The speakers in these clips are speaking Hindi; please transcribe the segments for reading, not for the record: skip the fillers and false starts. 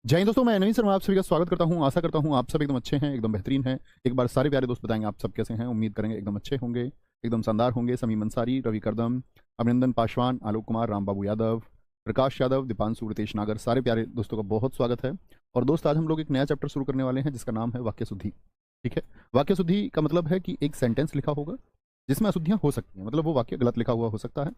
जय हिंद दोस्तों, मैं नवीन शर्मा आप सभी का स्वागत करता हूं। आशा करता हूं आप सब एकदम अच्छे हैं, एकदम बेहतरीन हैं। एक बार सारे प्यारे दोस्त बताएंगे आप सब कैसे हैं। उम्मीद करेंगे एकदम अच्छे होंगे, एकदम शानदार होंगे। समीम अंसारी, रवि करदम, अभिनंदन पासवान, आलोक कुमार, रामबाबू यादव, प्रकाश यादव, दीपांशु, रितेश नागर, सारे प्यारे दोस्तों का बहुत स्वागत है। और दोस्त, आज हम लोग एक नया चैप्टर शुरू करने वाले हैं जिसका नाम है वाक्य शुद्धि। ठीक है। वाक्य शुद्धि का मतलब है कि एक सेंटेंस लिखा होगा जिसमें अशुद्धियां हो सकती हैं, मतलब वो वाक्य गलत लिखा हुआ हो सकता है।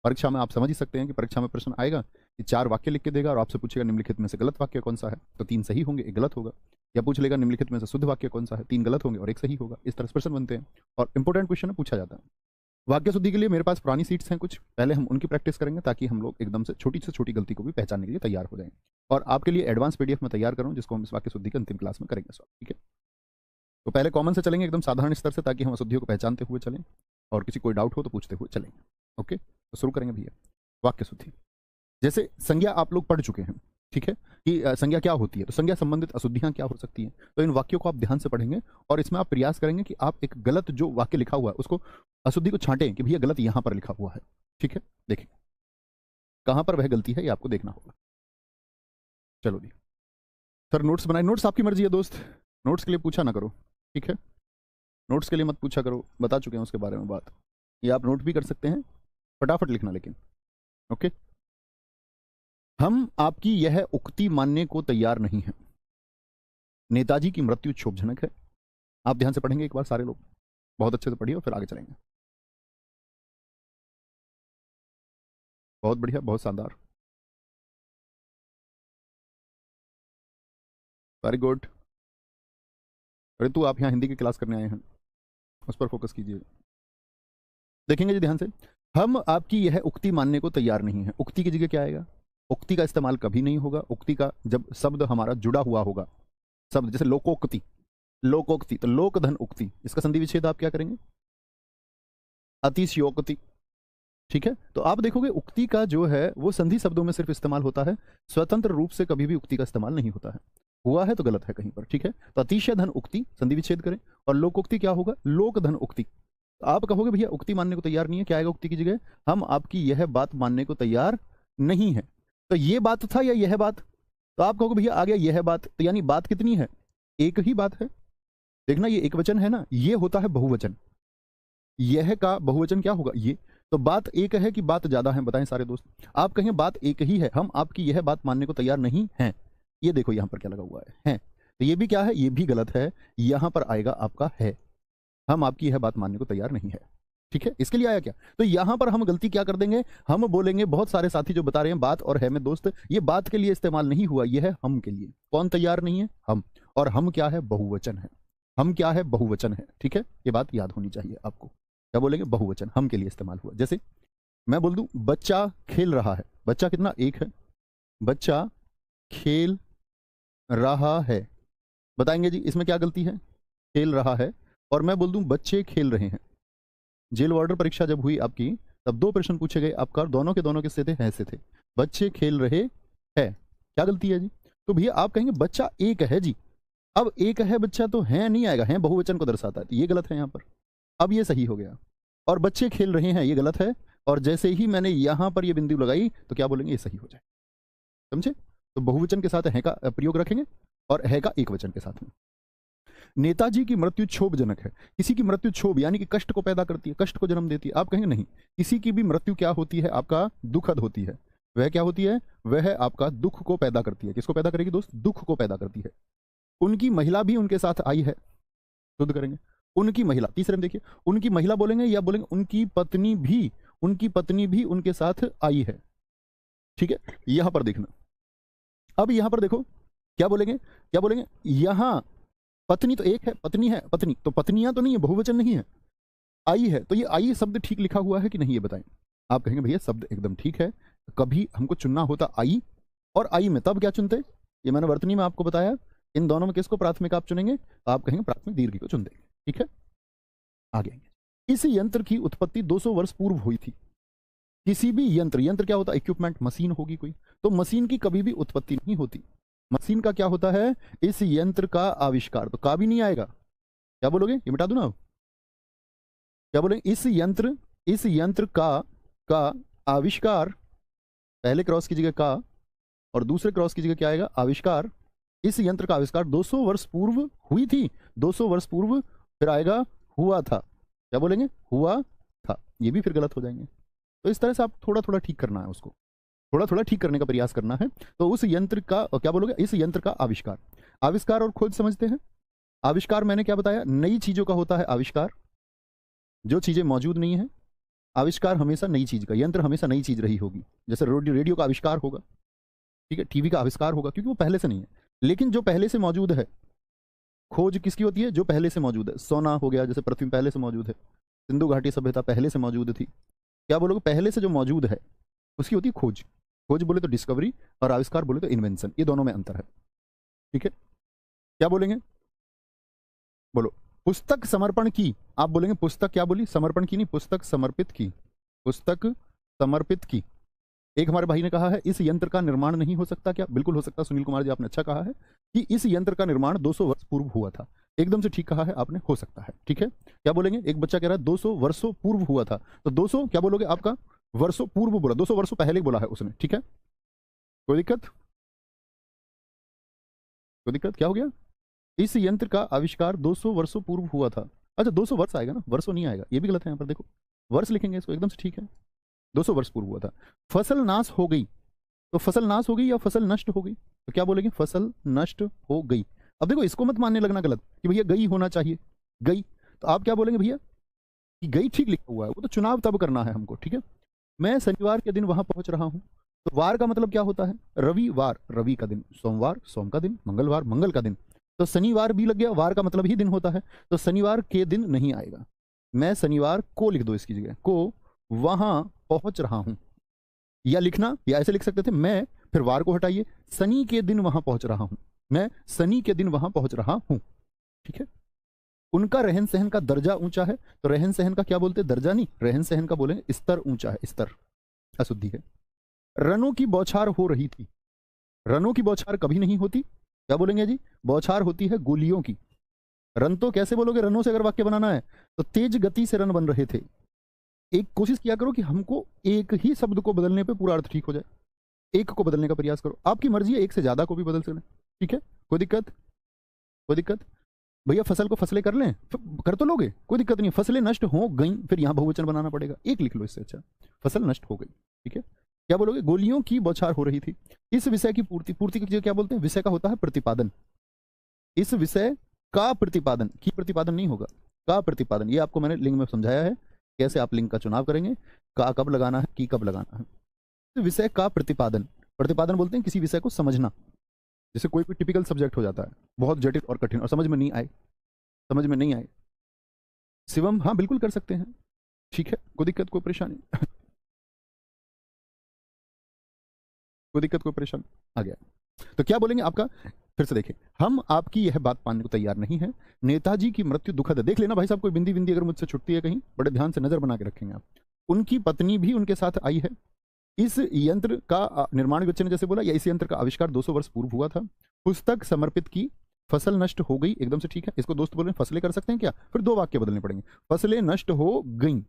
परीक्षा में आप समझ ही सकते हैं कि परीक्षा में प्रश्न आएगा कि 4 वाक्य लिख के देगा और आपसे पूछेगा निम्नलिखित में से गलत वाक्य कौन सा है, तो 3 सही होंगे, 1 गलत होगा। या पूछ लेगा निम्नलिखित में से शुद्ध वाक्य कौन सा है, 3 गलत होंगे और 1 सही होगा। इस तरह से प्रश्न बनते हैं और इंपॉर्टेंट क्वेश्चन पूछा जाता है। वाक्य शुद्धि के लिए मेरे पास पुरानी सीट्स हैं कुछ, पहले हम उनकी प्रैक्टिस करेंगे ताकि हम लोग एकदम से छोटी गलती को भी पहचानने के लिए तैयार हो जाएं। और आपके लिए एडवांस पीडीएफ में तैयार करूँ जिसको हम इस वाक्य शुद्धि की अंतिम क्लास में करेंगे। ठीक है। तो पहले कॉमन से चलेंगे, एकदम साधारण स्तर से, ताकि हम अशुद्धियों को पहचानते हुए चलें और किसी कोई डाउट हो तो पूछते हुए चलेंगे। ओके, तो शुरू करेंगे भैया। वाक्य शुद्धि, जैसे संज्ञा आप लोग पढ़ चुके हैं, ठीक है, कि संज्ञा क्या होती है, तो संज्ञा संबंधित अशुद्धियां क्या हो सकती हैं। तो इन वाक्यों को आप ध्यान से पढ़ेंगे और इसमें आप प्रयास करेंगे कि आप एक गलत जो वाक्य लिखा हुआ है उसको, अशुद्धि को छांटें कि भैया गलत यहां पर लिखा हुआ है। ठीक है, देखिए कहां पर वह गलती है ये आपको देखना होगा। चलो जी सर, नोट्स बनाए। नोट्स आपकी मर्जी है दोस्त, नोट्स के लिए पूछा ना करो। ठीक है, नोट्स के लिए मत पूछा करो, बता चुके हैं उसके बारे में बात। ये आप नोट भी कर सकते हैं, फटाफट लिखना लेकिन। ओके। हम आपकी यह उक्ति मानने को तैयार नहीं हैं। नेताजी की मृत्यु क्षोभजनक है। आप ध्यान से पढ़ेंगे एक बार सारे लोग, बहुत अच्छे से पढ़िए और फिर आगे चलेंगे। बहुत बढ़िया, बहुत शानदार, वेरी गुड। अरे तू, आप यहाँ हिंदी की क्लास करने आए हैं, उस पर फोकस कीजिए। देखेंगे जी ध्यान से, हम आपकी यह उक्ति मानने को तैयार नहीं है। उक्ति की जगह क्या आएगा? उक्ति का इस्तेमाल कभी नहीं होगा। उक्ति का जब शब्द हमारा जुड़ा हुआ होगा, शब्द जैसे लोकोक्ति, लोकोक्ति तो लोक धन उक्ति, इसका संधि विच्छेद आप क्या करेंगे? अतिशयोक्ति। ठीक है, तो आप देखोगे उक्ति का जो है वो संधि शब्दों में सिर्फ इस्तेमाल होता है, स्वतंत्र रूप से कभी भी उक्ति का इस्तेमाल नहीं होता है। हुआ है तो गलत है कहीं पर। ठीक है, तो अतिशय धन उक्ति संधि विच्छेद करें, और लोकोक्ति क्या होगा? लोक धन उक्ति। तो आप कहोगे भैया उक्ति मानने को तैयार नहीं है, क्या आएगा उक्ति की जगह? हम आपकी यह बात मानने को तैयार नहीं है। तो ये बात था या यह बात? तो आप कहोगे भैया आ गया यह बात, तो यानी बात कितनी है? एक ही बात है। देखना ये एक वचन है ना, ये होता है बहुवचन। यह का बहुवचन क्या होगा? ये। तो बात एक है कि बात ज्यादा है? बताएं सारे दोस्त। आप कहें बात एक ही है, हम आपकी यह बात मानने को तैयार नहीं हैं। ये देखो यहां पर क्या लगा हुआ है। तो ये भी क्या है? ये भी गलत है। यहां पर आएगा आपका है, हम आपकी यह बात मानने को तैयार नहीं है। ठीक है, इसके लिए आया क्या? तो यहां पर हम गलती क्या कर देंगे? हम बोलेंगे, बहुत सारे साथी जो बता रहे हैं बात और है में दोस्त, ये बात के लिए इस्तेमाल नहीं हुआ, यह है हम के लिए। कौन तैयार नहीं है? हम। और हम क्या है? बहुवचन है। हम क्या है? बहुवचन है। ठीक है, ये बात याद होनी चाहिए आपको। क्या बोलेंगे? बहुवचन, हम के लिए इस्तेमाल हुआ। जैसे मैं बोल दूं बच्चा खेल रहा है, बच्चा कितना? एक है। बच्चा खेल रहा है, बताएंगे जी इसमें क्या गलती है? खेल रहा है। और मैं बोल दूं बच्चे खेल रहे हैं। जेल वार्डर परीक्षा जब हुई आपकी, तब 2 प्रश्न पूछे गए आपका, दोनों के किससे थे? हैं से थे। बच्चे खेल रहे हैं, क्या गलती है जी? तो भैया आप कहेंगे बच्चा एक है जी। अब एक है बच्चा तो है नहीं आएगा, है बहुवचन को दर्शाता है, तो ये गलत है यहाँ पर। अब ये सही हो गया। और बच्चे खेल रहे हैं ये गलत है, और जैसे ही मैंने यहां पर ये बिंदु लगाई तो क्या बोलेंगे? ये सही हो जाए। समझे? तो बहुवचन के साथ है का प्रयोग रखेंगे और है का एक वचन के साथ में। नेताजी की मृत्यु क्षोभजनक है। किसी की मृत्यु क्षोभ यानी कि कष्ट को पैदा करती है, कष्ट को जन्म देती है। आप कहेंगे नहीं, किसी की भी मृत्यु क्या होती है? आपका दुखद होती है। वह क्या होती है? वह आपका दुख को पैदा करती है। किसको पैदा करेगी दोस्त? दुख को पैदा करती है। उनकी महिला भी उनके साथ आई है, शुद्ध करेंगे उनकी महिला। तीसरे में देखिए, उनकी महिला बोलेंगे या बोलेंगे उनकी पत्नी भी? उनकी पत्नी भी उनके साथ आई है। ठीक है, यहां पर देखना। अब यहां पर देखो क्या बोलेंगे? क्या बोलेंगे? यहां पत्नी तो एक है, पत्नी है, पत्नी तो पत्नियां तो नहीं है, बहुवचन नहीं है। आई है, तो ये आई शब्द ठीक लिखा हुआ है कि नहीं, ये बताएं। आप कहेंगे भैया शब्द एकदम ठीक है, कभी हमको चुनना होता आई और आई में, तब क्या चुनते? ये मैंने वर्तनी में आपको बताया। इन दोनों में किसको प्राथमिक आप चुनेंगे? तो आप कहेंगे प्राथमिक दीर्घ को चुन देंगे। ठीक है, आगे आएंगे। इस यंत्र की उत्पत्ति 200 वर्ष पूर्व हुई थी। किसी भी यंत्र, यंत्र क्या होता है? इक्विपमेंट, मशीन होगी कोई, तो मशीन की कभी भी उत्पत्ति नहीं होती। मशीन का क्या होता है? इस यंत्र का आविष्कार। तो का भी नहीं आएगा, क्या बोलोगे? ये मिटा दूं ना? क्या बोलेंगे? इस यंत्र का आविष्कार, पहले क्रॉस की जगह का और दूसरे क्रॉस की जगह क्या आएगा? आविष्कार। इस यंत्र का आविष्कार 200 वर्ष पूर्व हुई थी, 200 वर्ष पूर्व, फिर आएगा हुआ था, क्या बोलेंगे, हुआ था, ये भी फिर गलत हो जाएंगे। तो इस तरह से आप थोड़ा थोड़ा ठीक करना है, उसको थोड़ा थोड़ा ठीक करने का प्रयास करना है। तो उस यंत्र का क्या बोलोगे, इस यंत्र का आविष्कार, आविष्कार और खोज समझते हैं। आविष्कार मैंने क्या बताया, नई चीजों का होता है आविष्कार, जो चीजें मौजूद नहीं है। आविष्कार हमेशा नई चीज का, यंत्र हमेशा नई चीज रही होगी। जैसे रेडियो का आविष्कार होगा, ठीक है, टीवी का आविष्कार होगा, क्योंकि वो पहले से नहीं है। लेकिन जो पहले से मौजूद है, खोज किसकी होती है, जो पहले से मौजूद है। सोना हो गया, जैसे पृथ्वी पहले से मौजूद है, सिंधु घाटी सभ्यता पहले से मौजूद थी। क्या बोलोगे, पहले से जो मौजूद है उसकी होती है खोज। खोज बोले तो डिस्कवरी, और आविष्कार बोले तो इन्वेंशन, ये दोनों में अंतर है, ठीक है। क्या बोलेंगे, बोलो। पुस्तक समर्पण की, आप बोलेंगे पुस्तक क्या बोली, समर्पण की नहीं, पुस्तक समर्पित की, पुस्तक समर्पित की। एक हमारे भाई ने कहा है इस यंत्र का निर्माण नहीं हो सकता क्या, बिल्कुल हो सकता। सुनील कुमार जी आपने अच्छा कहा है कि इस यंत्र का निर्माण 200 वर्ष पूर्व हुआ था, एकदम से ठीक कहा है आपने, हो सकता है, ठीक है। क्या बोलेंगे, एक बच्चा कह रहा है 200 वर्षों पूर्व हुआ था, तो 200 क्या बोलोगे, आपका वर्षों पूर्व बोला, 200 वर्षों पहले बोला है उसने, ठीक है। कोई दिक्कत, कोई दिक्कत, क्या हो गया, इस यंत्र का आविष्कार 200 वर्षों पूर्व हुआ था। अच्छा 200 वर्ष आएगा ना, वर्षों नहीं आएगा, ये भी गलत है यहाँ पर, देखो वर्ष लिखेंगे इसको, एकदम से ठीक है, 200 वर्ष पूर्व हुआ था। फसल नाश हो गई, तो फसल नाश हो गई या फसल नष्ट हो गई, तो क्या बोलेंगे, फसल नष्ट हो गई। अब देखो इसको मत मानने लगना गलत कि भैया गई होना चाहिए, गई, तो आप क्या बोलेंगे भैया कि गई ठीक लिखा हुआ है, वो तो चुनाव तब करना है हमको, ठीक है। मैं शनिवार के दिन वहां पहुंच रहा हूं, तो वार का मतलब क्या होता है, रविवार, रवि का दिन, सोमवार, सोम का दिन, मंगलवार, मंगल का दिन, तो शनिवार भी लग गया, वार का मतलब ही दिन होता है, तो शनिवार के दिन नहीं आएगा। मैं शनिवार को लिख दो इसकी जगह, को वहां पहुंच रहा हूं, या लिखना, या ऐसे लिख सकते थे, मैं, फिर वार को हटाइए, शनि के दिन वहां पहुंच रहा हूं, मैं शनि के दिन वहां पहुंच रहा हूं, ठीक है। उनका रहन सहन का दर्जा ऊंचा है, तो रहन सहन का क्या बोलते हैं, दर्जा नहीं, रहन सहन का बोलेंगे स्तर ऊंचा है, स्तर, अशुद्धि है। रनों की बौछार हो रही थी, रनों की बौछार कभी नहीं होती, क्या बोलेंगे जी, बौछार होती है गोलियों की। रन तो कैसे बोलोगे, रनों से अगर वाक्य बनाना है तो तेज गति से रन बन रहे थे। एक कोशिश किया करो कि हमको एक ही शब्द को बदलने पे पूरा अर्थ ठीक हो जाए, एक को बदलने का प्रयास करो, आपकी मर्जी है, एक से ज्यादा को भी बदल सकते, ठीक है। कोई दिक्कत, कोई दिक्कत, भैया फसल को फसलें कर लें, कर तो लोगे, कोई दिक्कत नहीं, फसलें नष्ट हो गई, फिर यहां बहुवचन बनाना पड़ेगा, एक लिख लो इससे अच्छा, फसल नष्ट हो गई, ठीक है। क्या बोलोगे, गोलियों की बौछार हो रही थी। इस विषय की पूर्ति, पूर्ति की क्या बोलते हैं, विषय का होता है प्रतिपादन, इस विषय का प्रतिपादन, की प्रतिपादन नहीं होगा, का प्रतिपादन, ये आपको मैंने लिंग में समझाया है कैसे आप लिंग का चुनाव करेंगे, का कब लगाना है, की कब लगाना है। तो विषय का प्रतिपादन, प्रतिपादन बोलते हैं किसी विषय को समझना, जैसे कोई टिपिकल सब्जेक्ट हो जाता है बहुत जटिल और कठिन और समझ में नहीं आए, समझ में नहीं आए, शिवम हाँ बिल्कुल कर सकते हैं, ठीक है, कोई दिक्कत, कोई परेशानी कोई दिक्कत, कोई परेशानी, आ गया। तो क्या बोलेंगे आपका, फिर से देखें, हम आपकी यह बात मानने को तैयार नहीं है, नेताजी की मृत्यु दुखद है। देख लेना भाई साहब, कोई बिंदी बिंदी अगर मुझसे छुटती है कहीं, बड़े ध्यान से नजर बना के रखेंगे आप। उनकी पत्नी भी उनके साथ आई है। इस यंत्र का निर्माण, बच्चे ने जैसे बोला, या इस यंत्र का आविष्कार 200 वर्ष पूर्व हुआ था। पुस्तक समर्पित की, फसल नष्ट हो गई, एकदम से ठीक है। इसको दोस्त बोले फसलें कर सकते हैं क्या, फिर दो वाक्य बदलने पड़ेंगे, फसलें नष्ट हो गई,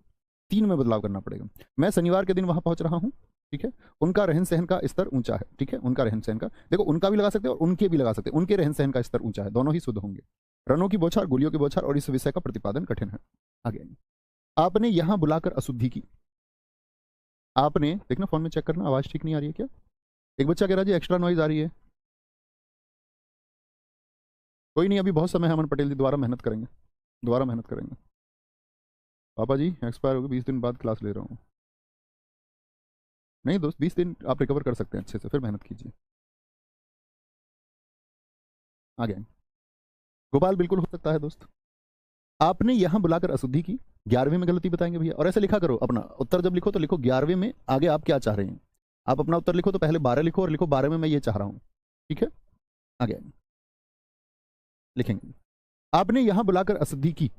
तीन में बदलाव करना पड़ेगा। मैं शनिवार के दिन वहां पहुंच रहा हूं, ठीक है। उनका रहन सहन का स्तर ऊंचा है, ठीक है, उनका रहन सहन का, देखो उनका भी लगा सकते हैं और उनके भी लगा सकते हैं, उनके रहन सहन का स्तर ऊंचा है, दोनों ही शुद्ध होंगे। रनों की बौछार, गोलियों की बौछार, और इस विषय का प्रतिपादन कठिन है। आगे आपने यहां बुलाकर अशुद्धि की, आपने देखना फोन में चेक करना, आवाज ठीक नहीं आ रही है क्या। एक बच्चा कह रहा है जी एक्स्ट्रा नॉइज आ रही है, कोई नहीं, अभी बहुत समय है, अमन पटेल जी दोबारा मेहनत करेंगे, दोबारा मेहनत करेंगे। पापा जी एक्सपायर हो गए, 20 दिन बाद क्लास ले रहा हूँ। नहीं दोस्त, 20 दिन आप रिकवर कर सकते हैं अच्छे से, फिर मेहनत कीजिए। आगे गोपाल, बिल्कुल हो सकता है दोस्त। आपने यहां बुलाकर अशुद्धि की, 11वें में गलती बताएंगे भैया, और ऐसे लिखा करो अपना उत्तर, जब लिखो तो लिखो 11वें में आगे आप क्या चाह रहे हैं। आप अपना उत्तर लिखो तो पहले 12 लिखो, और लिखो 12 में मैं ये चाह रहा हूं, ठीक है। आगे लिखेंगे, आपने यहां बुलाकर अशुद्धि की,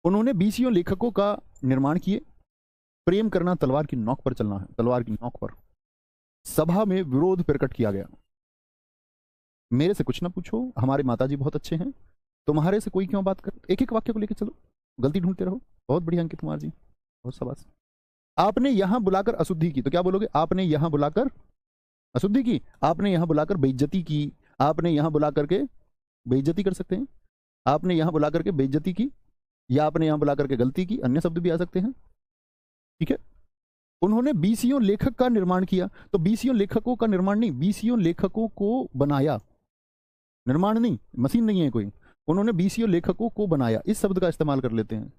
उन्होंने 20 लेखकों का निर्माण किए। प्रेम करना तलवार की नोक पर चलना है, तलवार की नोक पर। सभा में विरोध प्रकट किया गया, मेरे से कुछ ना पूछो, हमारे माताजी बहुत अच्छे हैं, तुम्हारे से कोई क्यों बात कर, एक एक वाक्य को लेकर चलो, गलती ढूंढते रहो। बहुत बढ़िया अंकित कुमार जी, बहुत शाबाश। आपने यहां बुलाकर अशुद्धि की, तो क्या बोलोगे, आपने यहां बुलाकर अशुद्धि की, आपने यहां बुलाकर बेइज्जती की, आपने यहां बुला करके बेइज्जती कर सकते हैं, आपने यहां बुला करके बेइज्जती की, या आपने यहां बुला करके गलती की, अन्य शब्द भी आ सकते हैं। ठीक है। उन्होंने बीसियों लेखक का निर्माण किया, तो बीसियों लेखकों का निर्माण नहीं, बीसियों लेखकों को बनाया, निर्माण नहीं, मशीन नहीं है कोई। उन्होंने बीसियों लेखकों को बनाया, इस शब्द का इस्तेमाल कर लेते हैं,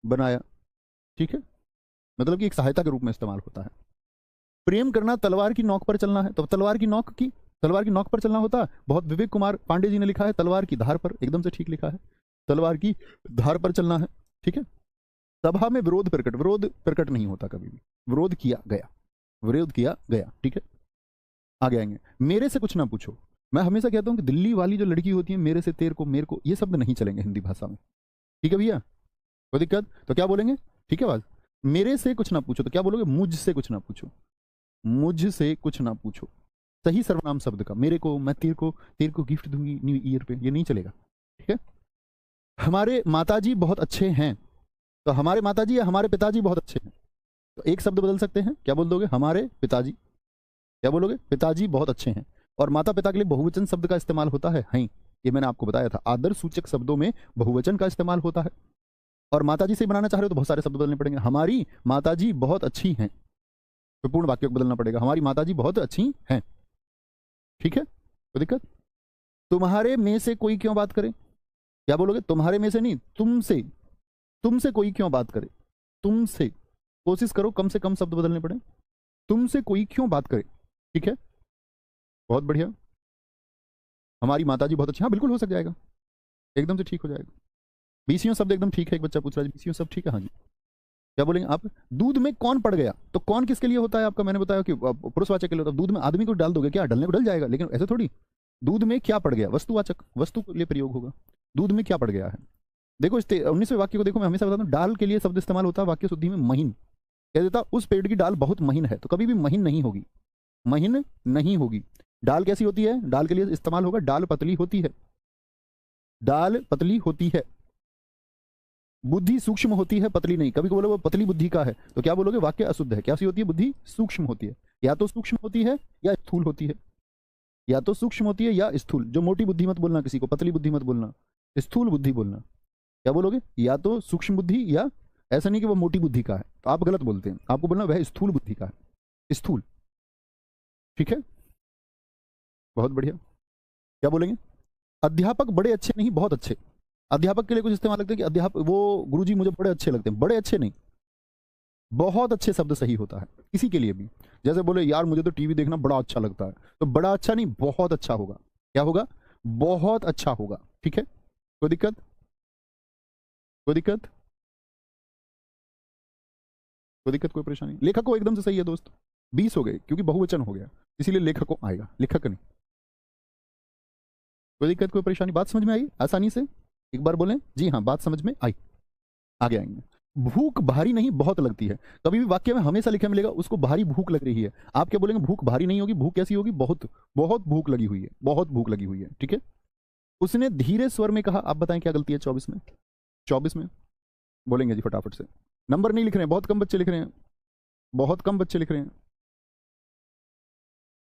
बनाया। ठीक है, मतलब कि एक सहायता के रूप में इस्तेमाल होता है। प्रेम करना तलवार की नोक पर चलना है, तो तलवार की नोक की, तलवार की नोक पर चलना होता है। बहुत विवेक कुमार पांडे जी ने लिखा है तलवार की धार पर, एकदम से ठीक लिखा है, तलवार की धार पर चलना है। ठीक है। सभा में विरोध प्रकट, विरोध प्रकट नहीं होता कभी भी, विरोध किया गया, विरोध किया गया। ठीक है, आगे आएंगे। मेरे से कुछ ना पूछो, मैं हमेशा कहता हूं कि दिल्ली वाली जो लड़की होती है, मेरे से तेरे को मेरे को, ये शब्द नहीं चलेंगे हिंदी भाषा में। ठीक है भैया, कोई दिक्कत? तो क्या बोलेंगे? ठीक है बात, मेरे से कुछ ना पूछो, तो क्या बोलोगे? मुझसे कुछ ना पूछो, मुझसे कुछ ना पूछो। सही सर्वनाम शब्द का, मेरे को, मैं तेरे को गिफ्ट दूंगी न्यू ईयर पे, ये नहीं चलेगा। ठीक है। हमारे माताजी बहुत अच्छे हैं, तो हमारे माताजी या हमारे पिताजी बहुत अच्छे हैं, तो एक शब्द बदल सकते हैं, क्या बोल दोगे? हमारे पिताजी, क्या बोलोगे? पिताजी बहुत अच्छे हैं। और माता पिता के लिए बहुवचन शब्द का इस्तेमाल होता है, हैं, ये मैंने आपको बताया था, आदर सूचक शब्दों में बहुवचन का इस्तेमाल होता है। और माताजी से बनाना चाह रहे हो तो बहुत सारे शब्द बदलने पड़ेंगे। हमारी माताजी बहुत अच्छी हैं, तो पूर्ण वाक्य को बदलना पड़ेगा, हमारी माताजी बहुत अच्छी हैं। ठीक है, कोई दिक्कत? तुम्हारे में से कोई क्यों बात करे, क्या बोलोगे? तुम्हारे में से नहीं, तुमसे, तुमसे कोई क्यों बात करे, तुमसे, कोशिश करो कम से कम शब्द बदलने पड़े, तुमसे कोई क्यों बात करे। ठीक है, बहुत बढ़िया। हमारी माताजी बहुत अच्छी, हाँ बिल्कुल हो सक जाएगा, एकदम से ठीक हो जाएगा। बीसियों शब्द एकदम ठीक है, एक बच्चा पूछ रहा है बीसियों सब ठीक है, हाँ जी। क्या बोलेंगे आप? दूध में कौन पड़ गया, तो कौन किसके लिए होता है आपका? मैंने बताया कि पुरुषवाचक के लिए होता है। दूध में आदमी को डाल दोगे क्या, डलने को डल जाएगा, लेकिन ऐसे थोड़ी। दूध में क्या पड़ गया, वस्तुवाचक, वस्तु के लिए प्रयोग होगा। दूध में क्या पड़ गया है। देखो इस 19वें वाक्य को देखो, मैं हमेशा बताता हूँ डाल के लिए शब्द इस्तेमाल होता है वाक्य शुद्धि में, महीन। कह देता उस पेड़ की डाल बहुत महीन है, तो कभी भी महीन नहीं होगी, महीन नहीं होगी। डाल कैसी होती है, डाल के लिए इस्तेमाल होगा डाल पतली होती है, डाल पतली होती है। बुद्धि सूक्ष्म होती है, पतली नहीं। कभी को बोलोगे पतली बुद्धि का है, तो क्या बोलोगे? वाक्य अशुद्ध है। कैसी होती है? बुद्धि सूक्ष्म होती है, या तो सूक्ष्म होती है या स्थूल होती है, या तो सूक्ष्म होती है या स्थूल। जो मोटी बुद्धि मत बोलना किसी को, पतली बुद्धि मत बोलना, स्थूल बुद्धि बोलना। क्या बोलोगे? या तो सूक्ष्म बुद्धि, या ऐसा नहीं कि वो मोटी बुद्धि का है, तो आप गलत बोलते हैं, आपको बोलना वह स्थूल बुद्धि का है, स्थूल। ठीक है, बहुत बढ़िया। क्या बोलेंगे? अध्यापक बड़े अच्छे नहीं, बहुत अच्छे। अध्यापक के लिए कुछ इस्तेमाल लगते हैं कि अध्यापक, वो गुरुजी मुझे बड़े अच्छे लगते हैं, बड़े अच्छे नहीं, बहुत अच्छे शब्द सही होता है किसी के लिए भी। जैसे बोले यार मुझे तो टीवी देखना बड़ा अच्छा लगता है, तो बड़ा अच्छा नहीं, बहुत अच्छा होगा। क्या होगा? बहुत अच्छा होगा। ठीक है, कोई दिक्कत? कोई दिक्कत? कोई दिक्कत, कोई परेशानी? लेखक को एकदम से सही है दोस्त, 20 हो गए क्योंकि बहुवचन हो गया, इसीलिए लेखक को आएगा, लेखक नहीं। कोई दिक्कत, कोई परेशानी? बात समझ में आई आसानी से? एक बार बोलें जी हाँ, बात समझ में आई। आगे आएंगे। भूख भारी नहीं बहुत लगती है, कभी भी वाक्य में हमेशा लिखे मिलेगा उसको भारी भूख लग रही है। आप क्या बोलेंगे? भूख भारी नहीं होगी, भूख कैसी होगी? बहुत, बहुत भूख लगी हुई है, बहुत भूख लगी हुई है। ठीक है। उसने धीरे स्वर में कहा, आप बताएं क्या गलती है 24 में? 24 में बोलेंगे जी फटाफट से, नंबर नहीं लिख रहे हैं, बहुत कम बच्चे लिख रहे हैं, बहुत कम बच्चे लिख रहे हैं।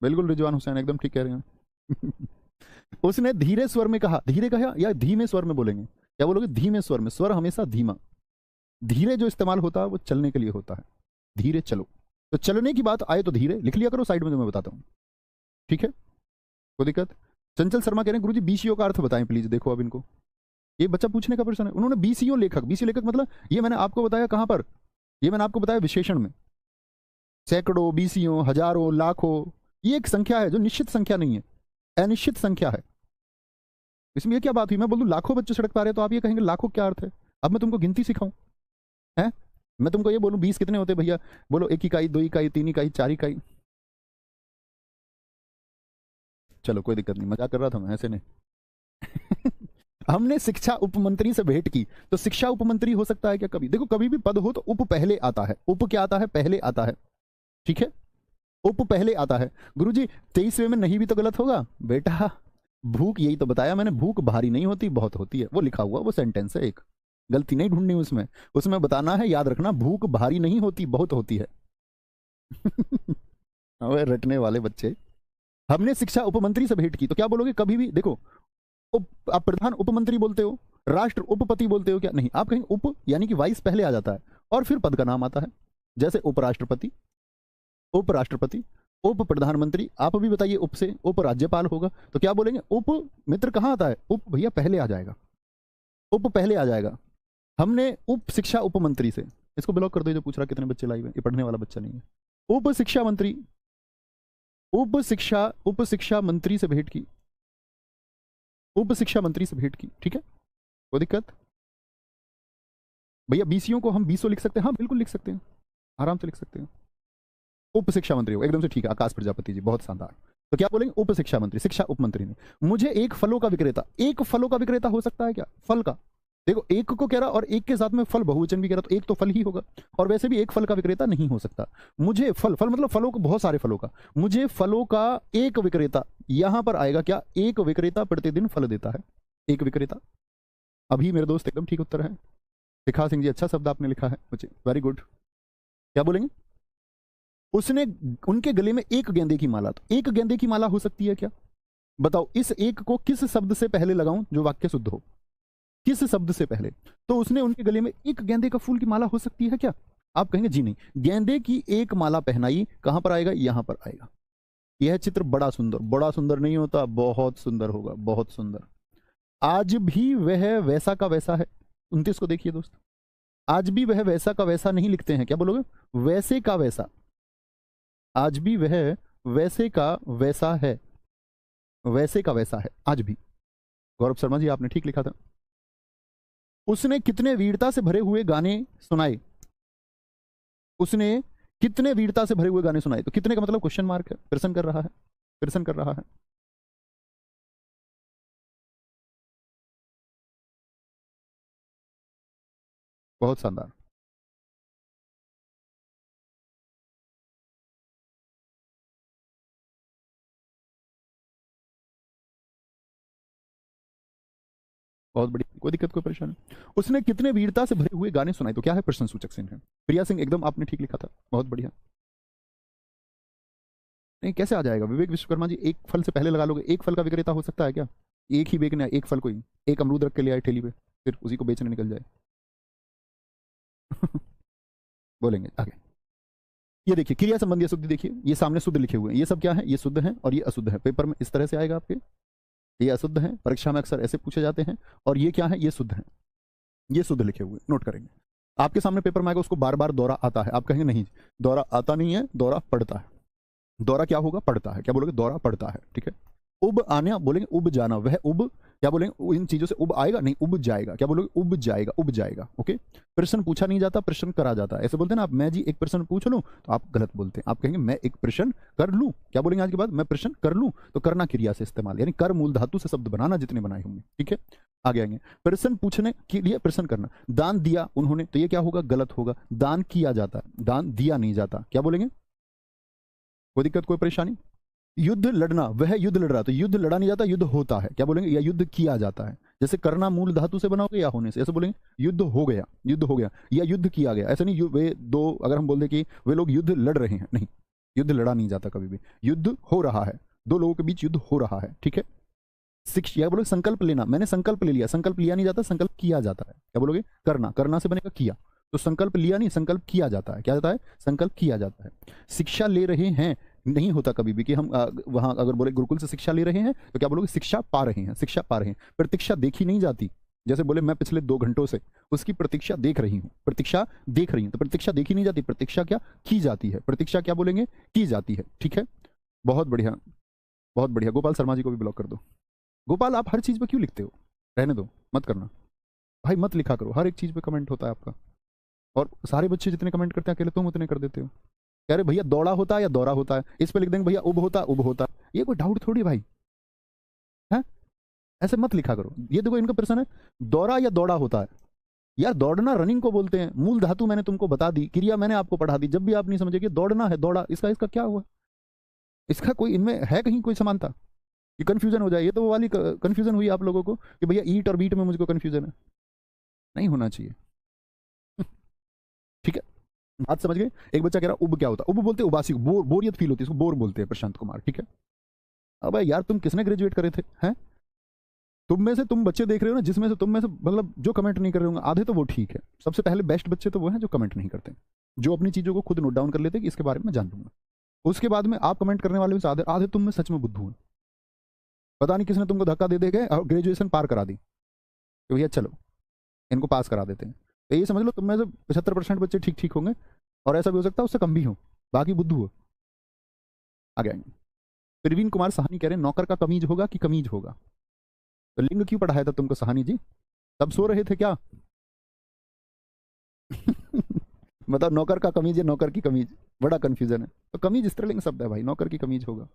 बिल्कुल रिजवान हुसैन एकदम ठीक कह रहे हैं। उसने धीरे स्वर में कहा, धीरे कहा या धीमे स्वर में बोलेंगे? क्या बोलोगे? धीमे स्वर में। स्वर हमेशा धीमा, धीरे जो इस्तेमाल होता है वो चलने के लिए होता है, धीरे चलो। तो चलने की बात आए तो धीरे लिख लिया करो साइड में, जो मैं बताता हूं। ठीक है, कोई दिक्कत? चंचल शर्मा कह रहे हैं गुरुजी बीसीओ का अर्थ बताएं प्लीज। देखो अब इनको, ये बच्चा पूछने का प्रश्न है। उन्होंने बीसीओ लेखक, बीसीओ लेखक मतलब ये मैंने आपको बताया कहां पर, ये मैंने आपको बताया विशेषण में। सैकड़ों, बीसियों, हजारों, लाखों, ये एक संख्या है जो निश्चित संख्या नहीं है, अनिश्चित संख्या है। इसमें ये क्या बात हुई? मैं बोल दूं लाखों बच्चे सड़क पर आ रहे हैं, तो आप ये कहेंगे लाखों क्या अर्थ है? अब मैं तुमको गिनती सिखाऊं है? मैं तुमको ये बोलूं 20 कितने होते भैया? बोलो 1 इकाई, 2 इकाई, 3 इकाई, 4 इकाई। चलो कोई दिक्कत नहीं, मजाक कर रहा था मैं, ऐसे नहीं। हमने शिक्षा उपमंत्री से भेंट की, तो शिक्षा उपमंत्री हो सकता है क्या कभी? देखो कभी भी पद हो तो उप पहले आता है, उप क्या आता है? पहले आता है। ठीक है, उप पहले आता है। गुरुजी 23वें में नहीं भी तो गलत होगा बेटा? भूख, यही तो बताया मैंने, भूख भारी नहीं होती बहुत होती है, वो लिखा हुआ, वो सेंटेंस है, एक गलती नहीं ढूंढनी उसमें, उसमें बताना है, याद रखना, भूख भारी नहीं होती बहुत होती है। अबे रटने वाले बच्चे। हमने शिक्षा उपमंत्री से भेंट की, तो क्या बोलोगे कभी भी? देखो, आप प्रधान उपमंत्री बोलते हो, राष्ट्र उपपति बोलते हो क्या? नहीं, आप कहेंगे उप, यानी कि वाइस पहले आ जाता है और फिर पद का नाम आता है। जैसे उपराष्ट्रपति, उपराष्ट्रपति, उप प्रधानमंत्री। आप भी बताइए, उप से उप राज्यपाल होगा तो क्या बोलेंगे? उप। मित्र कहाँ आता है? उप भैया पहले आ जाएगा, उप पहले आ जाएगा। हमने उप शिक्षा उपमंत्री से, इसको ब्लॉक कर दो, जो पूछ रहा कितने बच्चे लाइव हैं, ये पढ़ने वाला बच्चा नहीं है। उप शिक्षा मंत्री, उप शिक्षा मंत्री से भेंट की, उप शिक्षा मंत्री से भेंट की, ठीक है, कोई दिक्कत? भैया बीसीओ को हम बीसो लिख सकते हैं, हाँ बिल्कुल लिख सकते हैं, आराम से लिख सकते हैं। उप शिक्षा मंत्री हो, एकदम से ठीक है, आकाश प्रजापति जी, बहुत शानदार। तो क्या बोलेंगे? उप शिक्षा मंत्री, शिक्षा उप मंत्री ने। मुझे एक फलों का विक्रेता, एक फलों का विक्रेता हो सकता है क्या? फल का, देखो एक को कह रहा और एक के साथ में फल बहुवचन भी कह रहा, तो एक तो फल ही होगा, और वैसे भी एक फल का विक्रेता नहीं हो सकता। मुझे फल, फल मतलब फलों को, बहुत सारे फलों का, मुझे फलों का एक विक्रेता, यहां पर आएगा क्या? एक विक्रेता प्रतिदिन फल देता है, एक विक्रेता। अभी मेरे दोस्त एकदम ठीक उत्तर है, शिखा सिंह जी, अच्छा शब्द आपने लिखा है, मुझे वेरी गुड। क्या बोलेंगे? उसने, उनके गले में एक गेंदे की माला, तो एक गेंदे की माला हो सकती है क्या? बताओ, इस एक को किस शब्द से पहले लगाऊं जो वाक्य शुद्ध हो, किस शब्द से पहले? तो उसने उनके गले में एक गेंदे का फूल की माला हो सकती है क्या? आप कहेंगे जी नहीं, गेंदे की एक माला पहनाई, कहां पर आएगा? यहां पर आएगा। यह चित्र बड़ा सुंदर, बड़ा सुंदर नहीं होता, बहुत सुंदर होगा, बहुत सुंदर। आज भी वह वैसा का वैसा है। 29 को देखिए दोस्त, आज भी वह वैसा का वैसा नहीं लिखते हैं, क्या बोलोगे? वैसे का वैसा, आज भी वह वैसे का वैसा है, वैसे का वैसा है आज भी। गौरव शर्मा जी, आपने ठीक लिखा था। उसने कितने वीरता से भरे हुए गाने सुनाए, उसने कितने वीरता से भरे हुए गाने सुनाए, तो कितने का मतलब क्वेश्चन मार्क है, प्रश्न कर रहा है, प्रश्न कर रहा है। बहुत शानदार। बहुत बढ़िया, कोई दिक्कत, कोई परेशानी। उसने कितने वीरता से भरे हुए गाने सुनाए, तो क्या है? प्रश्न सूचक चिन्ह है। प्रिया सिंह, एकदम आपने ठीक लिखा था, बहुत बढ़िया। नहीं, कैसे आ जाएगा विवेक विश्वकर्मा जी? एक फल से पहले लगा लोगे, एक फल का विक्रेता हो सकता है क्या? एक ही बेचने, एक फल को ही, एक अमरूद रख के ले आए ठेली पे, फिर उसी को बेचने निकल जाए। बोलेंगे आगे। ये देखिए, क्रिया संबंधी अशुद्धि, देखिए ये सामने शुद्ध लिखे हुए हैं, ये सब क्या है? ये शुद्ध है और ये अशुद्ध है। पेपर में इस तरह से आएगा आपके, ये अशुद्ध है, परीक्षा में अक्सर ऐसे पूछे जाते हैं, और ये क्या है? ये शुद्ध है, ये शुद्ध लिखे हुए, नोट करेंगे। आपके सामने पेपर में आएगा, उसको बार बार दौरा आता है, आप कहेंगे नहीं दौरा आता नहीं है, दौरा पड़ता है। दौरा क्या होगा? पड़ता है। क्या बोलोगे? दौरा पड़ता है, ठीक है। उब आना बोलेंगे, उब जाना, वह उब, क्या बोलेंगे? इन चीजों से उब आएगा नहीं, उब जाएगा। क्या बोलोगे? उब जाएगा, उब जाएगा, ओके। प्रश्न पूछा नहीं जाता, प्रश्न करा जाता है। ऐसे बोलते हैं ना आप, मैं जी एक प्रश्न पूछ लूं, तो आप गलत बोलते हैं, आप कहेंगे मैं एक प्रश्न कर लूं। क्या बोलेंगे आज के बाद? मैं प्रश्न कर लूं, तो करना क्रिया से इस्तेमाल, यानी कर मूल धातु से शब्द बनाना, जितने बनाए होंगे, ठीक है। आगे आएंगे, प्रश्न पूछने के लिए प्रश्न करना। दान दिया उन्होंने, तो ये क्या होगा? गलत होगा, दान किया जाता है, दान दिया नहीं जाता। क्या बोलेंगे? कोई दिक्कत, कोई परेशानी? युद्ध लड़ना, वह युद्ध लड़ रहा, तो युद्ध लड़ा नहीं जाता, युद्ध होता है। क्या बोलेंगे? या युद्ध किया जाता है। जैसे करना मूल धातु से बना होगा या होने से, ऐसे बोलेंगे युद्ध हो गया, युद्ध हो गया, या युद्ध किया गया। ऐसा नहीं वे दो, अगर हम बोल दे कि वे लोग युद्ध लड़ रहे हैं, नहीं, युद्ध लड़ा नहीं जाता कभी भी, युद्ध हो रहा है, दो लोगों के बीच युद्ध हो रहा है, ठीक है। शिक्षा, या बोलोगे संकल्प लेना, मैंने संकल्प ले लिया, संकल्प लिया नहीं जाता, संकल्प किया जाता है। क्या बोलोगे? करना, करना से बनेगा किया, तो संकल्प लिया नहीं, संकल्प किया जाता है। क्या जाता है? संकल्प किया जाता है। शिक्षा ले रहे हैं नहीं होता कभी भी कि हम वहां अगर बोले गुरुकुल से शिक्षा ले रहे हैं, तो क्या बोलोगे? शिक्षा पा रहे हैं, शिक्षा पा रहे हैं। प्रतीक्षा देखी नहीं जाती, जैसे बोले मैं पिछले 2 घंटों से उसकी प्रतीक्षा देख रही हूँ, प्रतीक्षा देख रही हूँ, तो प्रतीक्षा देखी नहीं जाती, प्रतीक्षा क्या की जाती है, प्रतीक्षा क्या बोलेंगे? की जाती है, ठीक है। बहुत बढ़िया, बहुत बढ़िया। गोपाल शर्मा जी को भी ब्लॉक कर दो। गोपाल, आप हर चीज पे क्यों लिखते हो? रहने दो, मत करना भाई, मत लिखा करो, हर एक चीज पे कमेंट होता है आपका, और सारे बच्चे जितने कमेंट करते हैं अकेले तुम उतने कर देते हो। कह रहे भैया दौड़ा होता है या दौरा होता है, इस पे लिख देंगे भैया उब होता, उब होता। ये कोई डाउट थोड़ी भाई है, ऐसे मत लिखा करो। ये देखो इनका प्रश्न है, दौरा या दौड़ा होता है। यार दौड़ना रनिंग को बोलते हैं, मूल धातु मैंने तुमको बता दी, क्रिया मैंने आपको पढ़ा दी, जब भी आप नहीं समझे कि दौड़ना है, दौड़ा, इसका इसका क्या हुआ? इसका कोई इनमें है कहीं कोई समानता? ये कंफ्यूजन हो जाए, ये तो वो वाली कंफ्यूजन हुई आप लोगों को कि भैया ईट और बीट में मुझको कंफ्यूजन है, नहीं होना चाहिए। ठीक है, बात समझ गए? एक बच्चा कह रहा उब क्या होता है? उब बोलते हैं उबासी को, बोरियत फील होती है, इसको बोर बोलते हैं प्रशांत कुमार, ठीक है? अब यार तुम किसने ग्रेजुएट करे थे हैं? तुम में से तुम बच्चे देख रहे हो ना, जिसमें से तुम में से मतलब जो कमेंट नहीं कर रहे होंगे आधे, तो वो ठीक है। सबसे पहले बेस्ट बच्चे तो वो हैं जो कमेंट नहीं करते, जो अपनी चीजों को खुद नोट डाउन कर लेते हैं कि इसके बारे में जान लूंगा। उसके बाद में आप कमेंट करने वाले में से आधे आधे तुम में सच में बुद्धू हैं। पता नहीं किसने तुमको धक्का दे दे के और ग्रेजुएशन पार करा दी कि भैया चलो इनको पास करा देते हैं। तो ये समझ लो तुम में से 75% बच्चे ठीक ठीक होंगे, और ऐसा भी हो सकता है उससे कम भी हो, बाकी बुद्धू हो। आगे आएंगे। प्रवीण कुमार साहनी कह रहे हैं नौकर का कमीज होगा कि कमीज होगा? तो लिंग क्यों पढ़ाया था तुमको साहनी जी? तब सो रहे थे क्या? मतलब नौकर का कमीज या नौकर की कमीज, बड़ा कंफ्यूजन है। तो कमीज स्त्रीलिंग शब्द है भाई, नौकर की कमीज होगा।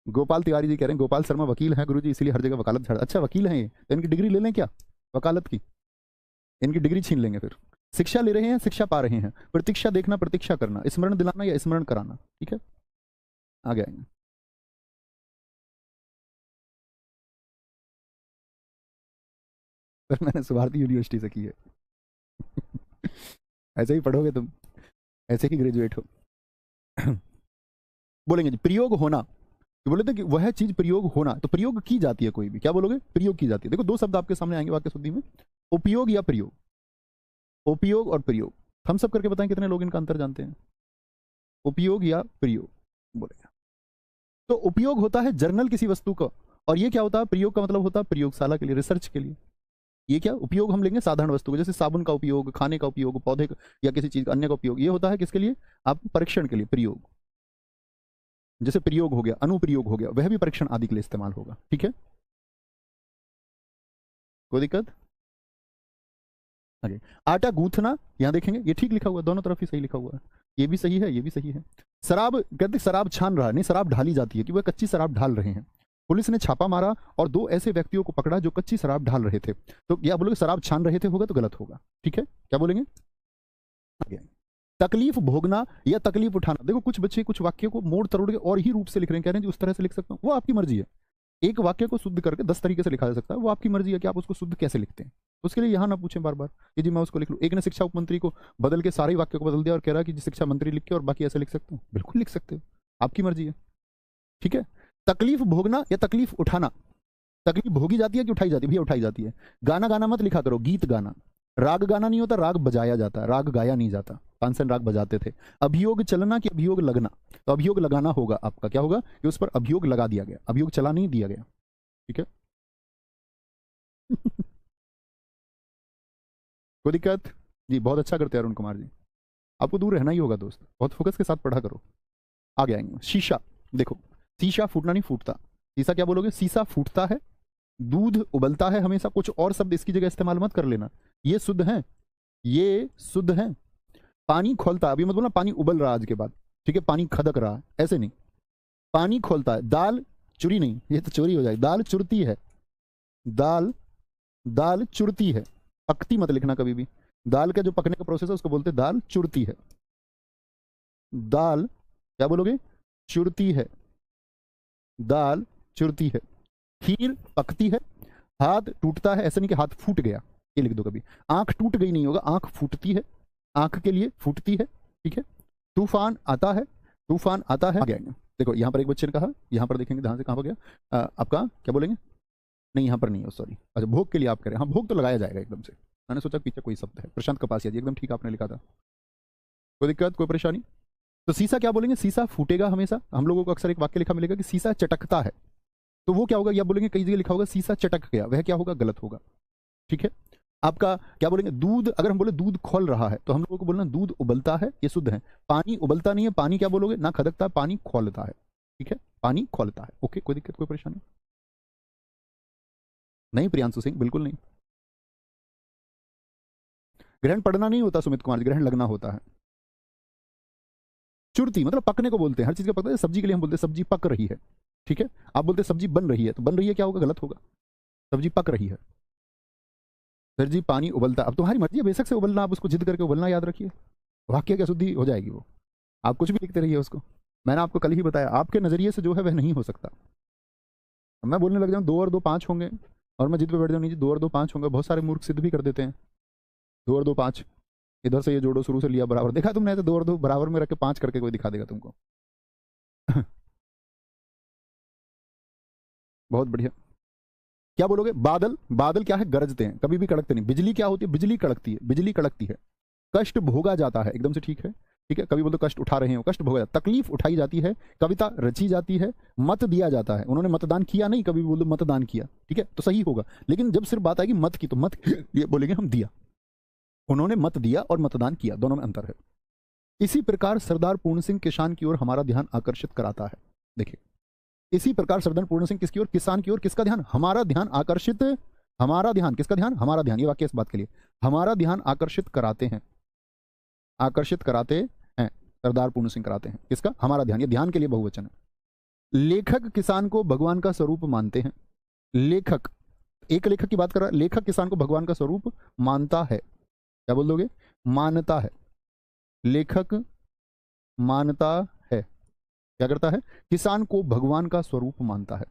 गोपाल तिवारी जी कह रहे हैं गोपाल शर्मा वकील हैं गुरुजी, इसीलिए हर जगह वकालत झाड़। अच्छा वकील हैं ये, तो इनकी डिग्री ले लें क्या वकालत की? इनकी डिग्री छीन लेंगे फिर। शिक्षा ले रहे हैं, शिक्षा पा रहे हैं, प्रतीक्षा देखना, प्रतीक्षा करना, स्मरण दिलाना या स्मरण कराना, ठीक है? आगे आएंगे। पर मैंने सुभारती यूनिवर्सिटी से की है। ऐसे ही पढ़ोगे तुम, ऐसे ही ग्रेजुएट हो। बोलेंगे जी प्रयोग होना, तो बोले थे कि वह चीज प्रयोग होना, तो प्रयोग की जाती है कोई भी, क्या बोलोगे? प्रयोग की जाती है। देखो दो शब्द आपके सामने आएंगे वाक्य शुद्धि में, उपयोग या प्रयोग। उपयोग और प्रयोग, हम सब करके बताएं कितने लोग इनका अंतर जानते हैं? उपयोग या प्रयोग बोलेगा। तो उपयोग होता है जर्नल किसी वस्तु का, और ये क्या होता है? प्रयोग का मतलब होता है प्रयोगशाला के लिए, रिसर्च के लिए। ये क्या उपयोग हम लेंगे? साधारण वस्तु को, जैसे साबुन का उपयोग, खाने का उपयोग, पौधे का या किसी चीज अन्य का उपयोग। ये होता है किसके लिए? आप परीक्षण के लिए प्रयोग। जैसे प्रयोग हो गया, अनुप्रयोग हो गया, वह भी परीक्षण आदि के लिए इस्तेमाल होगा, ठीक है? कोई दिक्कत? आगे। आटा गूंथना, यहां देखेंगे ये ठीक लिखा हुआ है, दोनों तरफ ही सही लिखा हुआ है, ये भी सही है, ये भी सही है। शराब, कहते शराब छान रहा है, नहीं शराब ढाली जाती है कि वह कच्ची शराब ढाल रहे हैं। पुलिस ने छापा मारा और दो ऐसे व्यक्तियों को पकड़ा जो कच्ची शराब ढाल रहे थे। तो क्या बोलोगे? शराब छान रहे थे होगा तो गलत होगा, ठीक है? क्या बोलेंगे? आगे। तकलीफ भोगना या तकलीफ उठाना, देखो कुछ बच्चे कुछ वाक्य को मोड़ तरोड़ के और ही रूप से लिख रहे हैं, कह रहे हैं जी उस तरह से लिख सकता हूं, वो आपकी मर्जी है। एक वाक्य को शुद्ध करके 10 तरीके से लिखा जा सकता है, वो आपकी मर्जी है कि आप उसको शुद्ध कैसे लिखते हैं। उसके लिए यहां ना पूछें बार बार कि जी मैं उसको लिख लूं। एक ने शिक्षा उपमंत्री को बदल के सारे वाक्य को बदल दिया और कह रहा कि जी शिक्षा मंत्री लिख के और बाकी ऐसे लिख सकते हो, बिल्कुल लिख सकते हो, आपकी मर्जी है, ठीक है? तकलीफ भोगना या तकलीफ उठाना, तकलीफ भोगी जाती है कि उठाई जाती है? भैया उठाई जाती है। गाना गाना मत लिखा करो, गीत गाना। राग गाना नहीं होता, राग बजाया जाता है, राग गाया नहीं जाता। तानसेन राग बजाते थे। अभियोग चलना कि अभियोग लगना? तो अभियोग लगाना होगा आपका, क्या होगा कि उस पर अभियोग लगा दिया गया, अभियोग चला नहीं दिया गया, ठीक है? कोई दिक्कत? जी बहुत अच्छा करते हैं अरुण कुमार जी, आपको दूर रहना ही होगा दोस्त, बहुत फोकस के साथ पढ़ा करो। आगे आएंगे। शीशा, देखो शीशा फूटना नहीं फूटता, शीशा क्या बोलोगे? शीशा फूटता है, दूध उबलता है हमेशा, कुछ और शब्द इसकी जगह इस्तेमाल मत कर लेना, ये शुद्ध है, ये शुद्ध है। पानी खोलता है, अभी मत बोलना पानी उबल रहा आज के बाद, ठीक है? पानी खदक रहा है, ऐसे नहीं, पानी खोलता है। दाल चुरी नहीं, ये तो चोरी हो जाएगी, दाल चुरती है, दाल दाल चुरती है, पकती मत लिखना कभी भी। दाल का जो पकने का प्रोसेस है उसको बोलते हैं दाल चुरती है। दाल क्या बोलोगे? चुरती है, दाल चुरती है। खीर पकती है, हाथ टूटता है, ऐसा नहीं कि हाथ फूट गया, ये लिख दो कभी। आंख टूट गई नहीं होगा, आंख फूटती है, आंख के लिए फूटती है, ठीक है? तूफान आता है, तूफान आता है। आगे आएंगे। देखो यहाँ पर एक बच्चे ने कहा, यहाँ पर देखेंगे ध्यान से, कहाँ पर गया आपका, क्या बोलेंगे? नहीं यहाँ पर नहीं है, सॉरी। अच्छा भोग के लिए आप करें, हाँ भोग तो लगाया जाएगा एकदम से, मैंने सोचा पीछे कोई शब्द है। प्रशांत कपासिया जी एकदम ठीक आपने लिखा था, कोई दिक्कत कोई परेशानी? तो सीसा क्या बोलेंगे? सीसा फूटेगा हमेशा। हम लोगों को अक्सर एक वाक्य लिखा मिलेगा कि सीसा चटकता है, तो वो क्या होगा? या बोलेंगे कई जगह लिखा होगा सीसा चटक गया, वह क्या होगा? गलत होगा, ठीक है? आपका क्या बोलेंगे? दूध, अगर हम बोले दूध खोल रहा है तो हम लोगों को बोलना दूध उबलता है, ये शुद्ध है। पानी उबलता नहीं है, पानी क्या बोलोगे? ना खदकता, पानी खोलता है, ठीक है? पानी खोलता है, ओके कोई दिक्कत कोई परेशानी नहीं? प्रियांशु सिंह बिल्कुल नहीं। ग्रहण पड़ना नहीं होता सुमित कुमार जी, ग्रहण लगना होता है। चुरती मतलब पकने को बोलते हैं, हर चीज का पकता है। सब्जी के लिए हम बोलते हैं सब्जी पक रही है, ठीक है? आप बोलते हैं सब्जी बन रही है, तो बन रही है क्या होगा? गलत होगा, सब्जी पक रही है। सर जी पानी उबलता, अब तुम्हारी मर्जी है बेशक से उबलना, आप उसको जिद करके उबलना याद रखिए, वाक्य क्या शुद्धि हो जाएगी वो, आप कुछ भी लिखते रहिए उसको। मैंने आपको कल ही बताया, आपके नजरिए से जो है वह नहीं हो सकता। मैं बोलने लग जाऊँ 2 और 2 5 होंगे और मैं जिद पे बैठ जाऊँ नहीं जी 2 और 2 5 होंगे, बहुत सारे मूर्ख सिद्ध भी कर देते हैं 2 और 2 5, इधर से ये जोड़ो, शुरू से लिया बराबर, देखा तुमने ऐसे 2 और 2 बराबर में रख के 5 करके कोई दिखा देगा तुमको। बहुत बढ़िया। क्या बोलोगे? बादल, बादल क्या है? गरजते हैं, कभी भी कड़कते नहीं। बिजली क्या होती है? बिजली कड़कती है, बिजली कड़कती है। कष्ट भोगा जाता है, एकदम से ठीक है, ठीक है। कभी बोलते कष्ट उठा रहे हो, कष्ट भोगा, तकलीफ उठाई जाती है, कविता रची जाती है, मत दिया जाता है। उन्होंने मतदान किया नहीं, कभी बोलो मतदान किया, ठीक है, तो सही होगा। लेकिन जब सिर्फ बात आएगी मत की, तो मत ये बोलेंगे हम दिया। उन्होंने मत दिया और मतदान किया, दोनों में अंतर है। इसी प्रकार सरदार पूर्ण सिंह किसान की ओर हमारा ध्यान आकर्षित कराता है। देखिए, इसी प्रकार सरदार पूर्ण सिंह किसकी ओर? किसान की ओर। किसका ध्यान? हमारा ध्यान आकर्षित, हमारा ध्यान, किसका ध्यान? हमारा ध्यान। ये वाक्य इस बात के लिए, हमारा ध्यान आकर्षित कराते हैं, आकर्षित कराते हैं, सरदार पूर्ण सिंह कराते हैं। किसका? हमारा ध्यान। ये ध्यान के लिए बहुवचन है। लेखक किसान को भगवान का स्वरूप मानते हैं। लेखक, एक लेखक की बात कर रहा है, लेखक किसान को भगवान का स्वरूप मानता है। क्या बोल दोगे? मानता है। लेखक मानता है, क्या करता है? किसान को भगवान का स्वरूप मानता है,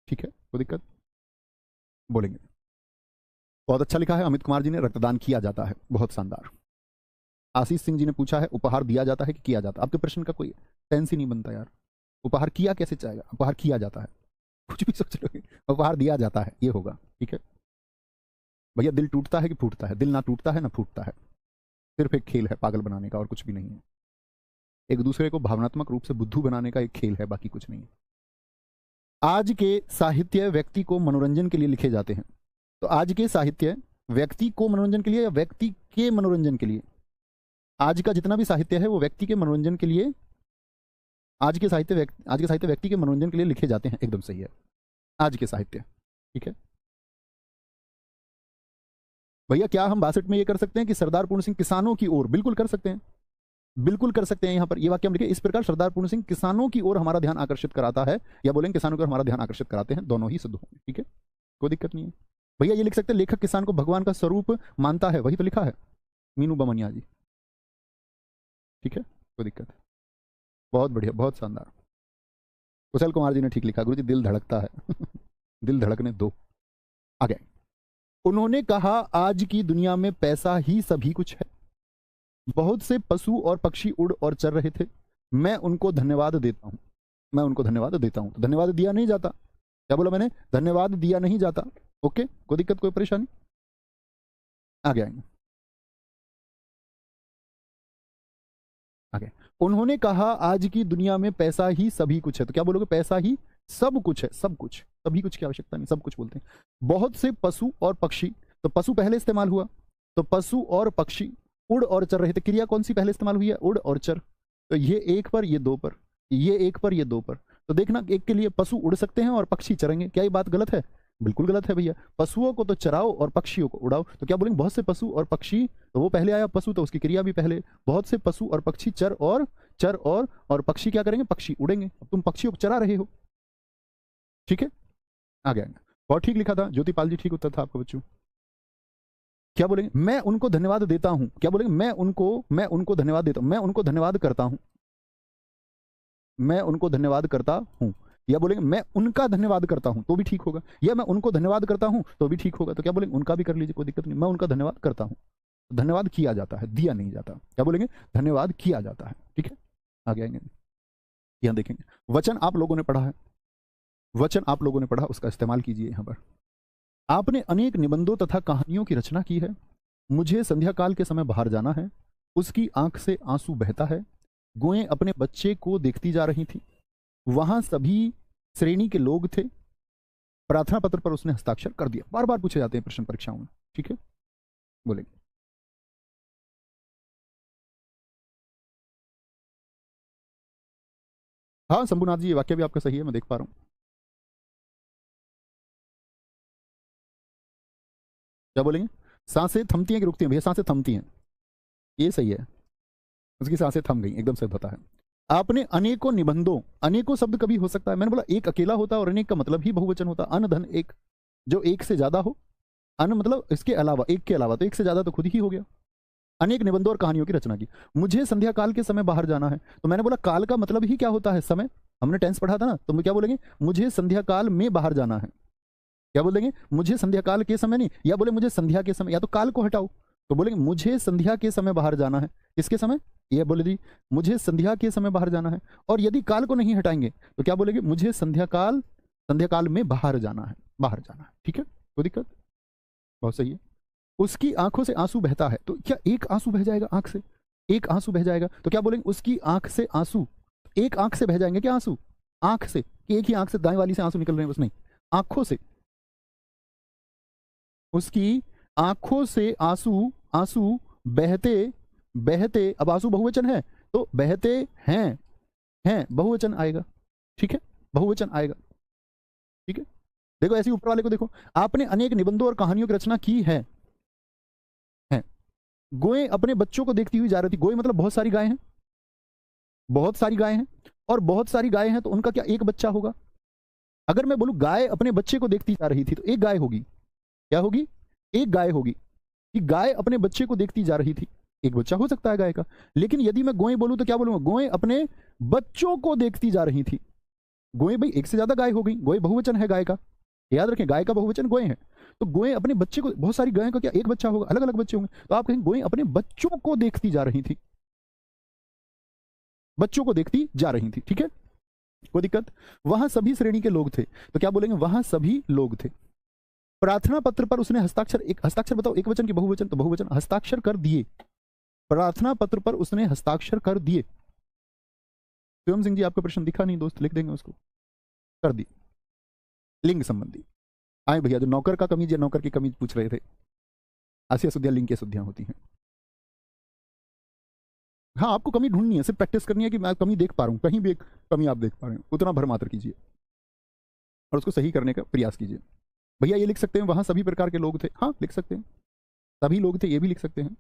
ठीक है, कोई दिक्कत? बोलेंगे। बहुत अच्छा लिखा है अमित कुमार जी ने, रक्तदान किया जाता है, बहुत शानदार। आशीष सिंह जी ने पूछा है उपहार दिया जाता है कि किया जाता है? आपके प्रश्न का कोई सेंस ही नहीं बनता यार। उपहार किया कैसे जाएगा? उपहार किया जाता है, कुछ भी सोच लो, उपहार दिया जाता है, ये होगा, ठीक है भैया। दिल टूटता है कि फूटता है? दिल ना टूटता है ना फूटता है, सिर्फ एक खेल है पागल बनाने का, और कुछ भी नहीं है। एक दूसरे को भावनात्मक रूप से बुद्धू बनाने का एक खेल है, बाकी कुछ नहीं है। आज के साहित्य व्यक्ति को मनोरंजन के लिए लिखे जाते हैं। तो आज के साहित्य व्यक्ति को मनोरंजन के लिए या व्यक्ति के मनोरंजन के लिए? आज का जितना भी साहित्य है वो व्यक्ति के मनोरंजन के लिए, आज के साहित्य व्यक्ति के मनोरंजन के लिए लिखे जाते हैं, एकदम सही है, आज के साहित्य, ठीक है भैया। क्या हम 62 में ये कर सकते हैं कि सरदार पूर्ण सिंह किसानों की ओर? बिल्कुल कर सकते हैं, बिल्कुल कर सकते हैं। यहां पर ये वाक्य हम लिखे, इस प्रकार सरदार पूर्ण सिंह किसानों की ओर हमारा ध्यान आकर्षित कराता है, या बोलेंगे किसानों की ओर हमारा ध्यान आकर्षित कराते हैं, दोनों ही सिद्ध होंगे, ठीक है, कोई दिक्कत नहीं है भैया। ये लिख सकते हैं लेखक किसान को भगवान का स्वरूप मानता है, वही तो लिखा है मीनू बमनिया जी, ठीक है, कोई दिक्कत है। बहुत बढ़िया, बहुत शानदार। कुशल कुमार जी ने ठीक लिखा, गुरु जी दिल धड़कता है दिल धड़कने दो। आगे, उन्होंने कहा आज की दुनिया में पैसा ही सभी कुछ है। बहुत से पशु और पक्षी उड़ और चल रहे थे, मैं उनको धन्यवाद देता हूं, मैं उनको धन्यवाद देता हूं। तो धन्यवाद दिया नहीं जाता, क्या बोला मैंने? धन्यवाद दिया नहीं जाता, ओके, कोई दिक्कत, कोई परेशानी? आगे आएंगे, आगे। उन्होंने कहा आज की दुनिया में पैसा ही सभी कुछ है। तो क्या बोलोगे? पैसा ही सब कुछ है, सब कुछ, सभी कुछ की आवश्यकता नहीं, सब कुछ बोलते हैं। बहुत से पशु और पक्षी, तो पशु पहले इस्तेमाल हुआ, तो पशु और पक्षी उड़ और चल रहे थे। क्रिया कौन सी पहले इस्तेमाल हुई है? उड़ और चर। तो ये एक पर, ये दो पर, ये एक पर, ये दो पर। तो देखना, एक के लिए पशु उड़ सकते हैं और पक्षी चरेंगे, क्या ये बात गलत है? बिल्कुल गलत है भैया। पशुओं को तो चराओ और पक्षियों को उड़ाओ। तो क्या बोलेंगे? बहुत से पशु और पक्षी, तो वो पहले आया पशु, तो उसकी क्रिया भी पहले। बहुत से पशु और पक्षी चर और पक्षी क्या करेंगे? पक्षी उड़ेंगे। अब तुम पक्षियों को चरा रहे हो, ठीक है, आगे आएंगे। बहुत ठीक लिखा था ज्योतिपाल जी, ठीक उत्तर था आपका बच्चों। क्या बोलेंगे? मैं उनको धन्यवाद देता हूं। क्या बोलेंगे? मैं उनको धन्यवाद देता हूं, मैं उनको धन्यवाद करता हूं, मैं उनको धन्यवाद करता हूं। या बोलेंगे मैं उनका धन्यवाद करता हूं, तो भी ठीक होगा। या मैं उनको धन्यवाद करता हूं, तो भी ठीक होगा। तो क्या बोलेंगे? उनका भी कर लीजिए, कोई दिक्कत नहीं। मैं उनका धन्यवाद करता हूं, धन्यवाद किया जाता है, दिया नहीं जाता। क्या बोलेंगे? धन्यवाद किया जाता है, ठीक है, आगे आएंगे। यहां देखेंगे, वचन आप लोगों ने पढ़ा है, वचन आप लोगों ने पढ़ा, उसका इस्तेमाल कीजिए यहां पर। आपने अनेक निबंधों तथा कहानियों की रचना की है। मुझे संध्या काल के समय बाहर जाना है। उसकी आंख से आंसू बहता है। गोएं अपने बच्चे को देखती जा रही थी। वहां सभी श्रेणी के लोग थे। प्रार्थना पत्र पर उसने हस्ताक्षर कर दिया। बार बार पूछे जाते हैं प्रश्न परीक्षाओं में, ठीक है, बोलेंगे। हाँ शंभुनाथ जी, ये वाक्य भी आपका सही है, मैं देख पा रहा हूं। क्या बोलेंगे? सांसें थमती हैं कि रुकती हैं? भैया सांसें थमती हैं, ये सही है, उसकी सांसें थम गई, एकदम सही होता है। आपने अनेकों निबंधों, अनेकों शब्द कभी हो सकता है, मैंने बोला एक अकेला होता है और अनेक का मतलब ही बहुवचन होता है। अन धन एक, जो एक से ज्यादा हो, अन मतलब इसके अलावा, एक के अलावा, तो एक से ज्यादा तो खुद ही हो गया। अनेक निबंधों और कहानियों की रचना की। मुझे संध्या काल के समय बाहर जाना है। तो मैंने बोला काल का मतलब ही क्या होता है? समय। हमने टेंस पढ़ा था ना, तो क्या बोलेंगे? मुझे संध्या काल में बाहर जाना है। क्या बोलेंगे? मुझे संध्या काल के समय नहीं, या बोले मुझे संध्या के समय, या तो काल को हटाओ, तो बोलेंगे मुझे संध्या के समय बाहर जाना है। किसके समय? ये बोले दी मुझे संध्या के समय बाहर जाना है। और यदि काल को नहीं हटाएंगे तो क्या बोलेंगे? मुझे संध्या काल में बाहर जाना है, बाहर जाना है। ठीक है, कोई दिक्कत? बहुत सही है। उसकी आंखों से आंसू बहता है, तो क्या एक आंसू बह जाएगा आंख से? एक आंसू बह जाएगा तो क्या बोलेंगे? उसकी आंख से आंसू, एक आंख से बह जाएंगे क्या आंसू? आंख से, कि एक ही आंख से दाएं वाली से आंसू निकल रहे हैं बस, नहीं, आंखों से। उसकी आंखों से आंसू, आंसू बहते बहते, अब आंसू बहुवचन है तो बहते हैं बहुवचन आएगा। ठीक है, बहुवचन आएगा। ठीक है, देखो ऐसे ऊपर वाले को देखो, आपने अनेक निबंधों और कहानियों की रचना की है। गोएं अपने बच्चों को देखती हुई जा रही थी। गोएं मतलब बहुत सारी गायें हैं, बहुत सारी गायें हैं, और बहुत सारी गायें हैं तो उनका क्या एक बच्चा होगा? अगर मैं बोलूं गाय अपने बच्चे को देखती जा रही थी तो एक गाय होगी। क्या होगी? एक गाय होगी। कि गाय अपने बच्चे को देखती जा रही थी, एक बच्चा हो सकता है गाय का। लेकिन यदि मैं गोएं बोलूं तो क्या बोलूंगा? गोएं अपने बच्चों को देखती जा रही थी। गोएं, भाई एक से ज्यादा गाय हो गई, गोएं बहुवचन है गाय का, याद रखें गाय का बहुवचन गोएं है। तो गोएं अपने बच्चे को, बहुत सारी गायों का क्या एक बच्चा होगा? अलग अलग बच्चे होंगे, तो आप कहेंगे गोएं अपने बच्चों को देखती जा रही थी, बच्चों को देखती जा रही थी। ठीक है, कोई दिक्कत? वहां सभी श्रेणी के लोग थे, तो क्या बोलेंगे? वहां सभी लोग थे। प्रार्थना पत्र पर उसने हस्ताक्षर, एक हस्ताक्षर बताओ, एक वचन की बहुवचन? तो बहुवचन, हस्ताक्षर कर दिए। प्रार्थना पत्र पर उसने हस्ताक्षर कर दिए। शिवम सिंह जी आपका प्रश्न दिखा नहीं दोस्त, लिख देंगे उसको। कर दिए, लिंग संबंधी। आए भैया, जो नौकर का कमीज या नौकर की कमीज पूछ रहे थे, आसिया शुद्धियां लिंग की शुद्धियां होती हैं। हाँ, आपको कमी ढूंढनी है, सिर्फ प्रैक्टिस करनी है कि मैं कमी देख पा रहा हूं, कहीं भी एक कमी आप देख पा रहे हैं, उतना भर मात्र कीजिए और उसको सही करने का प्रयास कीजिए। भैया ये लिख सकते हैं, वहां सभी प्रकार के लोग थे। हाँ लिख सकते हैं, सभी लोग थे, ये भी लिख सकते हैं।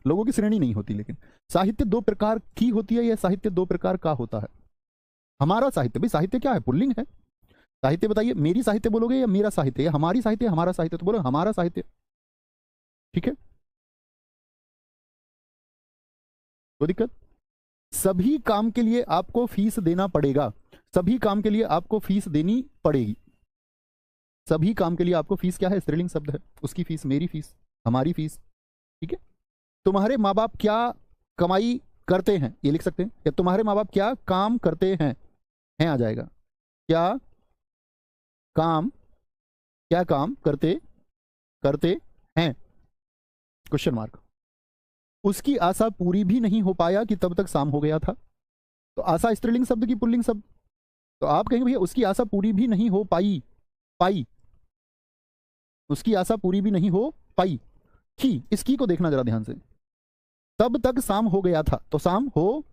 लोगों की श्रेणी नहीं होती। लेकिन साहित्य दो प्रकार की होती है, या साहित्य दो प्रकार का होता है? हमारा साहित्य, भाई साहित्य क्या है? पुल्लिंग है। साहित्य बताइए, मेरी साहित्य बोलोगे या मेरा साहित्य, या हमारी साहित्य, हमारा साहित्य? तो बोलो हमारा साहित्य। ठीक है, कोई दिक्कत? सभी काम के लिए आपको फीस देना पड़ेगा। सभी काम के लिए आपको फीस देनी पड़ेगी। सभी काम के लिए आपको फीस, क्या है? स्त्रीलिंग शब्द है, उसकी फीस, मेरी फीस, हमारी फीस। ठीक है, तुम्हारे माँ बाप क्या कमाई करते हैं, ये लिख सकते हैं। या तुम्हारे माँ बाप क्या काम करते हैं आ जाएगा। क्या काम, क्या काम करते करते हैं, क्वेश्चन मार्क। उसकी आशा पूरी भी नहीं हो पाया कि तब तक शाम हो गया था। तो आशा स्त्रीलिंग शब्द की पुल्लिंग शब्द, तो आप कहेंगे भैया उसकी आशा पूरी भी नहीं हो पाई, पाई, उसकी आशा पूरी भी नहीं हो पाई की, इस की को देखना जरा ध्यान से। तब तक शाम हो गया था, तो शाम हो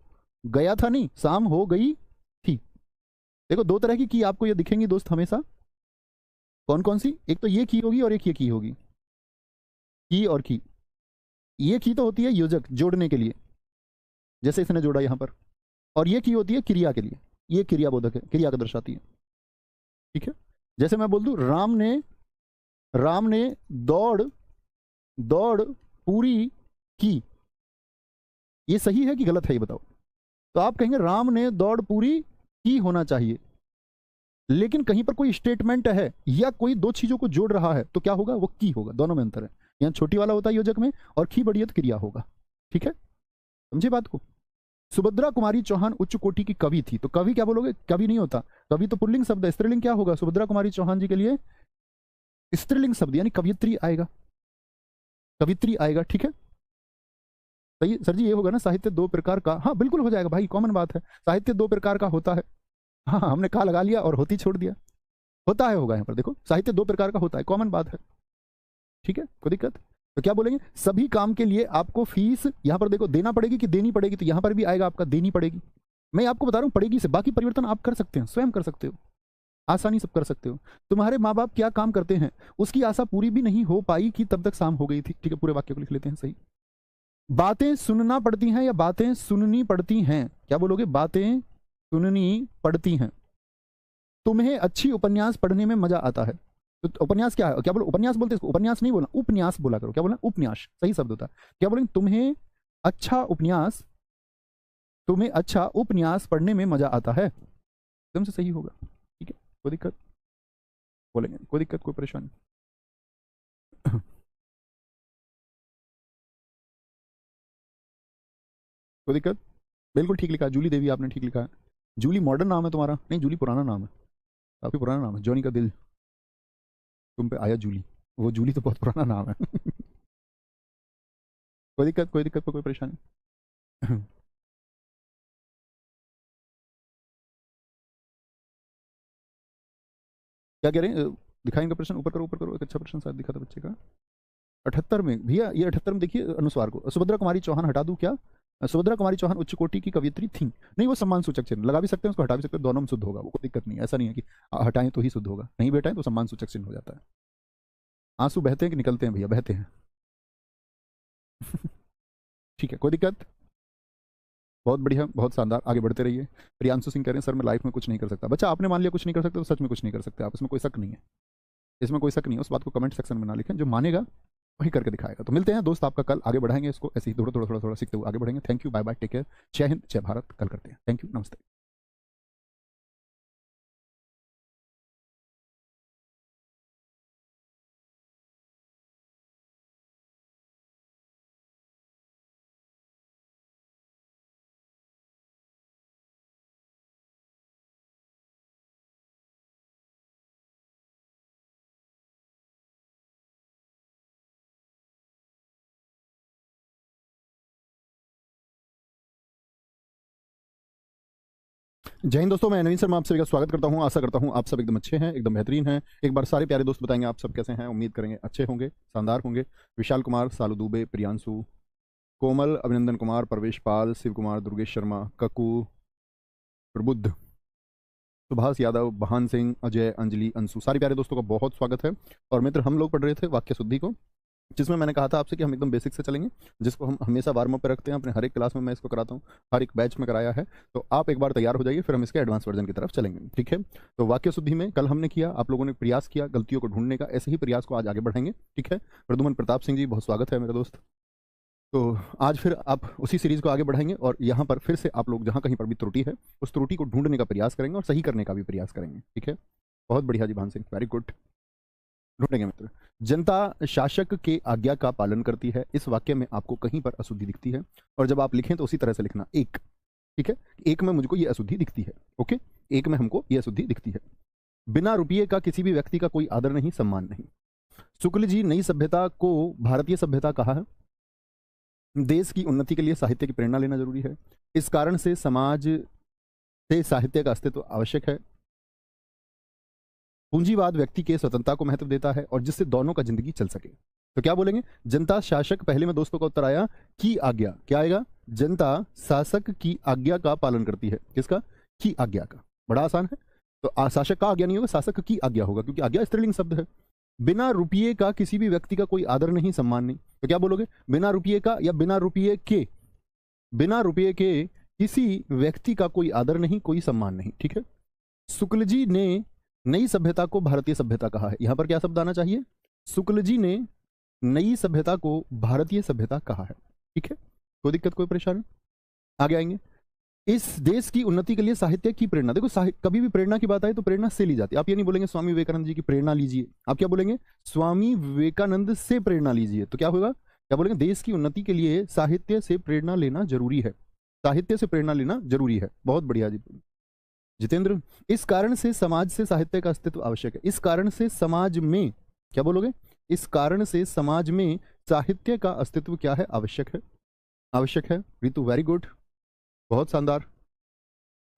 गया था नहीं, शाम हो गई थी। देखो दो तरह की आपको ये दिखेंगी दोस्त हमेशा। कौन कौन सी? एक तो ये की होगी और एक ये की होगी। की और की, ये की तो होती है योजक, जोड़ने के लिए, जैसे इसने जोड़ा यहां पर। और ये की होती है क्रिया के लिए, ये क्रिया बोधक है, क्रिया को दर्शाती है। ठीक है, जैसे मैं बोल दूं राम ने दौड़ दौड़ पूरी की, ये सही है कि गलत है ये बताओ? तो आप कहेंगे राम ने दौड़ पूरी की होना चाहिए। लेकिन कहीं पर कोई स्टेटमेंट है या कोई दो चीजों को जोड़ रहा है तो क्या होगा? वो की होगा। दोनों में अंतर है, यहाँ छोटी वाला होता है योजक में, और की बड़ी है तो क्रिया होगा। ठीक है, समझे बात को? सुभद्रा कुमारी चौहान उच्च कोटि की कवि थी, तो कवि क्या बोलोगे? कवि नहीं होता, कवि तो पुल्लिंग शब्द है, स्त्रीलिंग क्या होगा? सुभद्रा कुमारी चौहान जी के लिए स्त्रीलिंग शब्द यानी कवियत्री आएगा, कवित्री आएगा। ठीक है, सही सर जी, ये होगा ना साहित्य दो प्रकार का? हाँ बिल्कुल हो जाएगा भाई, कॉमन बात है, साहित्य दो प्रकार का होता है। हाँ हमने का लगा लिया और होती छोड़ दिया, होता है, होगा यहाँ पर देखो, साहित्य दो प्रकार का होता है, कॉमन बात है। ठीक है, कोई दिक्कत? तो क्या बोलेंगे? सभी काम के लिए आपको फीस, यहां पर देखो देना पड़ेगी कि देनी पड़ेगी, तो यहां पर भी आएगा आपका देनी पड़ेगी। मैं आपको बता रहा हूं पड़ेगी से, बाकी परिवर्तन आप कर सकते हैं, स्वयं कर सकते हो, आसानी से कर सकते हो। तुम्हारे माँ बाप क्या काम करते हैं, उसकी आशा पूरी भी नहीं हो पाई कि तब तक शाम हो गई थी। ठीक है, पूरे वाक्य को लिख लेते हैं सही। बातें सुनना पड़ती हैं या बातें सुननी पड़ती हैं? क्या बोलोगे? बातें सुननी पड़ती हैं। तुम्हें अच्छी उपन्यास पढ़ने में मजा आता है, तो उपन्यास क्या है? क्या बोलो? उपन्यास बोलते हैं इसको, उपन्यास नहीं बोलना, उपन्यास बोला करो। क्या बोलना? उपन्यास सही शब्द होता है। क्या बोलेंगे? तुम्हें अच्छा उपन्यास, तुम्हें अच्छा उपन्यास पढ़ने में मजा आता है, एकदम से सही होगा। ठीक है, कोई दिक्कत? बोलेंगे कोई दिक्कत, कोई परेशानी? कोई दिक्कत? बिल्कुल ठीक लिखा है, जूली देवी आपने ठीक लिखा है। जूली मॉडर्न नाम है तुम्हारा? नहीं, जूली पुराना नाम है, काफी पुराना नाम है। जॉनी का दिल तुम पे आया जूली, वो जूली तो बहुत पुराना नाम है। कोई दिक्कत, कोई दिक्कत, कोई परेशानी? क्या कह रहे हैं? दिखाएंगे प्रश्न, ऊपर करो ऊपर करो, एक अच्छा प्रश्न शायद दिखा था बच्चे का। 78 में भैया, ये 78 में देखिए अनुस्वार को, सुभद्रा कुमारी चौहान हटा दूं क्या? सुभद्रा कुमारी चौहान उच्च कोटि की कवियत्री थी। नहीं, वो सम्मान सूचक चिन्ह लगा भी सकते हैं, उसको हटा भी सकते हैं, दोनों में शुद्ध होगा, वो कोई दिक्कत नहीं है। ऐसा नहीं है कि हटाएं तो ही शुद्ध होगा, नहीं बेटाएं तो सम्मान सूचक चिन्ह हो जाता है। आंसू बहते हैं कि निकलते हैं भैया? बहते हैं। ठीक है, कोई दिक्कत? बहुत बढ़िया, बहुत शानदार, आगे बढ़ते रहिए। प्रियांशु सिंह कह रहे हैं सर मैं लाइफ में कुछ नहीं कर सकता। बच्चा आपने मान लिया कुछ नहीं कर सकते, तो सच में कुछ नहीं कर सकते आप, इसमें कोई शक नहीं है, इसमें कोई शक नहीं है। उस बात को कमेंट सेक्शन में ना लिखें, जो मानेगा वही करके दिखाएगा। तो मिलते हैं दोस्त आपका कल, आगे बढ़ाएंगे इसको ऐसे ही थोड़ा थोड़ा थोड़ा थोड़ा सीखते हुए आगे बढ़ेंगे। Thank you, bye bye, take care, जय हिंद जय भारत। कल करते हैं, थैंक यू, नमस्ते। जय हिंद दोस्तों, मैं नवीन शर्मा आप सभी का स्वागत करता हूं। आशा करता हूं आप सब एकदम अच्छे हैं, एकदम बेहतरीन हैं। एक बार सारे प्यारे दोस्त बताएंगे आप सब कैसे हैं। उम्मीद करेंगे अच्छे होंगे, शानदार होंगे। विशाल कुमार, सालू दुबे, प्रियांशु, कोमल, अभिनंदन कुमार, प्रवेश पाल, शिव कुमार, दुर्गेश शर्मा, ककू, प्रबुद्ध, सुभाष यादव, बहान सिंह, अजय, अंजलि, अंशु, सारे प्यारे दोस्तों का बहुत स्वागत है। और मित्र, हम लोग पढ़ रहे थे वाक्य शुद्धि को, जिसमें मैंने कहा था आपसे कि हम एकदम बेसिक से चलेंगे, जिसको हम हमेशा वार्म अप पे रखते हैं। अपने हर एक क्लास में मैं इसको कराता हूँ, हर एक बैच में कराया है। तो आप एक बार तैयार हो जाइए, फिर हम इसके एडवांस वर्जन की तरफ चलेंगे, ठीक है? तो वाक्य शुद्धि में कल हमने किया, आप लोगों ने प्रयास किया गलतियों को ढूंढने का, ऐसे ही प्रयास को आज आगे बढ़ाएंगे, ठीक है? प्रदुमन प्रताप सिंह जी, बहुत स्वागत है मेरे दोस्त। तो आज फिर आप उसी सीरीज को आगे बढ़ाएंगे, और यहाँ पर फिर से आप लोग जहाँ कहीं पर भी त्रुटि है, उस त्रुटि को ढूंढने का प्रयास करेंगे और सही करने का भी प्रयास करेंगे, ठीक है? बहुत बढ़िया जी भान सिंह, वेरी गुड। ढूंढेंगे मित्र। जनता शासक के आज्ञा का पालन करती है, इस वाक्य में आपको कहीं पर अशुद्धि दिखती है, और जब आप लिखें तो उसी तरह से लिखना, एक, ठीक है? एक में मुझको ये अशुद्धि दिखती है, ओके? एक में हमको ये अशुद्धि दिखती है। बिना रुपये का किसी भी व्यक्ति का कोई आदर नहीं, सम्मान नहीं। शुक्ल जी नई सभ्यता को भारतीय सभ्यता कहा है। देश की उन्नति के लिए साहित्य की प्रेरणा लेना जरूरी है, इस कारण से समाज से साहित्य का अस्तित्व आवश्यक है। पूंजीवाद व्यक्ति के स्वतंत्रता को महत्व देता है, और जिससे दोनों का जिंदगी चल सके। तो क्या बोलेंगे? जनता शासक, पहले में दोस्तों का उत्तर आया की आज्ञा, क्या आएगा? जनता शासक की आज्ञा का पालन करती है, किसका? की आज्ञा का। बड़ा आसान है। तो शासक का आज्ञा नहीं होगा, शासक की आज्ञा होगा, क्योंकि आज्ञा स्त्रीलिंग शब्द है। बिना रुपये का किसी भी व्यक्ति का कोई आदर नहीं, सम्मान नहीं। तो क्या बोलोगे? बिना रुपये का, या बिना रुपये के? बिना रुपये के किसी व्यक्ति का कोई आदर नहीं, कोई सम्मान नहीं, ठीक है? शुक्ल जी ने नई सभ्यता को भारतीय सभ्यता कहा है, यहां पर क्या शब्द आना चाहिए? शुक्ल जी ने नई सभ्यता को भारतीय सभ्यता कहा है, ठीक है? कोई दिक्कत, कोई परेशानी? आगे आएंगे। इस देश की उन्नति के लिए साहित्य की प्रेरणा, देखो कभी भी प्रेरणा की बात आए तो प्रेरणा से ली जाती है। आप ये नहीं बोलेंगे स्वामी विवेकानंद जी की प्रेरणा लीजिए, आप क्या बोलेंगे? स्वामी विवेकानंद से प्रेरणा लीजिए। तो क्या होगा? क्या बोलेंगे? देश की उन्नति के लिए साहित्य से प्रेरणा लेना जरूरी है, साहित्य से प्रेरणा लेना जरूरी है। बहुत बढ़िया जी जितेंद्र। इस कारण से समाज से साहित्य का अस्तित्व आवश्यक है, इस कारण से समाज में, क्या बोलोगे? इस कारण से समाज में साहित्य का अस्तित्व क्या है? आवश्यक है, आवश्यक है। रितु, वेरी गुड, बहुत शानदार।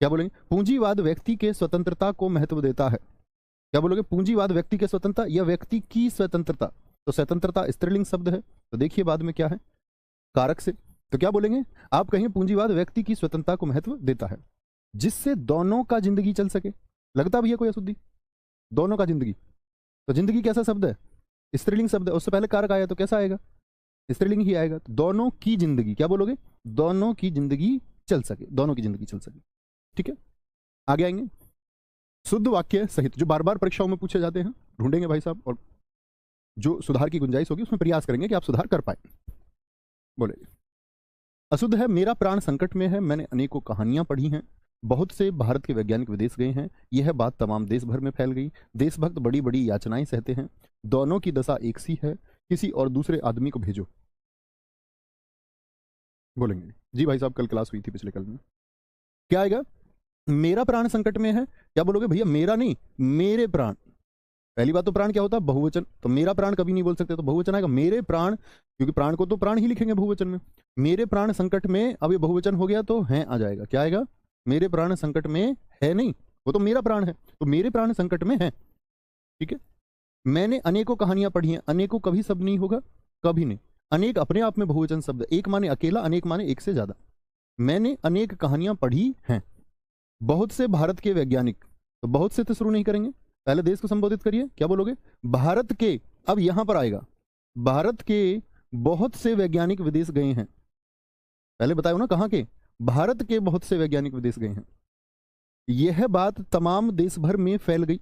क्या बोलेंगे? पूंजीवाद व्यक्ति के स्वतंत्रता को महत्व देता है, क्या बोलोगे? पूंजीवाद व्यक्ति के स्वतंत्रता या व्यक्ति की स्वतंत्रता? तो स्वतंत्रता स्त्रीलिंग शब्द है, तो देखिए बाद में क्या है? कारक से। तो क्या बोलेंगे? आप कहेंगे पूंजीवाद व्यक्ति की स्वतंत्रता को महत्व देता है, जिससे दोनों का जिंदगी चल सके। लगता भैया कोई अशुद्धि? दोनों का जिंदगी, तो जिंदगी कैसा शब्द है? स्त्रीलिंग शब्द है, उससे पहले कारक आया तो कैसा आएगा? स्त्रीलिंग ही आएगा। तो दोनों की जिंदगी, क्या बोलोगे? दोनों की जिंदगी चल सके, दोनों की जिंदगी चल सके, ठीक है? आगे आएंगे। शुद्ध वाक्य सहित, जो बार बार परीक्षाओं में पूछे जाते हैं, ढूंढेंगे भाई साहब, और जो सुधार की गुंजाइश होगी उसमें प्रयास करेंगे कि आप सुधार कर पाए। बोले, अशुद्ध है, मेरा प्राण संकट में है, मैंने अनेकों कहानियां पढ़ी हैं, बहुत से भारत के वैज्ञानिक विदेश गए हैं, यह बात तमाम देश भर में फैल गई, देशभक्त बड़ी बड़ी याचनाएं सहते हैं, दोनों की दशा एक सी है, किसी और दूसरे आदमी को भेजो। बोलेंगे जी भाई साहब, कल क्लास हुई थी पिछले कल में। क्या आएगा? मेरा प्राण संकट में है। क्या बोलोगे भैया? मेरा नहीं, मेरे प्राण। पहली बात तो प्राण क्या होता है? बहुवचन। तो मेरा प्राण कभी नहीं बोल सकते, तो बहुवचन आएगा मेरे प्राण, क्योंकि प्राण को तो प्राण ही लिखेंगे बहुवचन में। मेरे प्राण संकट में, अब ये बहुवचन हो गया तो है आ जाएगा। क्या आएगा? मेरे प्राण संकट में है, नहीं, वो तो मेरा प्राण है, तो मेरे प्राण संकट में है। ठीक है। मैंने अनेकों कहानियां पढ़ी हैं। अनेकों कभी शब्द नहीं होगा, कभी नहीं। अनेक अपने आप में बहुवचन शब्द, एक माने अकेला, अनेक माने एक से ज्यादा। मैंने अनेक कहानियां पढ़ी हैं। बहुत से भारत के वैज्ञानिक, तो बहुत से तो शुरू नहीं करेंगे, पहले देश को संबोधित करिए। क्या बोलोगे? भारत के, अब यहां पर आएगा, भारत के बहुत से वैज्ञानिक विदेश गए हैं। पहले बताया ना कहां के? भारत के बहुत से वैज्ञानिक विदेश गए हैं। यह बात तमाम देश भर में फैल गई।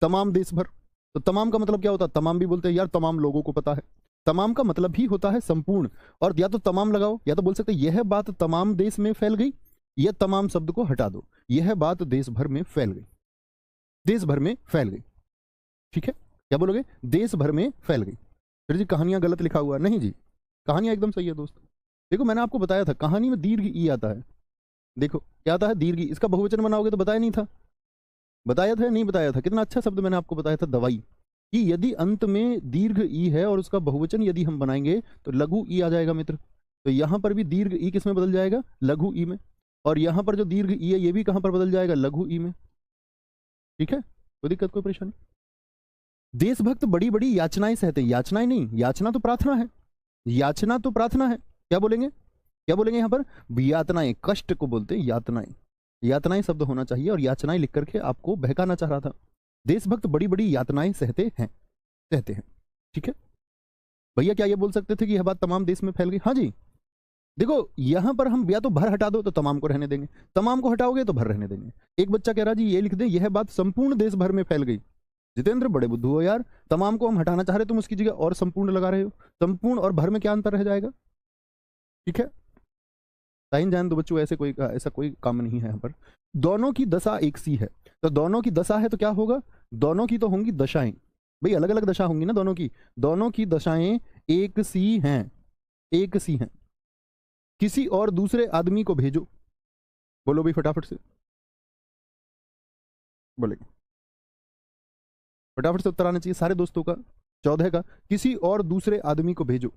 तमाम देश भर, तो तमाम का मतलब क्या होता है? तमाम भी बोलते हैं यार, तमाम लोगों को पता है। तमाम का मतलब ही होता है संपूर्ण, और या तो तमाम लगाओ या तो बोल सकते यह बात तमाम देश में फैल गई, यह तमाम शब्द को हटा दो, यह बात देश भर में फैल गई। देश भर में फैल गई। ठीक है। क्या बोलोगे? देश भर में फैल गई। फिर जी कहानियां गलत लिखा हुआ, नहीं जी, कहानियां एकदम सही है दोस्त। देखो मैंने आपको बताया था कहानी में दीर्घ ई आता है। देखो क्या आता है? दीर्घ ई। इसका बहुवचन बनाओगे तो बताया नहीं था? बताया था या नहीं बताया था? कितना अच्छा शब्द मैंने आपको बताया था, दवाई, कि यदि अंत में दीर्घ ई है और उसका बहुवचन यदि हम बनाएंगे तो लघु ई आ जाएगा मित्र। तो यहां पर भी दीर्घ ई किस में बदल जाएगा? लघु ई में। और यहां पर जो दीर्घ ई है ये भी कहां पर बदल जाएगा? लघु ई में। ठीक है, कोई दिक्कत, कोई परेशानी? देशभक्त बड़ी बड़ी याचनाएं सहते हैं। याचनाएं नहीं, याचना तो प्रार्थना है, याचना तो प्रार्थना है। क्या बोलेंगे? क्या बोलेंगे यहां पर? यातनाएं, कष्ट को बोलते हैं यातनाएं। यातनाएं शब्द होना चाहिए, और याचनाएं लिख करके आपको बहकाना चाह रहा था। देशभक्त बड़ी बड़ी यातनाएं सहते हैं, सहते हैं। ठीक है भैया, क्या ये बोल सकते थे कि यह बात तमाम देश में फैल गई? हाँ जी। देखो यहां पर हम या तो भर हटा दो तो तमाम को रहने देंगे, तमाम को हटाओगे तो भर रहने देंगे। एक बच्चा कह रहा जी ये लिख दे, यह बात संपूर्ण देश भर में फैल गई। जितेंद्र बड़े बुद्धू हो यार, तमाम को हम हटाना चाह रहे, तुम उसकी जगह और संपूर्ण लगा रहे हो। संपूर्ण और भर में क्या अंतर रह जाएगा? ठीक है, साइन जान दो बच्चों, ऐसा कोई काम नहीं है यहाँ पर। दोनों की दशा एक सी है, तो दोनों की दशा है तो क्या होगा? दोनों की तो होंगी दशाएं, भाई अलग अलग दशा होंगी ना दोनों की। दोनों की दशाएं एक सी हैं, एक सी हैं। किसी और दूसरे आदमी को भेजो। बोलो भाई फटाफट से, बोलेंगे फटाफट से उत्तर आना चाहिए सारे दोस्तों का। 14 का, किसी और दूसरे आदमी को भेजो।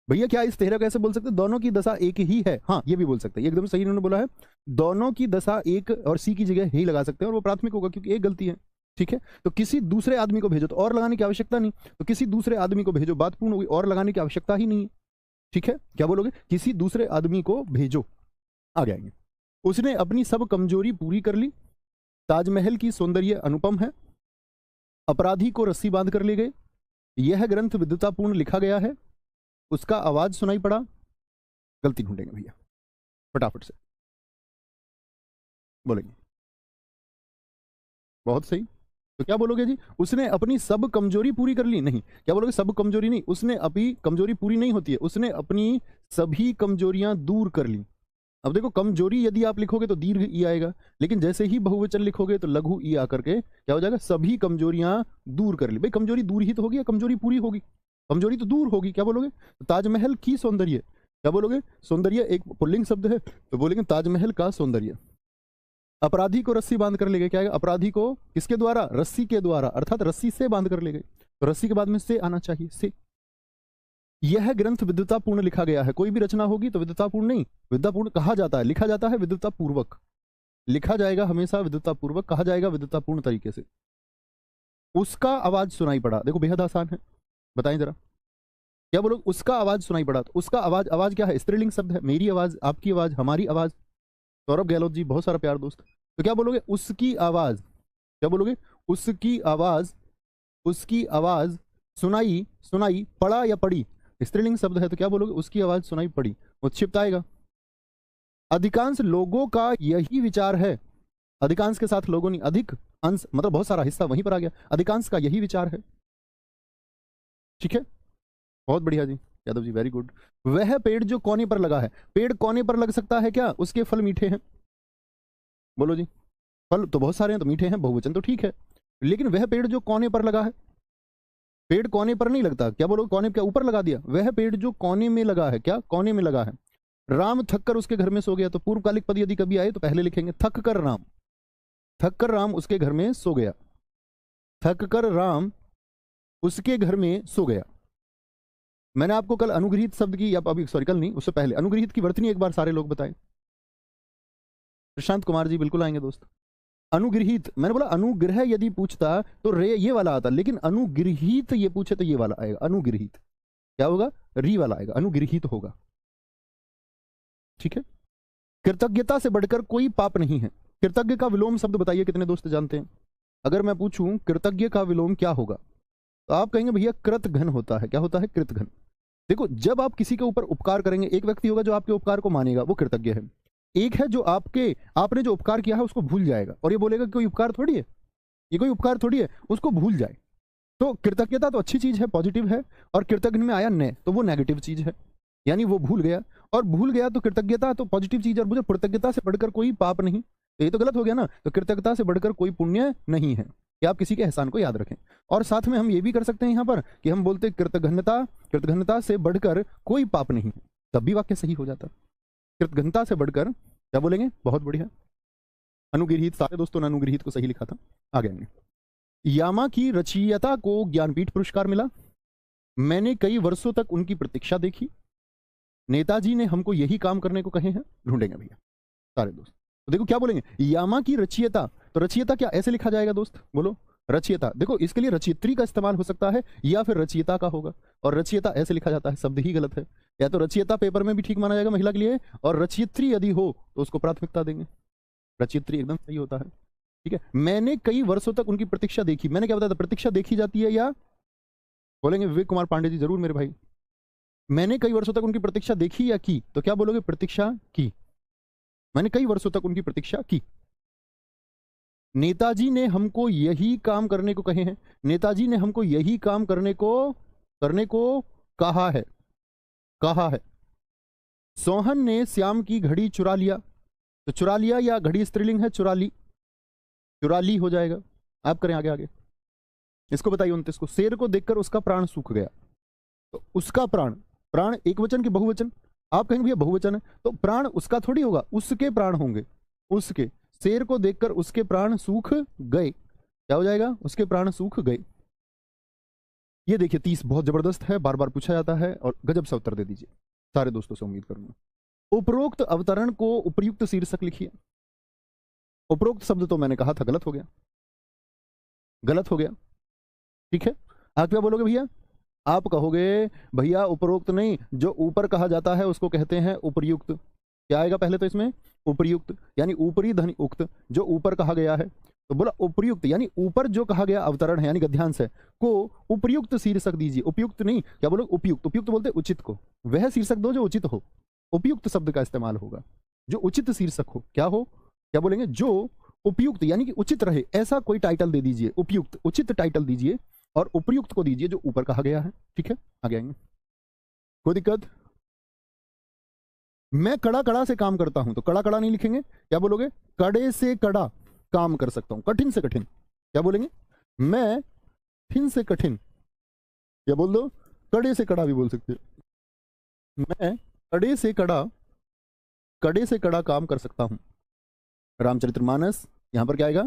भैया क्या इस 13 कैसे बोल सकते? दोनों की दशा एक ही है, हाँ ये भी बोल सकते हैं, ये एकदम सही इन्होंने बोला है। दोनों की दशा एक, और सी की जगह ही लगा सकते हैं, और वो प्राथमिक होगा क्योंकि एक गलती है। ठीक है, तो किसी दूसरे आदमी को भेजो, तो और लगाने की आवश्यकता नहीं, तो किसी दूसरे आदमी को भेजो, बात पूर्ण होगी, और लगाने की आवश्यकता ही नहीं है। ठीक है, क्या बोलोगे? किसी दूसरे आदमी को भेजो, आ जाएंगे। उसने अपनी सब कमजोरी पूरी कर ली। ताजमहल की सौंदर्य अनुपम है। अपराधी को रस्सी बांध कर ले गए। यह ग्रंथ विद्वतापूर्ण लिखा गया है। उसका आवाज सुनाई पड़ा। गलती ढूंढेंगे भैया फटाफट से, बोलेंगे बहुत सही। तो क्या बोलोगे जी? उसने अपनी सब कमजोरी पूरी कर ली, नहीं। क्या बोलोगे? सब कमजोरी नहीं, उसने अपनी कमजोरी पूरी नहीं होती है, उसने अपनी सभी कमजोरियां दूर कर ली। अब देखो कमजोरी यदि आप लिखोगे तो दीर्घ ई आएगा, लेकिन जैसे ही बहुवचन लिखोगे तो लघु ई आकर के क्या हो जाएगा? सभी कमजोरियां दूर कर ली। भाई कमजोरी दूर ही तो होगी या कमजोरी पूरी होगी? कमजोरी तो दूर होगी। क्या बोलोगे? तो ताजमहल की सौंदर्य, क्या बोलोगे? सौंदर्य एक पुल्लिंग शब्द है, तो बोलेंगे ताजमहल का सौंदर्य। अपराधी को रस्सी बांध कर ले गए, क्या है? अपराधी को किसके द्वारा? रस्सी के द्वारा, अर्थात रस्सी से बांध कर ले गए, तो रस्सी के बाद में से आना चाहिए, से। यह ग्रंथ विद्वतापूर्ण लिखा गया है। कोई भी रचना होगी तो विद्वतापूर्ण नहीं, विद्वतापूर्ण कहा जाता है, लिखा जाता है विद्वतापूर्वक, लिखा जाएगा हमेशा विद्वतापूर्वक, कहा जाएगा विद्वतापूर्ण तरीके से। उसका आवाज सुनाई पड़ा, देखो बेहद आसान है, बताएं जरा। क्या बोलो? उसका आवाज सुनाई पड़ा, तो उसका आवाज, आवाज क्या है? स्त्रीलिंग शब्द है। मेरी आवाज, आपकी आवाज, हमारी आवाज। सौरभ गहलोत जी बहुत सारा प्यार दोस्त। तो क्या बोलोगे? उसकी आवाज, क्या बोलोगे? उसकी आवाज, उसकी आवाज सुनाई, सुनाई पड़ा या पड़ी? स्त्रीलिंग शब्द है, तो क्या बोलोगे? उसकी आवाज सुनाई पड़ी, उत्क्षिप्त आएगा। अधिकांश लोगों का यही विचार है। अधिकांश के साथ लोगों नहीं, अधिक अंश मतलब बहुत सारा हिस्सा वहीं पर आ गया। अधिकांश का यही विचार है। ठीक है, बहुत बढ़िया जी यादव जी, वेरी गुड। वह पेड़ जो कोने पर लगा है, पेड़ कोने पर लग सकता है क्या? उसके फल मीठे हैं। बोलो जी, फल तो बहुत सारे हैं, तो मीठे हैं, बहुवचन तो ठीक है, लेकिन वह पेड़ जो कोने पर लगा है, पेड़ कोने पर नहीं लगता, क्या बोलो, कोने क्या ऊपर लगा दिया, वह पेड़ जो कोने में लगा है, क्या कोने में लगा है। राम थक कर उसके घर में सो गया, तो पूर्वकालिक पद यदि कभी आए तो पहले लिखेंगे थक कर राम, थक कर राम उसके घर में सो गया, थक कर राम उसके घर में सो गया। मैंने आपको कल अनुग्रहित शब्द की, या अभी सॉरी कल नहीं, उससे पहले अनुग्रहित की वर्तनी एक बार सारे लोग बताएं। प्रशांत कुमार जी बिल्कुल आएंगे दोस्त। अनुग्रहित, मैंने बोला अनुग्रह यदि पूछता तो रे ये वाला आता, लेकिन अनुग्रहित ये पूछे तो ये वाला आएगा, अनुग्रहित क्या होगा, री वाला आएगा, अनुग्रहित होगा, ठीक है। कृतज्ञता से बढ़कर कोई पाप नहीं है। कृतज्ञ का विलोम शब्द बताइए, कितने दोस्त जानते हैं। अगर मैं पूछूं कृतज्ञ का विलोम क्या होगा, तो आप कहेंगे भैया कृतघ्न होता है। क्या होता है, कृतघ्न। देखो जब आप किसी के ऊपर उपकार करेंगे, एक व्यक्ति होगा जो आपके उपकार को मानेगा, वो कृतज्ञ है। एक है जो आपने जो उपकार किया है उसको भूल जाएगा और ये बोलेगा कोई उपकार थोड़ी है, ये कोई उपकार थोड़ी है, उसको भूल जाए। तो कृतज्ञता तो अच्छी चीज है, पॉजिटिव है, और कृतज्ञ में आया न, तो वो नेगेटिव चीज है, यानी वो भूल गया, और भूल गया तो कृतज्ञता तो पॉजिटिव चीज है, और मुझे कृतज्ञता से बढ़कर कोई पाप नहीं, तो ये तो गलत हो गया ना। तो कृतज्ञता से बढ़कर कोई पुण्य नहीं है कि आप किसी के एहसान को याद रखें। और साथ में हम ये भी कर सकते हैं यहाँ पर कि हम बोलते कृतघ्नता से बढ़कर कोई पाप नहीं है, तब भी वाक्य सही हो जाता। कृतघ्नता से बढ़कर क्या बोलेंगे, बहुत बढ़िया। अनुग्रहित, सारे दोस्तों ने अनुग्रहित को सही लिखा था। आगे आएंगे। यामा की रचयिता को ज्ञानपीठ पुरस्कार मिला, मैंने कई वर्षों तक उनकी प्रतीक्षा देखी, नेताजी ने हमको यही काम करने को कहे हैं। ढूंढेंगे भैया सारे दोस्त, तो देखो क्या बोलेंगे, यामा की रचयिता, तो रचयिता क्या ऐसे लिखा जाएगा दोस्त, बोलो रचयिता। देखो इसके लिए रचयित्री का इस्तेमाल हो सकता है या फिर रचयिता का होगा, और रचयिता ऐसे लिखा जाता है, शब्द ही गलत है। या तो रचयिता पेपर में भी ठीक माना जाएगा महिला के लिए, और रचयित्री यदि हो तो उसको प्राथमिकता देंगे, रचयित्री एकदम सही होता है, ठीक है। मैंने कई वर्षों तक उनकी प्रतीक्षा देखी, मैंने क्या बताया था, प्रतीक्षा देखी जाती है, या बोलेंगे विवेक कुमार पांडे जी जरूर मेरे भाई, मैंने कई वर्षों तक उनकी प्रतीक्षा देखी या की, तो क्या बोलोगे, प्रतीक्षा की, मैंने कई वर्षों तक उनकी प्रतीक्षा की। नेताजी ने हमको यही काम करने को कहे हैं, नेताजी ने हमको यही काम करने को कहा है, कहा है। सोहन ने श्याम की घड़ी चुरा लिया, तो चुरा लिया या घड़ी स्त्रीलिंग है, चुरा ली, चुरा ली हो जाएगा। आप करें आगे आगे, इसको बताइए 29 को। शेर को देखकर उसका प्राण सूख गया, तो उसका प्राण, प्राण एक वचन की बहुवचन, आप कहेंगे भैया बहुवचन है, तो प्राण उसका थोड़ी होगा, उसके प्राण होंगे, उसके। शेर को देखकर उसके प्राण सूख गए, क्या हो जाएगा, उसके प्राण सूख गए। ये देखिए 30 बहुत जबरदस्त है, बार बार पूछा जाता है, और गजब से उत्तर दे दीजिए सारे दोस्तों से, उम्मीद करूंगा। उपरोक्त अवतरण को उपयुक्त शीर्षक लिखिए। उपरोक्त शब्द तो मैंने कहा था गलत हो गया, गलत हो गया, ठीक है। आप क्या बोलोगे भैया, आप कहोगे भैया उपरोक्त नहीं, जो ऊपर कहा जाता है उसको कहते हैं उपयुक्त। क्या आएगा पहले तो इसमें, उपयुक्त, यानी ऊपरी धन उक्त, जो ऊपर कहा गया है, तो बोला उपयुक्त, यानी ऊपर जो कहा गया अवतरण है यानी गद्यांश है, को उपयुक्त शीर्षक दीजिए। उपयुक्त नहीं, क्या बोलो, उपयुक्त, उपयुक्त बोलते उचित को, वह शीर्षक दो जो उचित हो, उपयुक्त शब्द का इस्तेमाल होगा, जो उचित शीर्षक हो, क्या हो, क्या बोलेंगे, जो उपयुक्त यानी कि उचित रहे, ऐसा कोई टाइटल दे दीजिए, उपयुक्त उचित टाइटल दीजिए, और उपयुक्त को दीजिए जो ऊपर कहा गया है, ठीक है। आगे आएंगे, कोई दिक्कत। मैं कड़ा कड़ा से काम करता हूं, तो कड़ा कड़ा नहीं लिखेंगे, क्या बोलोगे, कड़े से कड़ा काम कर सकता हूं, कठिन से कठिन, क्या बोलेंगे, मैं कठिन से कठिन, या बोल दो कड़े से कड़ा भी बोल सकते हैं, मैं कड़े से कड़ा काम कर सकता हूं। रामचरितमानस यहां पर क्या आएगा,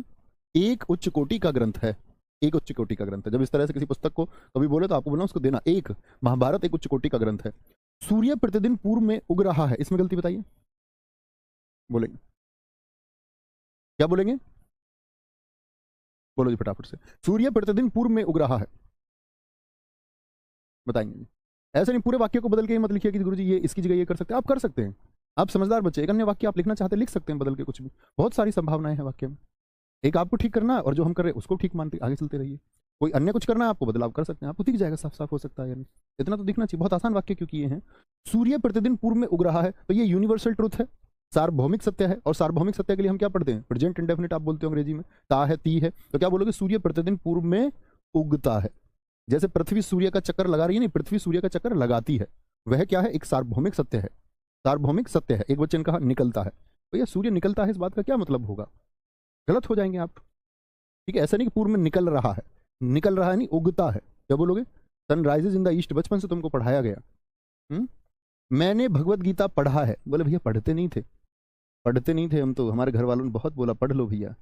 एक उच्च कोटि का ग्रंथ है, एक उच्च कोटि का ग्रंथ है। जब इस तरह से किसी पुस्तक को कभी बोले तो आपको बोलना उसको देना एक। महाभारत एक उच्च कोटि का ग्रंथ है। सूर्य प्रतिदिन पूर्व में उग रहा है, इसमें गलती बताइए, बोलेंगे क्या बोलेंगे, बोलो जी फटाफट से। सूर्य प्रतिदिन पूर्व में उग रहा है, बताएंगे। ऐसे नहीं पूरे वाक्य को बदल के मत लिखिए कि गुरुजी ये इसकी जगह ये कर सकते हैं, आप कर सकते हैं, आप समझदार बच्चे, एक अन्य वाक्य आप लिखना चाहते हैं लिख सकते हैं बदल के, कुछ भी, बहुत सारी संभावनाएं हैं वाक्य में। एक आपको ठीक करना है और जो हम कर रहे हैं उसको ठीक मानते आगे चलते रहिए। कोई अन्य कुछ करना है आपको बदलाव कर सकते हैं, आपको दिख जाएगा, साफ साफ हो सकता है, यानी इतना तो दिखना चाहिए। बहुत आसान वाक्य क्योंकि ये है, सूर्य प्रतिदिन पूर्व में उग रहा है, तो ये यूनिवर्सल ट्रुथ है, सार्वभौमिक सत्य है। और सार्वभौमिक सत्य के लिए हम क्या पढ़ते हैं, प्रेजेंट इंडेफिनिट आप बोलते हो अंग्रेजी में, ता है ती है, तो क्या बोलोगे, सूर्य प्रतिदिन पूर्व में उगता है। जैसे पृथ्वी सूर्य का चक्कर लगा रही है, नहीं, पृथ्वी सूर्य का चक्कर लगाती है, वह क्या है, एक सार्वभौमिक सत्य है, सार्वभौमिक सत्य है। एक वचन कहा निकलता है, तो यह सूर्य निकलता है, इस बात का क्या मतलब होगा, गलत हो जाएंगे आप। ठीक है, ऐसा नहीं कि पूर्व में निकल रहा है, निकल रहा है नहीं, उगता है। क्या बोलोगे? Sun rises in the east, बचपन से तुमको पढ़ाया गया। हम्म? मैंने भगवत गीता पढ़ा है, बोले भैया पढ़ते नहीं थे, पढ़ते नहीं थे हम तो, हमारे घर वालों ने बहुत बोला पढ़ लो भैया।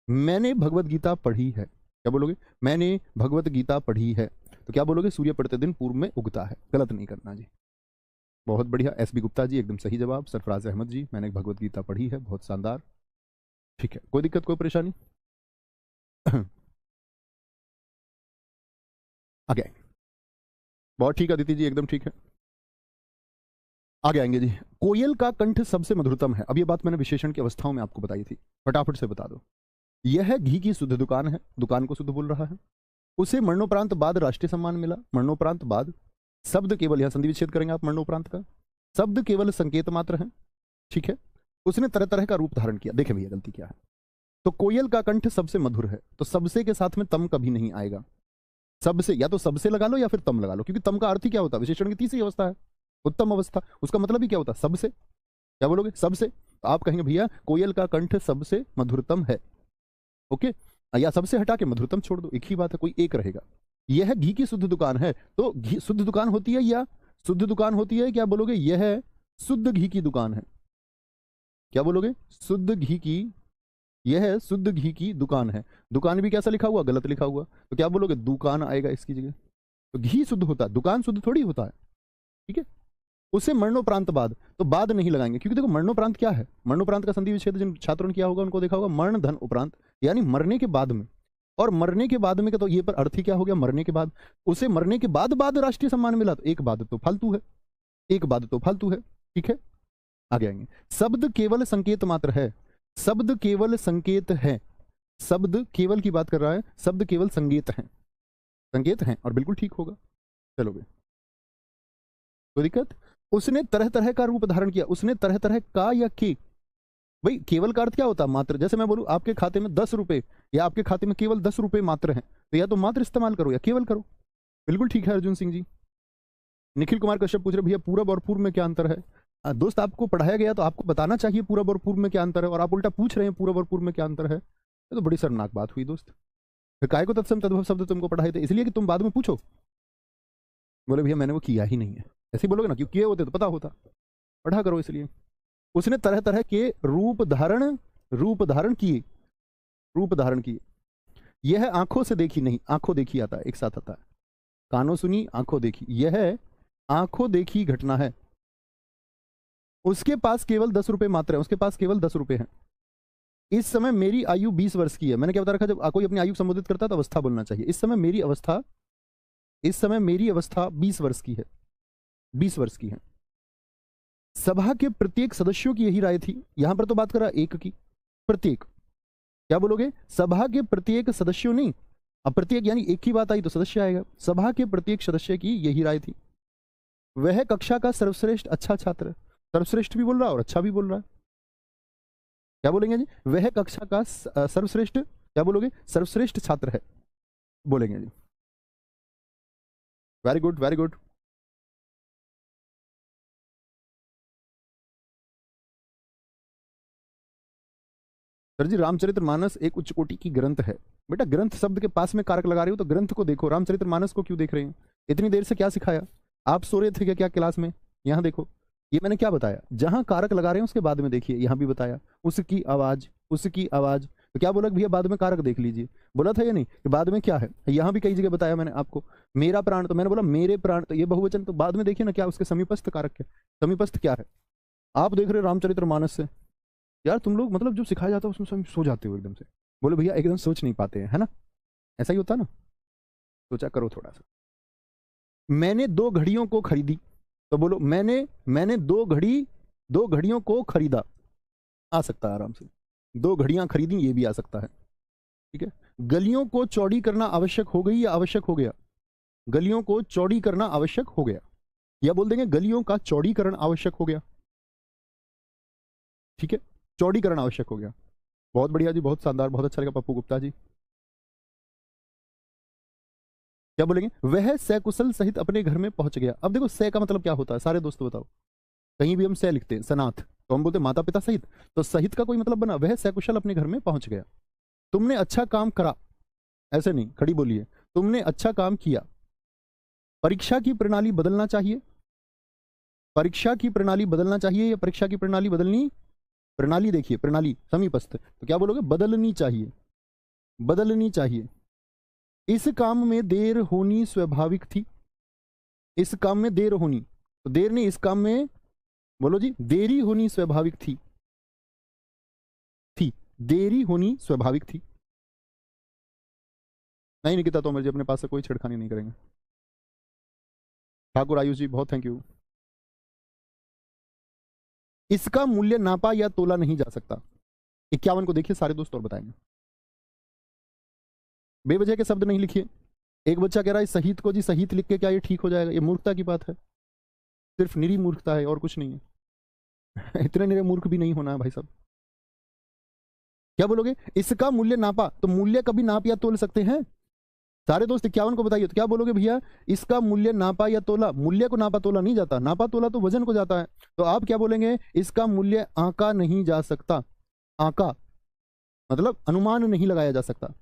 मैंने भगवत गीता पढ़ी है, क्या बोलोगे? मैंने भगवत गीता पढ़ी है, तो क्या बोलोगे? सूर्य पढ़ते दिन पूर्व में उगता है। गलत नहीं करना जी। बहुत बढ़िया, एस बी गुप्ता जी एकदम सही जवाब। सरफराज अहमद जी, मैंने भगवत गीता पढ़ी है, बहुत शानदार। ठीक है, कोई दिक्कत कोई परेशानी? आगे आएंगे। बहुत ठीक है अदिति जी, एकदम ठीक है। आगे आएंगे जी। कोयल का कंठ सबसे मधुरतम है। अब ये बात मैंने विशेषण की अवस्थाओं में आपको बताई थी, फटाफट से बता दो। यह घी की शुद्ध दुकान है, दुकान को शुद्ध बोल रहा है। उसे मरणोपरांत बाद राष्ट्रीय सम्मान मिला, मरणोपरांत बाद। शब्द केवल, यहां संधि विच्छेद करेंगे आप मरणोपरांत का। शब्द केवल संकेत मात्र है, ठीक है। उसने तरह तरह का रूप धारण किया। देखें भैया गलती क्या है। तो कोयल का कंठ सबसे मधुर है, तो सबसे के साथ में तम कभी नहीं आएगा। सबसे, या तो सबसे लगा लो या फिर तम लगा लो, क्योंकि तम का अर्थ ही क्या होता है? विशेषण की तीसरी अवस्था है, उत्तम अवस्था। उसका मतलब ही क्या होता है? सबसे। क्या बोलोगे? सबसे। तो आप कहेंगे भैया कोयल का कंठ सबसे मधुरतम है, ओके। या सबसे हटा के मधुरतम छोड़ दो, एक ही बात है, कोई एक रहेगा। यह घी की शुद्ध दुकान है, तो घी शुद्ध दुकान होती है या शुद्ध दुकान होती है? क्या बोलोगे? यह शुद्ध घी की दुकान है। क्या बोलोगे? शुद्ध घी की, यह शुद्ध घी की दुकान है। दुकान भी कैसा लिखा हुआ? गलत लिखा हुआ, तो क्या बोलोगे? दुकान आएगा इसकी जगह। तो घी शुद्ध होता है, दुकान शुद्ध थोड़ी होता है, ठीक है। उसे मरणोपरांत बाद, तो बाद नहीं लगाएंगे, क्योंकि देखो मरणोपरांत क्या है? मरणोपरांत का संधि विच्छेद जिन छात्रों ने किया होगा उनको देखा होगा, मरण धन उपरांत, यानी मरने के बाद में। और मरने के बाद में का तो ये पर अर्थ ही क्या हो गया? मरने के बाद। उसे मरने के बाद राष्ट्रीय सम्मान मिला, तो एक बाद तो फालतू है, एक बाद तो फालतू है, ठीक है। आगे आएंगे। शब्द केवल संकेत मात्र है, शब्द केवल संकेत है। शब्द केवल की बात कर रहा है, शब्द केवल संकेत है, संकेत है, और बिल्कुल ठीक होगा। चलोगे, कोई दिक्कत? उसने तरह तरह का रूप धारण किया, उसने तरह तरह का या के। भाई केवल का अर्थ क्या होता है? मात्र। जैसे मैं बोलूं आपके खाते में 10 रुपए, या आपके खाते में केवल 10 रुपए मात्र हैं, तो या तो मात्र इस्तेमाल करो या केवल करो। बिल्कुल ठीक है अर्जुन सिंह जी। निखिल कुमार कश्यप पूछ रहे भैया पूरब और पूर्व में क्या अंतर है? दोस्त आपको पढ़ाया गया तो आपको बताना चाहिए पूरब और पूर्व में क्या अंतर है, और आप उल्टा पूछ रहे हैं पूरब और पूर्व में क्या अंतर है। ये तो बड़ी शर्मनाक बात हुई दोस्त। फिर काय को तत्सम तद्भव शब्द तुमको पढ़ाए थे इसलिए कि तुम बाद में पूछो। बोले भैया मैंने वो किया ही नहीं है, ऐसे ही बोलोगे ना, क्योंकि किए होते तो पता होता, पढ़ा करो इसलिए। उसने तरह तरह के रूप धारण किए, रूप धारण किए। यह आंखों से देखी नहीं, आंखों देखी आता है, एक साथ आता है। कानों सुनी, आंखों देखी, यह आंखों देखी घटना है। उसके पास केवल 10 रुपए मात्र है, उसके पास केवल 10 रुपए हैं। इस समय मेरी आयु 20 वर्ष की है। मैंने क्या बता रखा? जब कोई अपनी आयु संबोधित करता है तो अवस्था बोलना चाहिए। इस समय मेरी अवस्था, इस समय मेरी अवस्था 20 वर्ष की है, 20 वर्ष की है। सभा के प्रत्येक सदस्यों की यही राय थी। यहां पर तो बात कर रहा एक की, प्रत्येक। क्या बोलोगे? सभा के प्रत्येक सदस्यों नहीं, अब प्रत्येक यानी एक ही बात आई तो सदस्य आएगा। सभा के प्रत्येक सदस्य की यही राय थी। वह कक्षा का सर्वश्रेष्ठ अच्छा छात्र है। सर्वश्रेष्ठ भी बोल रहा है और अच्छा भी बोल रहा है। क्या बोलेंगे जी? वह कक्षा का सर्वश्रेष्ठ, क्या बोलोगे? सर्वश्रेष्ठ छात्र है, बोलेंगे जी। Very good, very good. Sir ji Ramcharitmanas एक उच्च कोटि की ग्रंथ है। बेटा ग्रंथ शब्द के पास में कारक लगा रहे हो तो ग्रंथ को देखो, रामचरितमानस को क्यों देख रहे हैं? इतनी देर से क्या सिखाया? आप सो रहे थे क्या क्लास में? यहाँ देखो, ये मैंने क्या बताया? जहां कारक लगा रहे हैं उसके बाद में देखिए, यहां भी बताया उसकी आवाज, उसकी आवाज। तो क्या बोला भैया? बाद में कारक देख लीजिए, बोला था या नहीं कि बाद में क्या है? यहां भी कई जगह बताया मैंने आपको। मेरा प्राण, तो मैंने बोला मेरे प्राण, तो ये बहुवचन, तो बाद में देखिए ना क्या उसके समीपस्थ कारक क्या, समीपस्थ क्या है। आप देख रहे हो रामचरितमानस से, यार तुम लोग मतलब जो सिखाया जाता है उसमें सो जाते हो एकदम से। बोलो भैया एकदम सोच नहीं पाते हैं, है ना? ऐसा ही होता है ना, सोचा करो थोड़ा सा। मैंने 2 घड़ियों को खरीदी, तो बोलो मैंने 2 घड़ियों को खरीदा। आ सकता है आराम से, 2 घड़ियां खरीदी, ये भी आ सकता है, ठीक है। गलियों को चौड़ी करना आवश्यक हो गई या आवश्यक हो गया? गलियों को चौड़ी करना आवश्यक हो गया, या बोल देंगे गलियों का चौड़ीकरण आवश्यक हो गया, ठीक है। चौड़ीकरण आवश्यक हो गया। बहुत बढ़िया जी, बहुत शानदार, बहुत अच्छा लगा पप्पू गुप्ता जी। क्या बोलेंगे? वह सकुशल सहित अपने घर में पहुंच गया। अब देखो से का मतलब क्या होता है, सारे दोस्तों बताओ। कहीं भी हम सह लिखते हैं, सनाथ, तो हम बोलते हैं माता पिता सहित। तो सहित का कोई मतलब बना, वह सकुशल अपने घर में पहुंच गया। तुमने अच्छा काम करा, ऐसे नहीं, खड़ी बोलिए, तुमने अच्छा काम किया। परीक्षा की प्रणाली बदलना चाहिए, परीक्षा की प्रणाली बदलना चाहिए या परीक्षा की प्रणाली बदलनी, प्रणाली देखिए, प्रणाली समीपस्थ, तो क्या बोलोगे, बदलनी चाहिए, बदलनी चाहिए। इस काम में देर होनी स्वाभाविक थी, इस काम में देर होनी, तो देर नहीं, इस काम में बोलो जी, देरी होनी स्वाभाविक थी, थी, देरी होनी स्वाभाविक थी। नहीं निकिता तोमर जी, अपने पास से कोई छेड़खानी नहीं करेंगे। ठाकुर आयुष जी, बहुत थैंक यू। इसका मूल्य नापा या तोला नहीं जा सकता। 51 को देखिए सारे दोस्त और बताएंगे। बेवजह के शब्द नहीं लिखिए। एक बच्चा कह रहा है शहीद को जी शहीद लिख के क्या ये ठीक हो जाएगा, ये मूर्खता की बात है, सिर्फ निरी मूर्खता है और कुछ नहीं है। इतने निरे मूर्ख भी नहीं होना है भाई साहब। क्या बोलोगे, इसका मूल्य नापा, तो मूल्य कभी नाप या तोल सकते हैं? सारे दोस्त 51 को बताइए, तो क्या बोलोगे भैया, इसका मूल्य नापा या तोला, मूल्य को नापा तोला नहीं जाता, नापा तोला तो वजन को जाता है, तो आप क्या बोलेंगे, इसका मूल्य आंका नहीं जा सकता। आंका मतलब अनुमान नहीं लगाया जा सकता।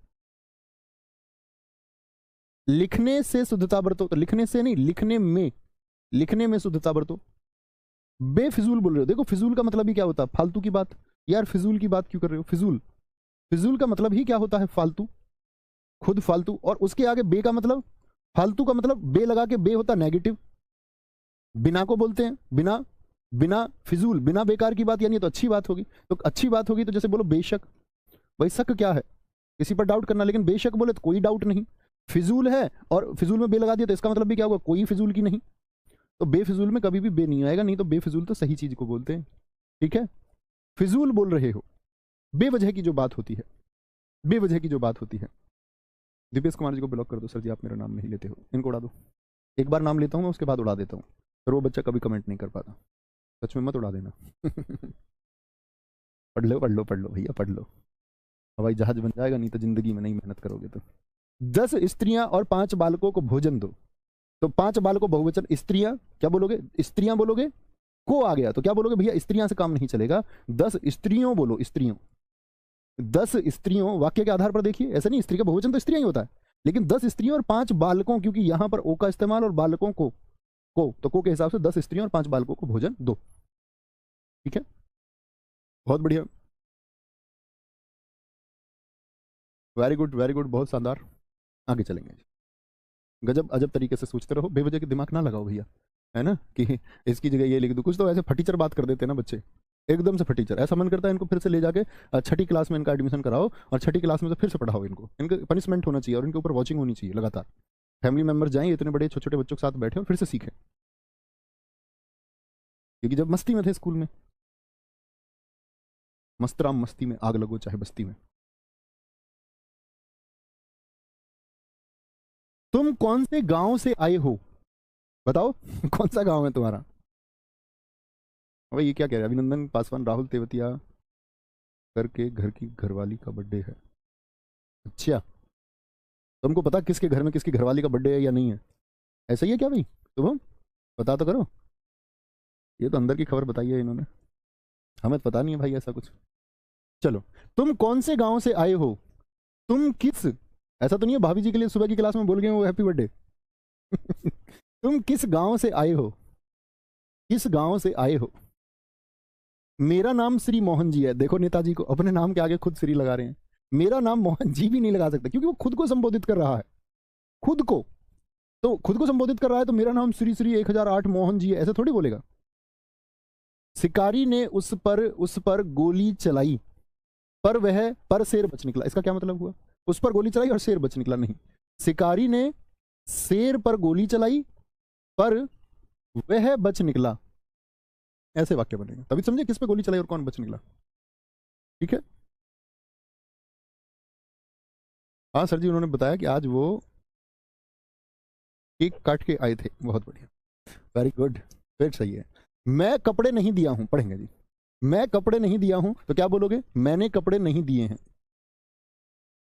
लिखने से शुद्धता बरतो, तो लिखने से नहीं, लिखने में, लिखने में शुद्धता बरतो। बेफिजूल बोल रहे हो, देखो फिजूल का मतलब ही क्या होता है, फालतू की बात। यार फिजूल की बात क्यों कर रहे हो, फिजूल, फिजूल का मतलब ही क्या होता है, फालतू, खुद फालतू, और उसके आगे बे का मतलब, फालतू का मतलब बे लगा के, बे होता नेगेटिव, बिना को बोलते हैं, बिना, बिना फिजूल, बिना बेकार की बात, यानी तो अच्छी बात होगी, तो अच्छी बात होगी तो जैसे बोलो बेशक, भाई शक क्या है, किसी पर डाउट करना, लेकिन बेशक बोले तो कोई डाउट नहीं। फिजूल है और फिजूल में बे लगा दिया तो इसका मतलब भी क्या होगा, कोई फिजूल की नहीं, तो बेफिजूल में कभी भी बे नहीं आएगा, नहीं तो बेफिजूल तो सही चीज को बोलते हैं, ठीक है। फिजूल बोल रहे हो, बेवजह की जो बात होती है, बेवजह की जो बात होती है। दीपेश कुमार जी को ब्लॉक कर दो सर जी, आप मेरा नाम नहीं लेते हो, इनको उड़ा दो। एक बार नाम लेता हूँ मैं, उसके बाद उड़ा देता हूँ, फिर वो बच्चा कभी कमेंट नहीं कर पाता, सच में मत उड़ा देना। पढ़ लो पढ़ लो पढ़ लो भैया, पढ़ लो, हवाई जहाज बन जाएगा, नहीं तो जिंदगी में नहीं मेहनत करोगे तो। 10 स्त्रियां और 5 बालकों को भोजन दो, तो 5 बालकों बहुवचन, स्त्रियां क्या बोलोगे, स्त्रियां बोलोगे, को आ गया तो क्या बोलोगे भैया, स्त्रियां से काम नहीं चलेगा, 10 स्त्रियों बोलो, स्त्रियों, 10 स्त्रियों, वाक्य के आधार पर देखिए, ऐसा नहीं, स्त्री का बहुवचन तो स्त्रियां ही होता है, लेकिन 10 स्त्रियों और 5 बालकों, क्योंकि यहां पर ओ का इस्तेमाल और बालकों को तो को के हिसाब से 10 स्त्रियों और 5 बालकों को भोजन दो, ठीक है, बहुत बढ़िया, वेरी गुड वेरी गुड, बहुत शानदार, आगे चलेंगे। गजब अजब तरीके से सोचते रहो, बेवजह के दिमाग ना लगाओ भैया, है ना, कि इसकी जगह ये लिख दो, कुछ तो ऐसे फटीचर बात कर देते हैं ना बच्चे, एकदम से फटीचर, ऐसा मन करता है इनको फिर से ले जाके छठी क्लास में इनका एडमिशन कराओ और छठी क्लास में से फिर से पढ़ाओ इनको, इनका पनिशमेंट होना चाहिए और इनके ऊपर वॉचिंग होनी चाहिए लगातार, फैमिली मेंबर जाएं इतने बड़े छोटे छोटे बच्चों के साथ बैठे और फिर से सीखें, क्योंकि जब मस्ती में थे स्कूल में, मस्तराम मस्ती में आग लगो चाहे बस्ती में। तुम कौन से गांव से आए हो, बताओ। कौन सा गांव है तुम्हारा, भाई ये क्या कह रहे हैं, अभिनंदन पासवान राहुल तेवतिया करके घर की घरवाली का बर्थडे है, अच्छा, तुमको पता किसके घर में किसकी घरवाली का बर्थडे है या नहीं है, ऐसा ही है क्या भाई, तुम पता तो करो, ये तो अंदर की खबर बताई है इन्होंने, हमें तो पता नहीं है भाई ऐसा कुछ। चलो, तुम कौन से गांव से आए हो, तुम किस, ऐसा तो नहीं है भाभी जी के लिए सुबह की क्लास में बोल गए वो हैप्पी बर्थडे। तुम किस गांव से आए हो, किस गांव से आए हो। मेरा नाम श्री मोहन जी है, देखो नेताजी को अपने नाम के आगे खुद श्री लगा रहे हैं, मेरा नाम मोहन जी भी नहीं लगा सकता क्योंकि वो खुद को संबोधित कर रहा है, खुद को, तो खुद को संबोधित कर रहा है, तो मेरा नाम श्री श्री 1008 मोहन जी है, ऐसे थोड़ी बोलेगा। शिकारी ने उस पर गोली चलाई, पर वह, पर शेर बच निकला, इसका क्या मतलब हुआ, उस पर गोली चलाई और शेर बच निकला, नहीं, शिकारी ने शेर पर गोली चलाई पर वह बच निकला, ऐसे वाक्य बनेगा, तभी समझे किस पे गोली चलाई और कौन बच निकला, ठीक है। हाँ सर जी, उन्होंने बताया कि आज वो केक काट के आए थे, बहुत बढ़िया, वेरी गुड, फिर सही है। मैं कपड़े नहीं दिया हूं, पढ़ेंगे जी, मैं कपड़े नहीं दिया हूं, तो क्या बोलोगे, मैंने कपड़े नहीं दिए हैं,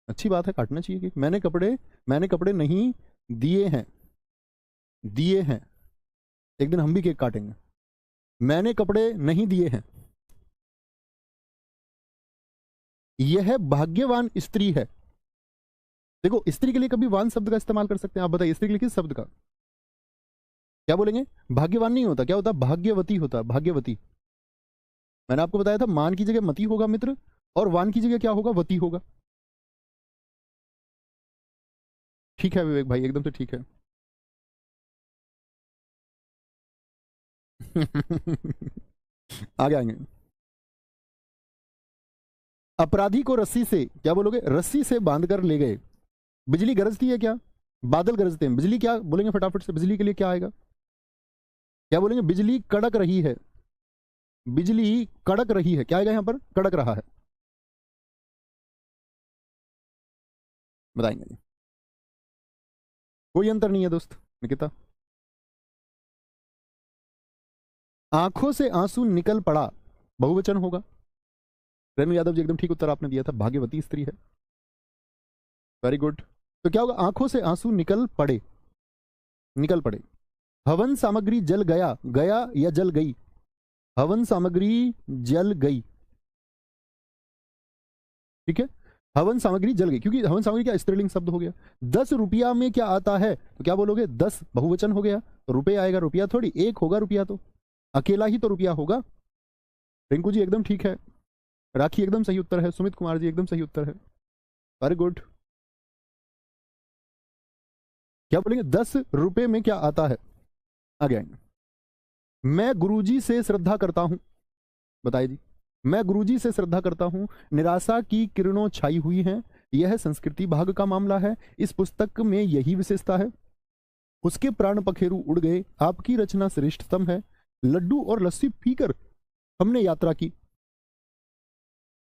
अच्छी बात है, काटना चाहिए कि मैंने कपड़े नहीं दिए हैं, दिए हैं, एक दिन हम भी केक काटेंगे, मैंने कपड़े नहीं दिए हैं, यह भाग्यवान स्त्री है। देखो स्त्री के लिए कभी वान शब्द का इस्तेमाल कर सकते हैं, आप बताइए स्त्री के लिए किस शब्द का क्या बोलेंगे? भाग्यवान नहीं होता, क्या होता? भाग्यवती होता, भाग्यवती। मैंने आपको बताया था मान की जगह मती होगा मित्र, और वान की जगह क्या होगा? वती होगा। ठीक है विवेक भाई, एकदम से ठीक है। आगे आएंगे। अपराधी को रस्सी से, क्या बोलोगे? रस्सी से बांधकर ले गए। बिजली गरजती है क्या? बादल गरजते हैं। बिजली क्या बोलेंगे फटाफट से? बिजली के लिए क्या आएगा? क्या बोलेंगे? बिजली कड़क रही है। बिजली कड़क रही है, क्या आएगा यहां पर? कड़क रहा है, बताएंगे। कोई अंतर नहीं है दोस्त। निकिता, आंखों से आंसू निकल पड़ा, बहुवचन होगा। रेणु यादव जी एकदम ठीक उत्तर आपने दिया था, भाग्यवती स्त्री है। Very good. तो क्या होगा? आंखों से आंसू निकल पड़े, निकल पड़े। हवन सामग्री जल गया, गया या जल गई? हवन सामग्री जल गई, ठीक है। हवन सामग्री जल गई, क्योंकि हवन सामग्री क्या स्त्रीलिंग शब्द हो गया। 10 रुपया में क्या आता है, तो क्या बोलोगे? 10 बहुवचन हो गया, तो रुपये आएगा, रुपया थोड़ी एक होगा, रुपया तो अकेला ही तो रुपया होगा। रिंकू जी एकदम ठीक है, राखी एकदम सही उत्तर है, सुमित कुमार जी एकदम सही उत्तर है, वेरी गुड। क्या बोलेंगे? 10 रुपए में क्या आता है? आगे आएंगे। मैं गुरुजी से श्रद्धा करता हूं, बताइए जी। मैं गुरुजी से श्रद्धा करता हूं, निराशा की किरणों छाई हुई हैं, यह संस्कृति भाग का मामला है। इस पुस्तक में यही विशेषता है। उसके प्राण पखेरु उड़ गए, आपकी रचना श्रेष्ठतम है। लड्डू और लस्सी पीकर हमने यात्रा की।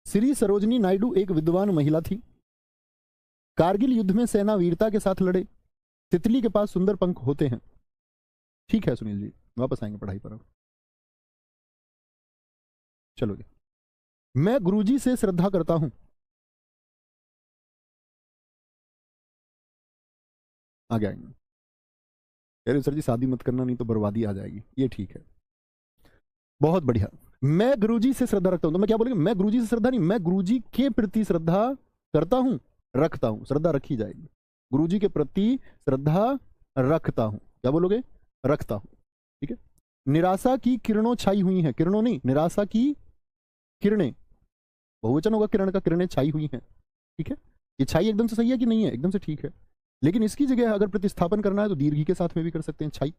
श्री सरोजनी नायडू एक विद्वान महिला थी। कारगिल युद्ध में सेना वीरता के साथ लड़े। तितली के पास सुंदर पंख होते हैं। ठीक है सुनील जी, वापस आएंगे पढ़ाई पर अब। चलो जी। मैं गुरुजी से श्रद्धा करता हूं, आगे आएंगे। यार सर जी शादी मत करना, नहीं तो बर्बादी आ जाएगी, ये ठीक है। बहुत बढ़िया। मैं गुरुजी से श्रद्धा रखता हूं, तो मैं क्या बोलेंगे? मैं गुरुजी से श्रद्धा नहीं, मैं गुरुजी के प्रति श्रद्धा करता हूं, रखता हूं। श्रद्धा रखी जाएगी, गुरुजी के प्रति श्रद्धा रखता हूं, क्या बोलोगे? रखता हूं, ठीक है। निराशा की किरणों छाई हुई हैं, किरणों नहीं, निराशा की किरणें, बहुवचन होगा किरण का, किरणें छाई हुई हैं, ठीक है। ये छाई एकदम से सही है कि नहीं है? एकदम से ठीक है। लेकिन इसकी जगह अगर प्रतिस्थापन करना है तो दीर्घी के साथ में भी कर सकते हैं, छाई।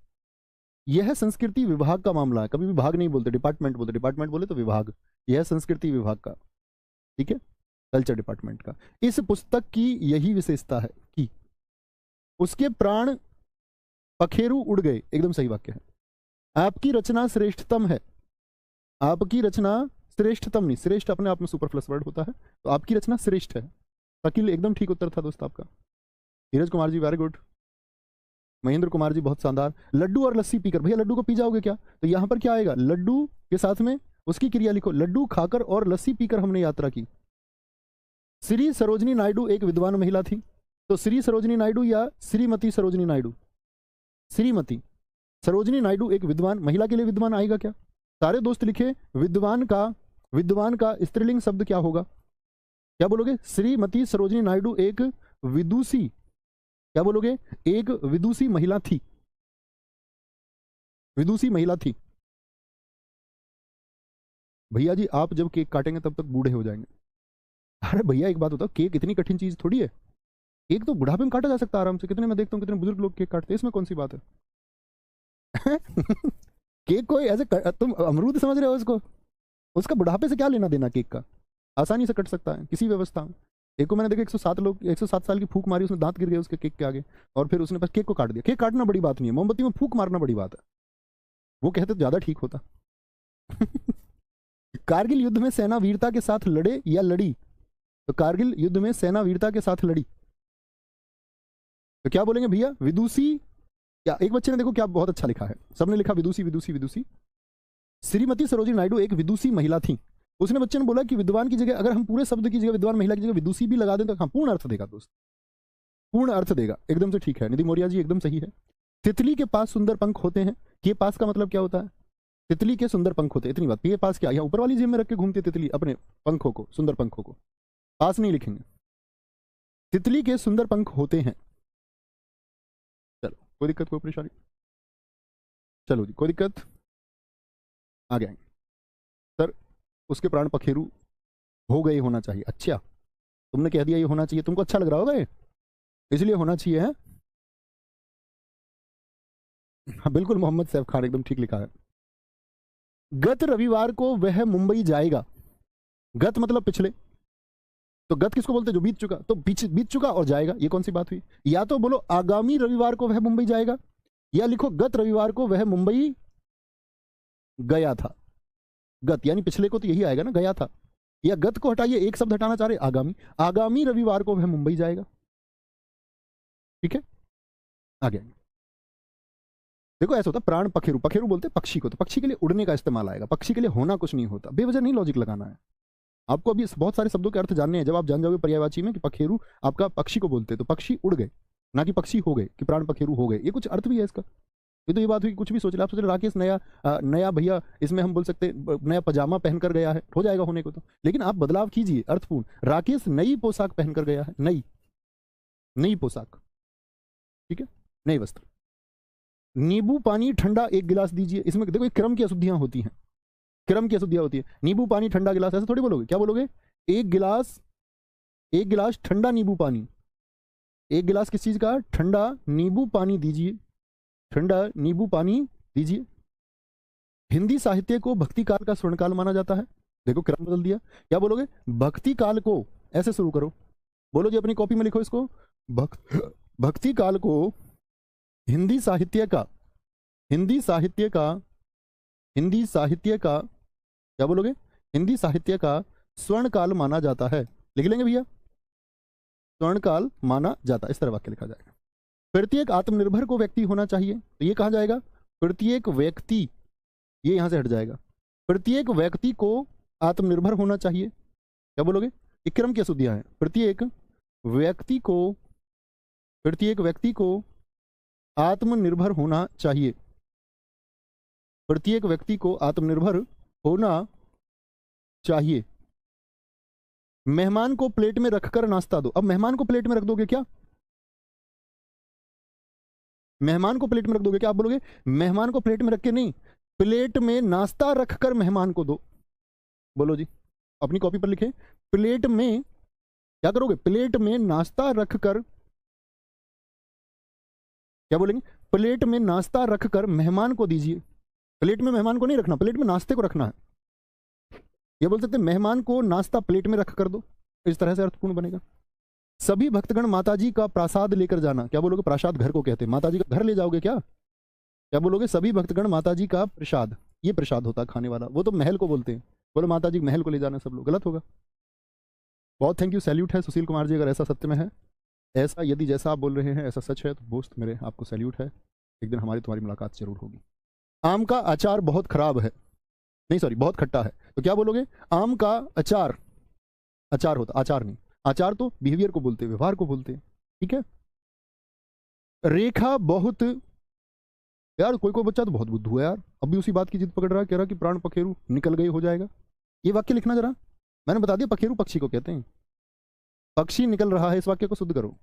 यह संस्कृति विभाग का मामला है, कभी विभाग नहीं बोलते, डिपार्टमेंट बोलते, डिपार्टमेंट बोले तो विभाग। यह संस्कृति विभाग का, ठीक है, कल्चर डिपार्टमेंट का। इस पुस्तक की यही विशेषता है कि उसके प्राण पखेरु उड़ गए, एकदम सही वाक्य है। आपकी रचना श्रेष्ठतम है, आपकी रचना श्रेष्ठतम नहीं, श्रेष्ठ अपने आप में सुपरफ्लस वर्ड होता है, तो आपकी रचना श्रेष्ठ है। शकील एकदम ठीक उत्तर था दोस्त आपका। धीरज कुमार जी वेरी गुड। महेंद्र कुमार जी बहुत शानदार। लड्डू और लस्सी पीकर, भैया लड्डू को पी जाओगे क्या? तो यहां पर क्या आएगा? लड्डू के साथ में उसकी क्रिया लिखो, लड्डू खाकर और लस्सी पीकर हमने यात्रा की। श्री सरोजनी नायडू एक विद्वान महिला थी, तो श्री सरोजनी नायडू या श्रीमती सरोजनी नायडू? श्रीमती सरोजनी नायडू एक विद्वान महिला के लिए विद्वान आएगा क्या? सारे दोस्त लिखे विद्वान का, विद्वान का स्त्रीलिंग शब्द क्या होगा? क्या बोलोगे? श्रीमती सरोजनी नायडू एक विदुषी, क्या बोलोगे? एक विदुषी महिला थी, विदुषी महिला थी। भैया जी आप जब केक काटेंगे तब तक बूढ़े हो जाएंगे। अरे भैया एक बात बताओ, केक इतनी कठिन चीज थोड़ी है, केक तो बुढ़ापे में काटा जा सकता है आराम से। कितने मैं देखता हूँ कितने बुजुर्ग लोग केक काटते हैं, इसमें कौन सी बात है? केक को ऐसे तुम अमरूद समझ रहे हो उसको? उसका बुढ़ापे से क्या लेना देना केक का? आसानी से कट सकता है किसी व्यवस्था में। एक को मैंने देखा 107 लोग 107 साल की फूक मारी, उसमें दांत गिर गए उसके केक के आगे, और फिर उसने बस केक को काट दिया। केक काटना बड़ी बात नहीं है, मोमबत्ती में फूक मारना बड़ी बात है, वो कहते तो ज्यादा ठीक होता। कारगिल युद्ध में सेना वीरता के साथ लड़े या लड़ी? तो कारगिल युद्ध में सेना वीरता के साथ लड़ी, तो क्या बोलेंगे भैया? विदुषी। क्या एक बच्चे ने देखो क्या बहुत अच्छा लिखा है, सबने लिखा विदुषी विदुषी विदुषी। श्रीमती सरोजिनी नायडू एक विदुषी महिला थी। उसने बच्चे ने बोला कि विद्वान की जगह अगर हम पूरे शब्द की जगह विद्वान महिला की जगह विदुषी भी लगा दें तो हाँ पूर्ण अर्थ देगा दोस्त, पूर्ण अर्थ देगा, एकदम से ठीक है। निधि मौर्य जी एकदम सही है। तितली के पास सुंदर पंख होते हैं, के पास का मतलब क्या होता है? तितली के सुंदर पंख होते, इतनी बात। ये पास क्या, यहाँ ऊपर वाली जेब में रख के घूमती तितली अपने पंखों को, सुंदर पंखों को, पास नहीं लिखेंगे। तितली के सुंदर पंख होते हैं। चलो कोई दिक्कत, कोई परेशानी? चलो जी, कोई दिक्कत? आगे आएंगे। सर उसके प्राण पखेरु हो गए होना चाहिए। अच्छा, तुमने कह दिया ये होना चाहिए, तुमको अच्छा लग रहा होगा ये, इसलिए होना चाहिए है। हाँ बिल्कुल, मोहम्मद सैफ खान एकदम ठीक लिखा है। गत रविवार को वह मुंबई जाएगा। गत मतलब पिछले, तो गत किसको बोलते हैं, जो बीत चुका, तो बीत चुका और जाएगा, ये कौन सी बात हुई? या तो बोलो आगामी रविवार को वह मुंबई जाएगा, या लिखो गत रविवार को वह मुंबई गया था। गत यानी पिछले को तो यही आएगा ना, गया था। या गत को हटाइए, एक शब्द हटाना चाह रहे, आगामी। आगामी रविवार को वह मुंबई जाएगा। ठीक है, आगे देखो ऐसा होता, प्राण पखेरु, पखेरु बोलते पक्षी को, तो पक्षी के लिए उड़ने का इस्तेमाल आएगा, पक्षी के लिए होना कुछ नहीं होता। बेवजह नहीं लॉजिक लगाना है आपको। अभी बहुत सारे शब्दों के अर्थ जानने हैं, जब आप जान जाओगे पर्यायवाची में कि पखेरु आपका पक्षी को बोलते, तो पक्षी उड़ गए, ना कि पक्षी हो गए, कि प्राण पखेरु हो गए। ये कुछ अर्थ भी है इसका। ये तो ये बात हुई कि कुछ भी सोच रहे, आप सोच रहे राकेश नया भैया, इसमें हम बोल सकते नया पजामा पहनकर गया है, हो जाएगा होने को तो। लेकिन आप बदलाव कीजिए अर्थपूर्ण, राकेश नई पोशाक पहनकर गया है, नई पोशाक, ठीक है, नई वस्त्र। नींबू पानी ठंडा एक गिलास दीजिए। इसमें देखो क्रम की अशुद्धियां होती हैं, क्रम की अशुद्धियां होती है। नींबू पानी ठंडा गिलास, ऐसे थोड़ी बोलोगे, क्या बोलोगे? एक गिलास ठंडा नींबू पानी। एक गिलास किस चीज का? ठंडा नींबू पानी दीजिए, ठंडा नींबू पानी दीजिए। हिंदी साहित्य को भक्ति काल का स्वर्णकाल माना जाता है। देखो क्रम बदल दिया, क्या बोलोगे? भक्ति काल को, ऐसे शुरू करो, बोलो जी, अपनी कॉपी में लिखो इसको। भक्ति काल को हिंदी साहित्य का क्या बोलोगे? हिंदी साहित्य का स्वर्ण काल माना जाता है। लिख लेंगे भैया, स्वर्ण काल माना जाता, इस तरह वाक्य लिखा जाएगा। प्रत्येक आत्मनिर्भर को व्यक्ति होना चाहिए, तो ये कहा जाएगा प्रत्येक व्यक्ति, ये यहां से हट जाएगा। प्रत्येक व्यक्ति को आत्मनिर्भर होना चाहिए, क्या बोलोगे? एक क्रम की अशुद्धियां हैं। प्रत्येक व्यक्ति को आत्मनिर्भर होना चाहिए, प्रत्येक व्यक्ति को आत्मनिर्भर होना चाहिए। मेहमान को प्लेट में रखकर नाश्ता दो। अब मेहमान को प्लेट में रख दोगे क्या? मेहमान को प्लेट में रख दोगे क्या? आप बोलोगे मेहमान को प्लेट में रख के नहीं, प्लेट में नाश्ता रखकर मेहमान को दो। बोलो जी, अपनी कॉपी पर लिखे, प्लेट में क्या करोगे? प्लेट में नाश्ता रखकर, क्या बोलेंगे? प्लेट में नाश्ता रखकर मेहमान को दीजिए। प्लेट में मेहमान को नहीं रखना, प्लेट में नाश्ते को रखना है। ये बोल सकते मेहमान को नाश्ता प्लेट में रख कर दो, इस तरह से अर्थपूर्ण बनेगा। सभी भक्तगण माताजी का प्रसाद लेकर जाना। क्या बोलोगे? प्रसाद घर को कहते हैं, माताजी का घर ले जाओगे क्या? क्या बोलोगे? सभी भक्तगण माताजी का प्रसाद, ये प्रसाद होता है खाने वाला, वो तो महल को बोलते हैं। बोलो माताजी महल को ले जाना सब लोग, गलत होगा। बहुत थैंक यू, सैल्यूट है सुशील कुमार जी, अगर ऐसा सत्य में है, ऐसा यदि जैसा आप बोल रहे हैं ऐसा सच है, तो दोस्त मेरे आपको सैल्यूट है। एक दिन हमारी तुम्हारी मुलाकात जरूर होगी। आम का अचार बहुत खराब है, नहीं सॉरी बहुत खट्टा है, तो क्या बोलोगे? आम का अचार, अचार होता, आचार नहीं, आचार तो बिहेवियर को बोलते हैं, व्यवहार को बोलते हैं, ठीक है। रेखा बहुत, यार कोई कोई बच्चा तो बहुत बुद्धू है यार, अभी उसी बात की जिद पकड़ रहा है, कह रहा कि प्राण पखेरु निकल गए हो जाएगा। ये वाक्य लिखना जरा, मैंने बता दिया पखेरु पक्षी को कहते हैं, पक्षी निकल रहा है, इस वाक्य को शुद्ध करो,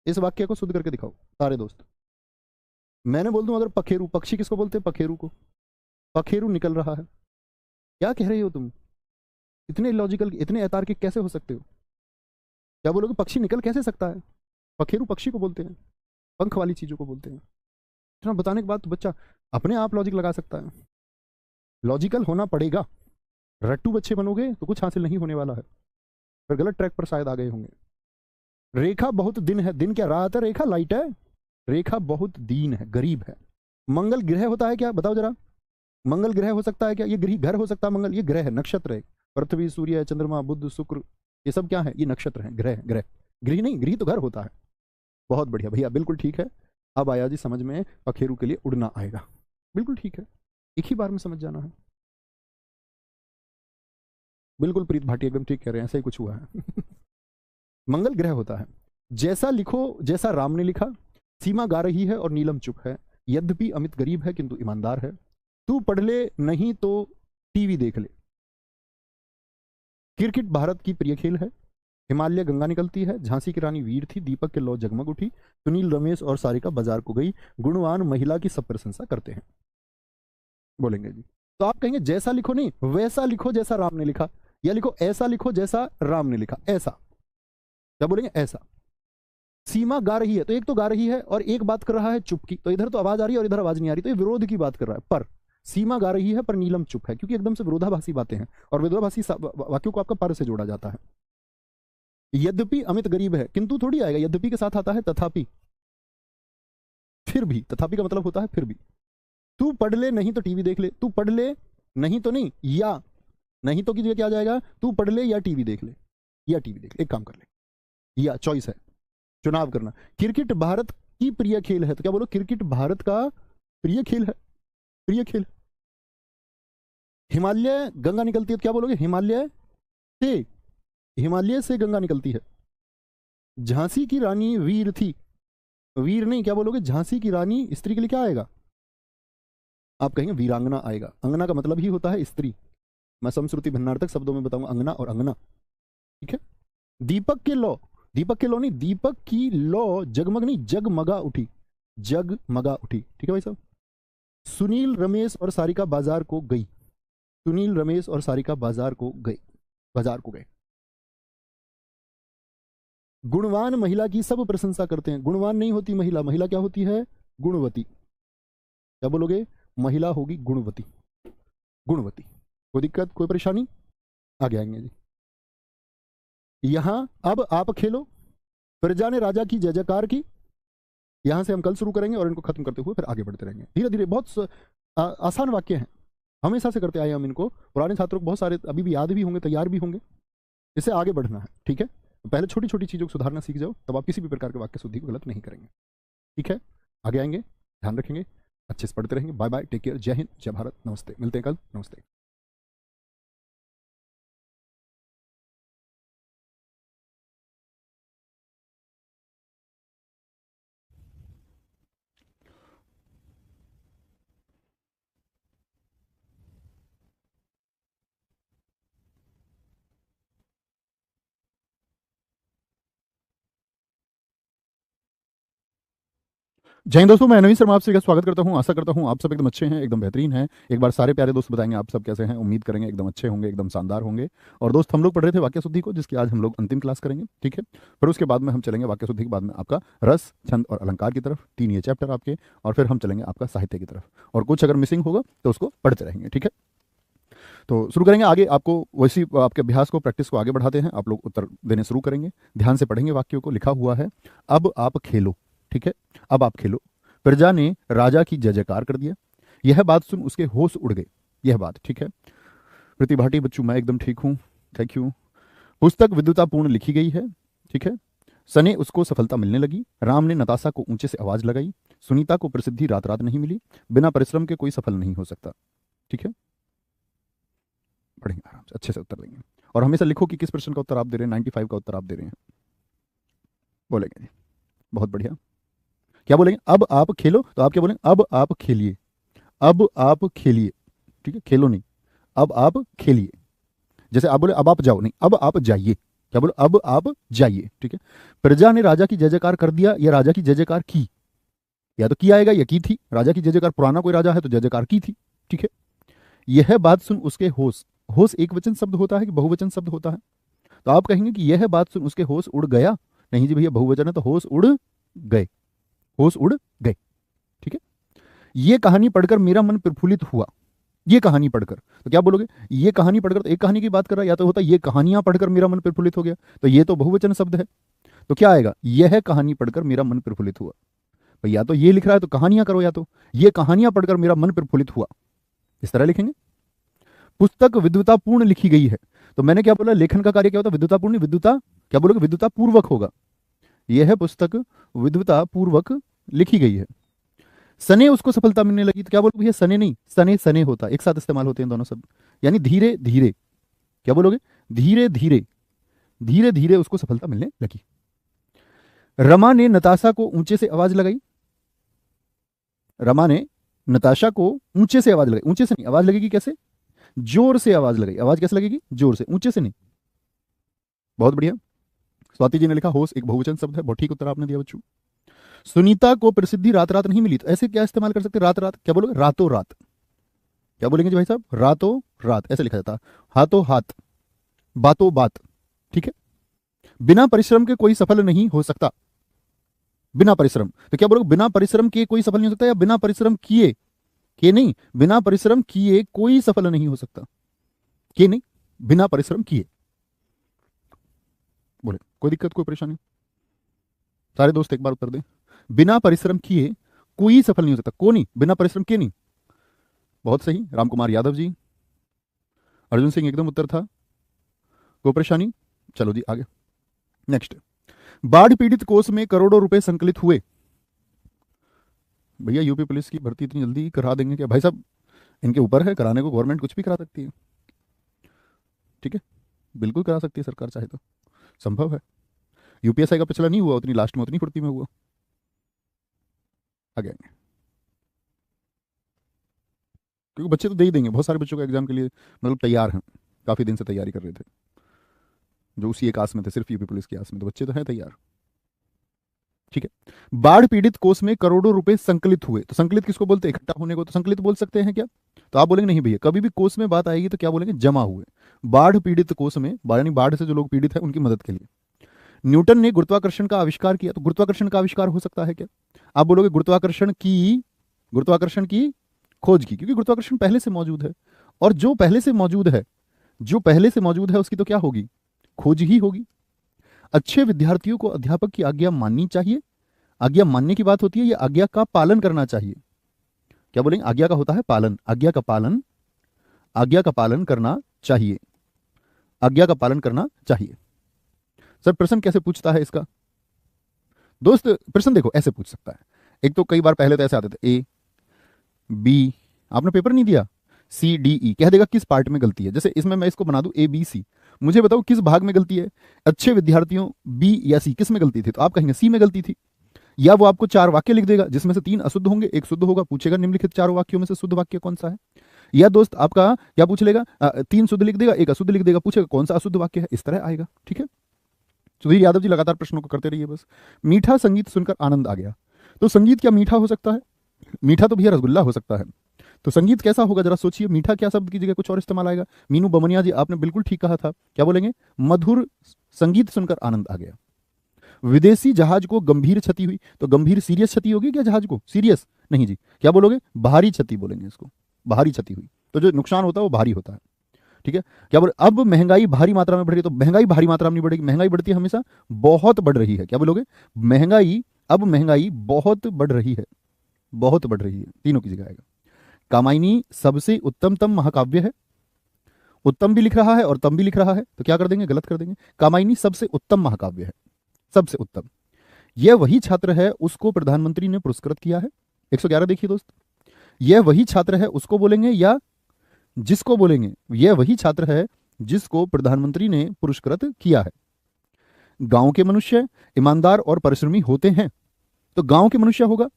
इस वाक्य को शुद्ध करके दिखाओ सारे दोस्त। मैंने बोल दूं अगर पखेरु, पक्षी किसको बोलते हैं? पखेरु को। पखेरु निकल रहा है, क्या कह रही हो तुम? इतने लॉजिकल, इतने अतार्किक कैसे हो सकते हो? क्या बोलोगे? पक्षी निकल कैसे सकता है? पखेरु पक्षी को बोलते हैं, पंख वाली चीजों को बोलते हैं। इतना बताने के बाद तो बच्चा अपने आप लॉजिक लगा सकता है। लॉजिकल होना पड़ेगा, रट्टू बच्चे बनोगे तो कुछ हासिल नहीं होने वाला है, फिर गलत ट्रैक पर शायद आ गए होंगे। रेखा बहुत दिन है, दिन क्या रात है? रेखा लाइट है, रेखा बहुत दीन है, गरीब है। मंगल ग्रह होता है क्या? बताओ जरा, मंगल ग्रह हो सकता है क्या? ये ग्रह घर हो सकता है मंगल? ये ग्रह है, नक्षत्र है। पृथ्वी, सूर्य, चंद्रमा, बुध, शुक्र, ये सब क्या है? ये नक्षत्र है, ग्रह। ग्रह गृह नहीं, गृह तो घर होता है। बहुत बढ़िया भैया, बिल्कुल ठीक है। अब आया जी समझ में, पखेरु के लिए उड़ना आएगा, बिल्कुल ठीक है, एक ही बार में समझ जाना है। बिल्कुल प्रीत भाटी एकदम ठीक कह रहे हैं, ऐसा ही कुछ हुआ है। मंगल ग्रह होता है। जैसा लिखो, जैसा राम ने लिखा। सीमा गा रही है और नीलम चुप है, यद्यपि अमित गरीब है किंतु ईमानदार है। तू पढ़ ले नहीं तो टीवी देख ले। क्रिकेट भारत की प्रिय खेल है। हिमालय गंगा निकलती है। झांसी की रानी वीर थी। दीपक के लौ जगमग उठी। सुनील रमेश और सारिका बाजार को गई। गुणवान महिला की सब प्रशंसा करते हैं। बोलेंगे जी। तो आप कहेंगे जैसा लिखो नहीं, वैसा लिखो जैसा राम ने लिखा, या लिखो ऐसा लिखो जैसा राम ने लिखा। ऐसा क्या बोलेंगे? ऐसा। सीमा गा रही है, तो एक तो गा रही है और एक बात कर रहा है चुप की, तो इधर तो आवाज आ रही है और इधर आवाज नहीं आ रही, तो ये विरोध की बात कर रहा है। पर सीमा गा रही है पर नीलम चुप है, क्योंकि एकदम से विरोधाभासी बातें हैं और विरोधाभासी वाक्यों को आपका पर से जोड़ा जाता है। यद्यपि अमित गरीब है, किंतु थोड़ी आएगा, यद्यपि के साथ आता है तथापि। फिर भी, तथापि का मतलब होता है फिर भी। तू पढ़ ले नहीं तो टीवी देख ले। तू पढ़ ले नहीं तो नहीं, या नहीं तो की जगह क्या आ जाएगा? तू पढ़ ले या टीवी देख ले, या टीवी देख ले, एक काम कर ले, या चॉइस है, चुनाव करना। क्रिकेट भारत की प्रिय खेल है, तो क्या बोलो? क्रिकेट भारत का प्रिय खेल है, प्रिय खेल। हिमालय गंगा निकलती है, तो क्या बोलोगे? हिमालय से, हिमालय से गंगा निकलती है। झांसी की रानी वीर थी। वीर नहीं, क्या बोलोगे? झांसी की रानी स्त्री के लिए क्या आएगा? आप कहेंगे वीरांगना आएगा। अंगना का मतलब ही होता है स्त्री। मैं समश्रुति भिन्नार्थक शब्दों में बताऊंगा अंगना और अंगना, ठीक है। दीपक के लौ, दीपक के लौ नहीं, दीपक की लौ जगमग नहीं, जगमगा उठी, जगमगा उठी, ठीक है भाई साहब। सुनील रमेश और सारिका बाजार को गई। सुनील रमेश और सारिका बाजार को गए, बाजार को गए। गुणवान महिला की सब प्रशंसा करते हैं। गुणवान नहीं होती महिला, महिला क्या होती है? गुणवती। क्या बोलोगे? महिला होगी गुणवती, गुणवती। कोई दिक्कत, कोई परेशानी? आगे आएंगे जी। यहां अब आप खेलो। प्रजा ने राजा की जय जयकार की। यहां से हम कल शुरू करेंगे और इनको खत्म करते हुए फिर आगे बढ़ते रहेंगे धीरे धीरे। बहुत आसान वाक्य हैं, हमेशा से करते आए हम इनको। पुराने छात्रों को बहुत सारे अभी भी याद भी होंगे, तैयार भी होंगे। इससे आगे बढ़ना है, ठीक है। पहले छोटी छोटी चीजों को सुधारना सीख जाओ, तब आप किसी भी प्रकार के वाक्य शुद्धि को गलत नहीं करेंगे, ठीक है। आगे आएंगे, ध्यान रखेंगे, अच्छे से पढ़ते रहेंगे। बाय बाय, टेक केयर, जय हिंद, जय भारत, नमस्ते। मिलते हैं कल, नमस्ते। जय हिंद दोस्तों, मैं नवीन शर्मा आपसे स्वागत करता हूं। आशा करता हूं आप सब एकदम अच्छे हैं, एकदम बेहतरीन हैं। एक बार सारे प्यारे दोस्त बताएंगे आप सब कैसे हैं। उम्मीद करेंगे एकदम अच्छे होंगे, एकदम शानदार होंगे। और दोस्त, हम लोग पढ़ रहे थे वाक्य शुद्धि को, जिसकी आज हम लोग अंतिम क्लास करेंगे, ठीक है। फिर उसके बाद में हम चलेंगे वाक्य शुद्धि के बाद में आपका रस, छंद और अलंकार की तरफ, 3 ये चैप्टर आपके। और फिर हम चलेंगे आपका साहित्य की तरफ, और कुछ अगर मिसिंग होगा तो उसको पढ़ते रहेंगे, ठीक है। तो शुरू करेंगे आगे। आपको वैसी आपके अभ्यास को, प्रैक्टिस को आगे बढ़ाते हैं। आप लोग उत्तर देने शुरू करेंगे, ध्यान से पढ़ेंगे वाक्यों को। लिखा हुआ है अब आप खेलो, ठीक है। अब आप खेलो। प्रजा ने राजा की जय जयकार कर दिया। यह बात सुन उसके होश उड़ गए। यह बात, ठीक है। प्रतिभाटी बच्चू, मैं एकदम ठीक हूँ, थैंक यू। पुस्तक विद्वतापूर्ण लिखी गई है, ठीक है। सने उसको सफलता मिलने लगी। राम ने नताशा को ऊंचे से आवाज लगाई। सुनीता को प्रसिद्धि रात रात नहीं मिली। बिना परिश्रम के कोई सफल नहीं हो सकता, ठीक है। पढ़ेंगे आराम से, अच्छे से उत्तर देंगे। और हमेशा लिखो कि किस प्रश्न का उत्तर आप दे रहे हैं, 95 का उत्तर आप दे रहे हैं। बोलेंगे जी, बहुत बढ़िया। क्या बोलेंगे? अब आप खेलो, तो आप क्या बोलेंगे? अब आप खेलिए, अब आप खेलिए, ठीक है। खेलो नहीं, अब आप खेलिए। जैसे आप बोले अब आप जाओ, नहीं, अब आप जाइए। क्या बोलो? अब आप जाइए, ठीक है। प्रजा ने राजा की जय जयकार कर दिया, या राजा की जय जयकार की। या तो की आएगा या की थी। राजा की जय जयकार, पुराना कोई राजा है तो जय जयकार की थी, ठीक है। यह बात सुन उसके होश, होश एक वचन शब्द होता है कि बहुवचन शब्द होता है? तो आप कहेंगे कि यह बात सुन उसके होश उड़ गया। नहीं जी भैया, बहुवचन है तो होश उड़ गए, होश उड़ गए, ठीक है। ये कहानी पढ़कर मेरा मन प्रफुल्लित हुआ। ये कहानी पढ़कर, तो क्या बोलोगे? ये कहानी पढ़कर, तो एक कहानी की बात कर रहा है, या तो होता ये कहानियां पढ़कर मेरा मन प्रफुल्लित हो गया, तो ये तो बहुवचन शब्द है। तो क्या आएगा? यह कहानी पढ़कर मेरा मन प्रफुल्लित हुआ। तो या तो ये लिख रहा है तो कहानियां करो, या तो ये कहानियां पढ़कर मेरा मन प्रफुल्लित हुआ, इस तरह लिखेंगे। पुस्तक विद्वतापूर्ण लिखी गई है, तो मैंने क्या बोला? लेखन का कार्य क्या होता है? विद्वतापूर्ण, विद्वता, क्या बोलोगे? विद्वता पूर्वक होगा। यह पुस्तक विद्वता पूर्वक लिखी गई है। सने उसको सफलता मिलने लगी, तो क्या बोलोगे भैया? सने नहीं, सने सने होता, एक साथ इस्तेमाल होते हैं दोनों शब्द, यानी धीरे धीरे। क्या बोलोगे? धीरे धीरे, धीरे धीरे उसको सफलता मिलने लगी। रमा ने नताशा को ऊंचे से आवाज लगाई। रमा ने नताशा को ऊंचे से आवाज लगे, ऊंचे से नहीं, आवाज लगेगी कैसे? जोर से आवाज लगेगी। आवाज कैसे लगेगी? जोर से, ऊंचे से नहीं। बहुत बढ़िया। स्वाति जी ने लिखा होश एक बहुवचन शब्द है, बहुत ठीक उत्तर आपने दिया बच्चों। सुनीता को प्रसिद्धि रात रात नहीं मिली, तो ऐसे क्या इस्तेमाल कर सकते? रात रात, क्या बोलोगे? रातों रात। क्या बोलेंगे जी भाई साहब? रातों रात ऐसे लिखा जाता है। हाथों हाथ, बातों बात। ठीक है। बिना परिश्रम के कोई सफल नहीं हो सकता। बिना परिश्रम, तो क्या बोलोगे? बिना परिश्रम किए कोई सफल नहीं हो सकता, या बिना परिश्रम किए, के नहीं, बिना परिश्रम किए कोई सफल नहीं हो सकता। के नहीं, बिना परिश्रम किए। बोले कोई दिक्कत, कोई परेशानी? सारे दोस्त एक बार उत्तर दें। बिना परिश्रम किए कोई सफल नहीं हो सकता। को नहीं, बिना परिश्रम के नहीं। बहुत सही, रामकुमार यादव जी। अर्जुन सिंह एकदम उत्तर था। कोई परेशानी? चलो जी आगे। नेक्स्ट, बाढ़ पीड़ित कोष में करोड़ों रुपए संकलित हुए। भैया यूपी पुलिस की भर्ती इतनी जल्दी करा देंगे क्या? भाई साहब इनके ऊपर है, कराने को गवर्नमेंट कुछ भी करा सकती है। ठीक है, बिल्कुल करा सकती है सरकार चाहे तो, संभव है। यूपीएसआई का पिछला नहीं हुआ उतनी लास्ट में, उतनी फुर्ती में हुआ। आगे आएंगे, क्योंकि बच्चे तो दे ही देंगे, बहुत सारे बच्चों का एग्जाम के लिए मतलब तैयार हैं, काफी दिन से तैयारी कर रहे थे, जो उसी एक आस में थे, सिर्फ यूपी पुलिस की आस में, तो बच्चे तो हैं तैयार। ठीक है। बाढ़ पीड़ित कोष में करोड़ों रुपए संकलित हुए, तो संकलित किसको बोलते हैं? इकट्ठा होने को तो संकलित बोल सकते हैं क्या? तो आप बोलेंगे नहीं भैया, कभी भी कोष में बात आएगी तो क्या बोलेंगे? जमा हुए। बाढ़ पीड़ित कोष में, यानी बाढ़ से जो लोग पीड़ित है उनकी मदद के लिए। न्यूटन ने गुरुत्वाकर्षण का आविष्कार किया, तो गुरुत्वाकर्षण का आविष्कार हो सकता है क्या? आप बोलोगे गुरुत्वाकर्षण की खोज की, क्योंकि गुरुत्वाकर्षण पहले से मौजूद है, और जो पहले से मौजूद है, जो पहले से मौजूद है उसकी तो क्या होगी? खोज ही होगी। अच्छे विद्यार्थियों को अध्यापक की आज्ञा माननी चाहिए। आज्ञा मानने की बात होती है, या आज्ञा का पालन करना चाहिए? क्या बोलेंगे? आज्ञा का होता है पालन, आज्ञा का पालन, आज्ञा का पालन करना चाहिए, आज्ञा का पालन करना चाहिए। सर प्रश्न कैसे पूछता है इसका? दोस्त प्रश्न देखो ऐसे पूछ सकता है। एक तो कई बार पहले तो ऐसे आते थे, ए बी, आपने पेपर नहीं दिया, सी डी ई, कह देगा किस पार्ट में गलती है। जैसे इसमें मैं इसको बना दूं ए बी सी, मुझे बताओ किस भाग में गलती है? अच्छे विद्यार्थियों बी या सी, किस में गलती थी? तो आप कहेंगे सी में गलती थी। या वो आपको 4 वाक्य लिख देगा जिसमें से 3 अशुद्ध होंगे, एक शुद्ध होगा, पूछेगा निम्नलिखित 4 वाक्यों में से शुद्ध वाक्य कौन सा है। या दोस्त आपका क्या पूछ लेगा? 3 शुद्ध लिख देगा, एक अशुद्ध लिख देगा, पूछेगा कौन सा अशुद्ध वाक्य है, इस तरह आएगा। ठीक है। सुधीर यादव जी लगातार प्रश्नों को करते रहिए बस। मीठा संगीत सुनकर आनंद आ गया, तो संगीत क्या मीठा हो सकता है? मीठा तो भैया रसगुल्ला हो सकता है, तो संगीत कैसा होगा जरा सोचिए। मीठा क्या शब्द की जगह कुछ और इस्तेमाल आएगा? मीनू बमनिया जी आपने बिल्कुल ठीक कहा था, क्या बोलेंगे? मधुर संगीत सुनकर आनंद आ गया। विदेशी जहाज को गंभीर क्षति हुई, तो गंभीर सीरियस क्षति होगी क्या जहाज को? सीरियस नहीं जी, क्या बोलोगे? भारी क्षति बोलेंगे इसको, भारी क्षति हुई, तो जो नुकसान होता है वो भारी होता है। ठीक है। क्या बोले? अब महंगाई भारी मात्रा में बढ़ रही, तो महंगाई भारी मात्रा में नहीं बढ़ेगी, महंगाई बढ़ती है हमेशा, बहुत बढ़ रही है। क्या बोलोगे? महंगाई, अब महंगाई बहुत बढ़ रही है, बहुत बढ़ रही है, तीनों की जगह आएगा। कामायनी सबसे उत्तमतम महाकाव्य है, उत्तम भी लिख रहा है और तम भी लिख रहा है, तो क्या कर देंगे? गलत कर देंगे। कामायनी सबसे उत्तम महाकाव्य है, सबसे उत्तम। यह वही छात्र है उसको प्रधानमंत्री ने पुरस्कृत किया है। 111 देखिए दोस्त, यह वही छात्र है उसको बोलेंगे या जिसको बोलेंगे? यह वही छात्र है जिसको प्रधानमंत्री ने पुरस्कृत किया है। गांव के मनुष्य ईमानदार और परिश्रमी होते हैं, तो गांव के मनुष्य होगा।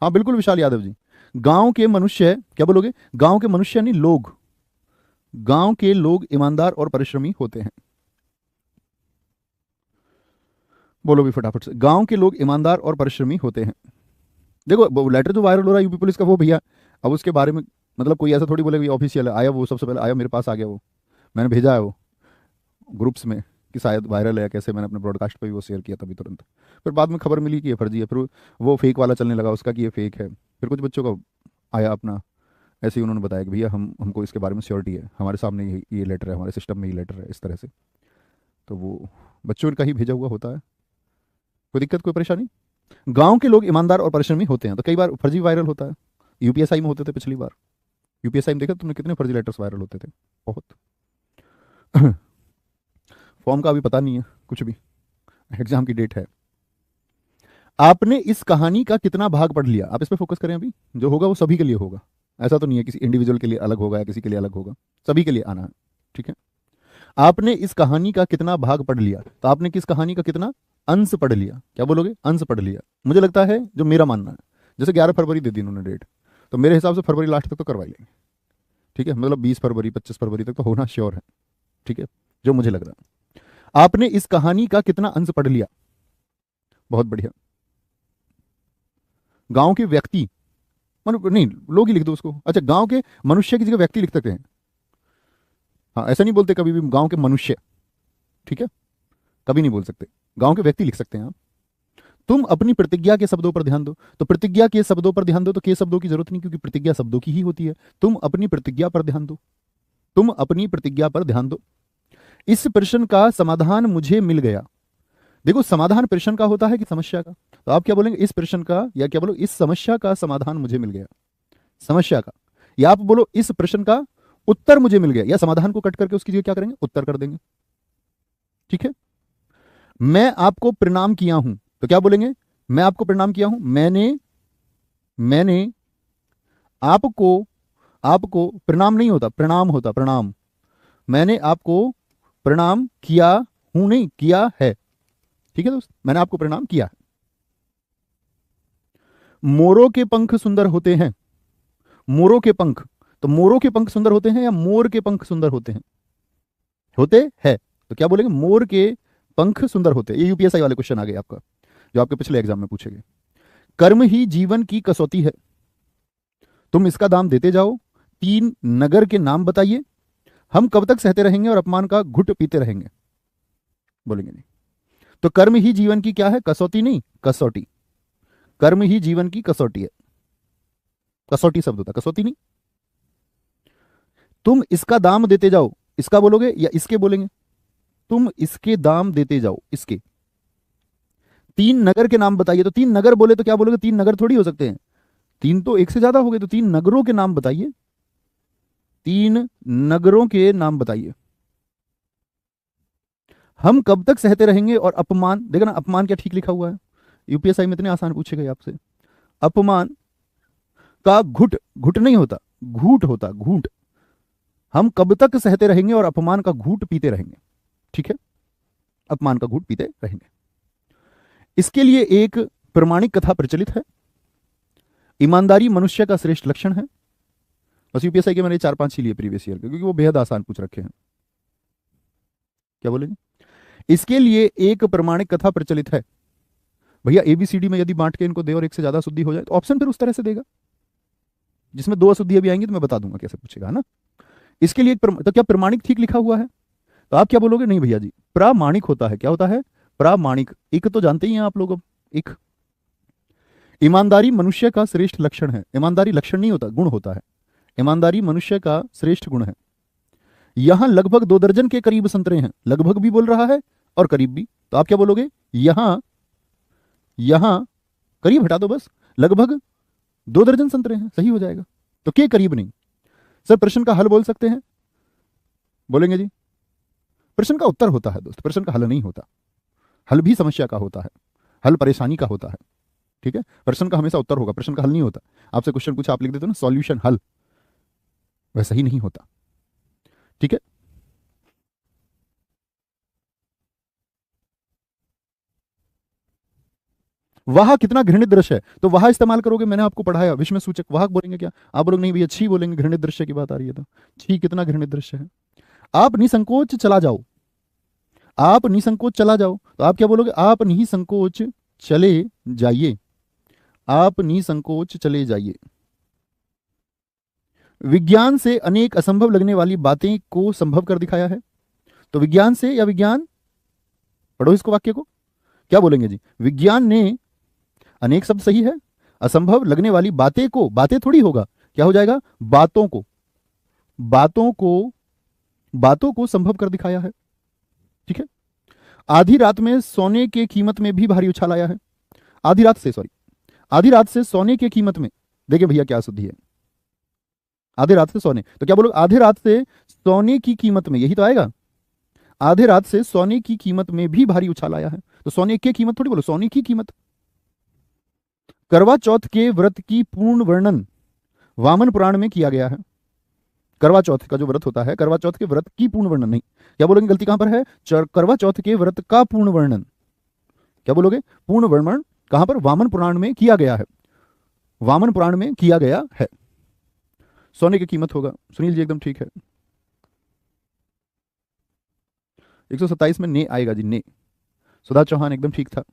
हाँ बिल्कुल विशाल यादव जी, गांव के मनुष्य, क्या बोलोगे? गांव के मनुष्य नहीं, लोग, गांव के लोग ईमानदार और परिश्रमी होते हैं। बोलो भी फटाफट से, गांव के लोग ईमानदार और परिश्रमी होते हैं। देखो लेटर जो वायरल हो रहा है यूपी पुलिस का, वो भैया अब उसके बारे में मतलब कोई ऐसा थोड़ी बोलेगा ऑफिशियल आया, वो सबसे पहले आया मेरे पास आ गया, वो मैंने भेजा है वो ग्रुप्स में कि शायद वायरल है कैसे, मैंने अपने ब्रॉडकास्ट पे भी वो शेयर किया तभी तुरंत। फिर बाद में खबर मिली कि ये फर्जी है, फिर वो फेक वाला चलने लगा उसका कि ये फेक है। फिर कुछ बच्चों का आया अपना, ऐसे ही उन्होंने बताया कि भैया हमको इसके बारे में श्योरिटी है, हमारे सामने ये लेटर है, हमारे सिस्टम में ये लेटर है, इस तरह से। तो वो बच्चों का ही भेजा हुआ होता है। कोई दिक्कत, कोई परेशानी? गांव के लोग ईमानदार और परिश्रमी होते हैं, तो कई बार फर्जी वायरल होता है। यूपीएसआई में होते थे पिछली बार, यूपीएसआई में देखा तुमने कितने फर्जी लेटर्स वायरल होते थे, बहुत। फॉर्म का अभी पता नहीं है कुछ भी, एग्जाम की डेट है। आपने इस कहानी का कितना भाग पढ़ लिया? आप इस पे फोकस करें अभी, जो होगा वो सभी के लिए होगा, ऐसा तो नहीं है किसी इंडिविजुअल के लिए अलग होगा या किसी के लिए अलग होगा, सभी के लिए आना है। ठीक है। आपने इस कहानी का कितना भाग पढ़ लिया, तो आपने किस कहानी का कितना अंश पढ़ लिया, क्या बोलोगे? अंश पढ़ लिया। मुझे लगता है, जो मेरा मानना है, जैसे 11 फरवरी दे दी उन्होंने डेट, तो मेरे हिसाब से फरवरी लास्ट तक तो करवा ही लेंगे। ठीक है, मतलब 20 फरवरी 25 फरवरी तक तो होना श्योर है। ठीक है, जो मुझे लग रहा है। आपने इस कहानी का कितना अंश पढ़ लिया? बहुत बढ़िया। गांव के व्यक्ति, नहीं, लोग ही लिख दो उसको। अच्छा, गांव के मनुष्य की जगह व्यक्ति लिख सकते हैं। हाँ, ऐसा नहीं बोलते कभी भी गांव के मनुष्य। ठीक है, कभी नहीं बोल सकते, गांव के व्यक्ति लिख सकते हैं आप। तुम अपनी प्रतिज्ञा के शब्दों पर ध्यान दो। तो प्रतिज्ञा के शब्दों पर ध्यान दो, तो के शब्दों की जरूरत नहीं, क्योंकि प्रतिज्ञा शब्दों की ही होती है। तुम अपनी प्रतिज्ञा पर ध्यान दो, तुम अपनी प्रतिज्ञा पर ध्यान दो। इस प्रश्न का समाधान मुझे मिल गया। देखो, समाधान प्रश्न का होता है कि समस्या का? तो आप क्या बोलेंगे? इस प्रश्न का, या क्या बोलो, इस समस्या का समाधान मुझे मिल गया। समस्या का, या आप बोलो इस प्रश्न का उत्तर मुझे मिल गया, या समाधान को कट करके उसकी जगह क्या करेंगे? उत्तर कर देंगे। ठीक है, मैं आपको प्रणाम किया हूं, तो क्या बोलेंगे? मैं आपको प्रणाम किया हूं, मैंने आपको, आपको प्रणाम नहीं होता, प्रणाम होता, प्रणाम। मैंने आपको प्रणाम किया हूं, नहीं किया है। ठीक है दोस्त, मैंने आपको प्रणाम किया है। मोरों के पंख सुंदर होते हैं। मोरों के पंख, तो मोरों के पंख सुंदर होते हैं या मोर के पंख सुंदर होते हैं? होते हैं, तो क्या बोलेंगे? मोर के पंख सुंदर होते हैं। ये यूपीएसआई वाले क्वेश्चन आ गए आपका, जो आपके पिछले एग्जाम में पूछे गए। कर्म ही जीवन की कसौटी है, तुम इसका दाम देते जाओ। 3 नगर के नाम बताइए। हम कब तक सहते रहेंगे और अपमान का घुट पीते रहेंगे? बोलेंगे नहीं। तो कर्म ही जीवन की क्या है? कसौटी नहीं, कसौटी। कर्म ही जीवन की कसौटी है। कसौटी शब्द होता, कसौटी नहीं। तुम इसका दाम देते जाओ, इसका बोलोगे या इसके बोलेंगे? तुम इसके दाम देते जाओ, इसके। 3 नगर के नाम बताइए, तो 3 नगर बोले तो क्या बोलोगे? 3 नगर थोड़ी हो सकते हैं, 3 तो एक से ज्यादा हो गए, तो 3 नगरों के नाम बताइए। 3 नगरों के नाम बताइए। हम कब तक सहते रहेंगे और अपमान, देखा ना, अपमान क्या ठीक लिखा हुआ है? यूपीएसआई में इतने आसान पूछे गए आपसे। अपमान का घुट, घुट नहीं होता, घूट होता, घूट। हम कब तक सहते रहेंगे और अपमान का घूट पीते रहेंगे? ठीक है, अपमान का घूट पीते रहेंगे। इसके लिए एक प्रमाणिक कथा प्रचलित है। ईमानदारी मनुष्य का श्रेष्ठ लक्षण है। बस यूपीएसआई के मैंने 4-5 ही लिए प्रीवियस ईयर के, क्योंकि वो बेहद आसान पूछ रखे हैं। क्या बोलेंगे? इसके लिए एक प्रमाणिक कथा प्रचलित है। भैया एबीसीडी में यदि बांट के इनको दे और एक से ज्यादा शुद्धि हो जाए, तो ऑप्शन फिर उस तरह से देगा, जिसमें 2 अशुद्धियां भी आएंगी तो मैं बता दूंगा कैसे पूछेगा, है ना। इसके लिए तो क्या प्रमाणिक ठीक लिखा हुआ है? तो आप क्या बोलोगे? नहीं भैया जी, प्रामाणिक होता है। क्या होता है? प्रामाणिक। एक तो जानते ही हैं आप लोग। अब एक, ईमानदारी मनुष्य का श्रेष्ठ लक्षण है। ईमानदारी लक्षण नहीं होता, गुण होता है। ईमानदारी मनुष्य का श्रेष्ठ गुण है। यहां लगभग 2 दर्जन के करीब संतरे हैं। लगभग भी बोल रहा है और करीब भी, तो आप क्या बोलोगे? यहां, यहां करीब हटा दो बस, लगभग 2 दर्जन संतरे हैं, सही हो जाएगा। तो के करीब नहीं। सर प्रश्न का हल बोल सकते हैं? बोलेंगे जी। प्रश्न का उत्तर होता है दोस्त, प्रश्न का हल नहीं होता। हल भी समस्या का होता है, हल परेशानी का होता है। ठीक है, प्रश्न का हमेशा उत्तर होगा, प्रश्न का हल नहीं होता। आपसे क्वेश्चन पूछा, आप लिख देते हो ना सॉल्यूशन हल, वैसा ही नहीं होता। ठीक है, वह कितना घृणित दृश्य है, तो वह इस्तेमाल करोगे। मैंने आपको पढ़ाया, विस्मय सूचक वह बोलेंगे क्या? आप बोलोगे नहीं भैया छी बोलेंगे, घृणित दृश्य की बात आ रही है तो। छी कितना घृणित दृश्य है। आप निसंकोच चला जाओ, आप निसंकोच चला जाओ, तो आप क्या बोलोगे? आप निसंकोच चले जाइए, आप निसंकोच चले जाइए। विज्ञान से अनेक असंभव लगने वाली बातें को संभव कर दिखाया है। तो विज्ञान से या विज्ञान, पढ़ो इसको वाक्य को, क्या बोलेंगे जी? विज्ञान ने, अनेक शब्द सही है, असंभव लगने वाली बातें को, बातें थोड़ी होगा, क्या हो जाएगा? बातों को, बातों को, बातों को संभव कर दिखाया है। ठीक है, आधी रात में सोने के कीमत में भी भारी उछाल आया है। आधी रात से, सॉरी, आधी रात से सोने के कीमत में, देखिए भैया क्या शुद्धि है, आधी रात से सोने, तो क्या बोलो? आधे रात से सोने की कीमत में, यही तो आएगा। आधे रात से सोने की कीमत में भी भारी उछाल आया है, तो सोने की कीमत थोड़ी बोलो, सोने की कीमत। करवा चौथ के व्रत की पूर्ण वर्णन वामन पुराण में किया गया है। करवा चौथ का जो व्रत होता है, करवा चौथ के व्रत की पूर्ण वर्णन नहीं, क्या बोलेंगे? गलती कहां पर है? करवा चौथ के व्रत का पूर्ण वर्णन, क्या बोलोगे? पूर्ण वर्णन कहां पर? वामन पुराण में किया गया है, वामन पुराण में किया गया है। सोने की कीमत होगा, सुनील जी एकदम ठीक है। 127 में ने आएगा जी, ने। सुधा चौहान एकदम ठीक था।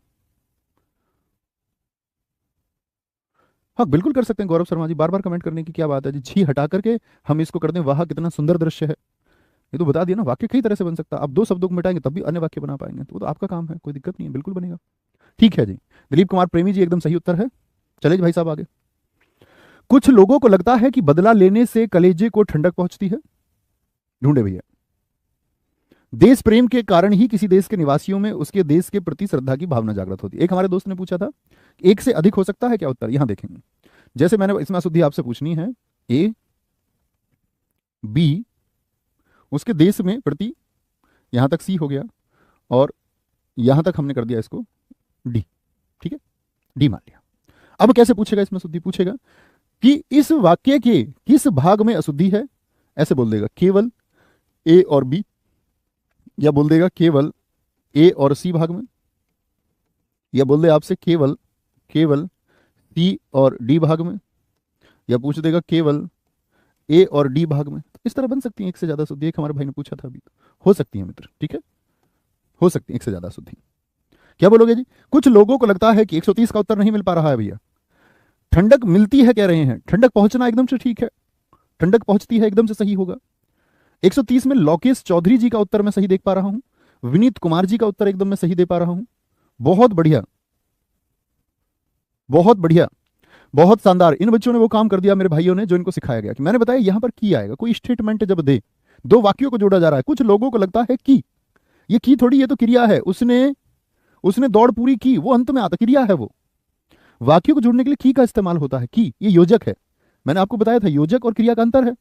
हाँ बिल्कुल कर सकते हैं गौरव शर्मा जी, बार बार कमेंट करने की क्या बात है जी। छी हटा करके हम इसको कर दें, वाह कितना सुंदर दृश्य है। ये तो बता दिया ना, वाक्य कई तरह से बन सकता है। आप दो शब्दों को मिटाएंगे तब भी अन्य वाक्य बना पाएंगे, तो वो तो आपका काम है, कोई दिक्कत नहीं है, बिल्कुल बनेगा। ठीक है जी। दिलीप कुमार प्रेमी जी एकदम सही उत्तर है। चले जी भाई साहब आगे। कुछ लोगों को लगता है कि बदला लेने से कलेजे को ठंडक पहुंचती है। ढूंढे भैया। देश प्रेम के कारण ही किसी देश के निवासियों में उसके देश के प्रति श्रद्धा की भावना जागृत होती है। एक हमारे दोस्त ने पूछा था, एक से अधिक हो सकता है क्या उत्तर? यहां देखेंगे। जैसे मैंने इसमें अशुद्धि आपसे पूछनी है, ए बी, उसके देश में प्रति, यहां तक सी हो गया, और यहां तक हमने कर दिया इसको डी। ठीक है, डी मान लिया। अब कैसे पूछेगा इसमें? शुद्धि पूछेगा कि इस वाक्य के किस भाग में अशुद्धि है। ऐसे बोल देगा केवल ए और बी, या बोल देगा केवल ए और सी भाग में, या बोल दे आपसे केवल केवल सी और डी भाग में, या पूछ देगा केवल ए और डी भाग में। इस तरह बन सकती है एक से ज्यादा शुद्धि। एक हमारे भाई ने पूछा था अभी, हो सकती है मित्र, ठीक है, हो सकती है एक से ज्यादा शुद्धि। क्या बोलोगे जी? कुछ लोगों को लगता है कि 130 का उत्तर नहीं मिल पा रहा है भैया। ठंडक मिलती है कह रहे हैं, ठंडक पहुंचना एकदम से ठीक है, ठंडक पहुंचती है एकदम से सही होगा। 130 में लोकेश चौधरी जी का उत्तर मैं सही देख पा रहा हूं, विनीत कुमार जी का उत्तर एकदम मैं सही दे पा रहा हूं। बहुत बढ़िया, बहुत बढ़िया, बहुत शानदार। इन बच्चों ने वो काम कर दिया मेरे भाइयों ने जो इनको सिखाया गया, कि मैंने बताया यहां पर की आएगा, कोई स्टेटमेंट जब दे, दो वाक्यों को जोड़ा जा रहा है। कुछ लोगों को लगता है कि, ये की थोड़ी, ये तो क्रिया है, उसने उसने दौड़ पूरी की, वो अंत में आता, क्रिया है वो। वाक्यों को जोड़ने के लिए की का इस्तेमाल होता है, की ये योजक है। मैंने आपको बताया था योजक और क्रिया का अंतर है।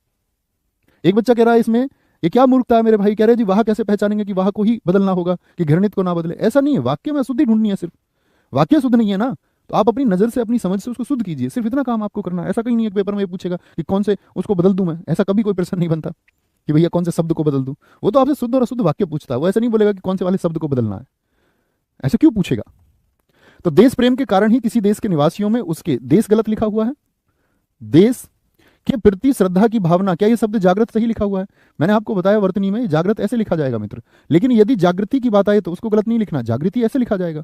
एक बच्चा कह रहा है इसमें, ये क्या मूर्खता है मेरे भाई, कह रहे जी वहां कैसे पहचानेंगे कि वहां को ही बदलना होगा, कि घृणित को ना बदले। ऐसा नहीं है, वाक्य में अशुद्धि ढूंढनी है सिर्फ, वाक्य शुद्ध नहीं है ना, तो आप अपनी नजर से अपनी समझ से उसको शुद्ध कीजिए, सिर्फ इतना काम आपको करना है। ऐसा कहीं नहीं है पेपर में ये पूछेगा कि कौन से उसको बदल दूं मैं, ऐसा कभी कोई प्रश्न नहीं बनता कि भैया कौन से शब्द को बदल दूं। वो तो आपसे शुद्ध और अशुद्ध वाक्य पूछता है, वो ऐसा नहीं बोलेगा कि कौन से वाले शब्द को बदलना है, ऐसा क्यों पूछेगा? तो देश प्रेम के कारण ही किसी देश के निवासियों में उसके, देश गलत लिखा हुआ है, देश के प्रति श्रद्धा की भावना, क्या ये शब्द जागृत सही लिखा हुआ है? मैंने आपको बताया वर्तनी में जागृत ऐसे लिखा जाएगा मित्र, लेकिन यदि जागृति की बात आए तो उसको गलत नहीं लिखना, जागृति ऐसे लिखा जाएगा,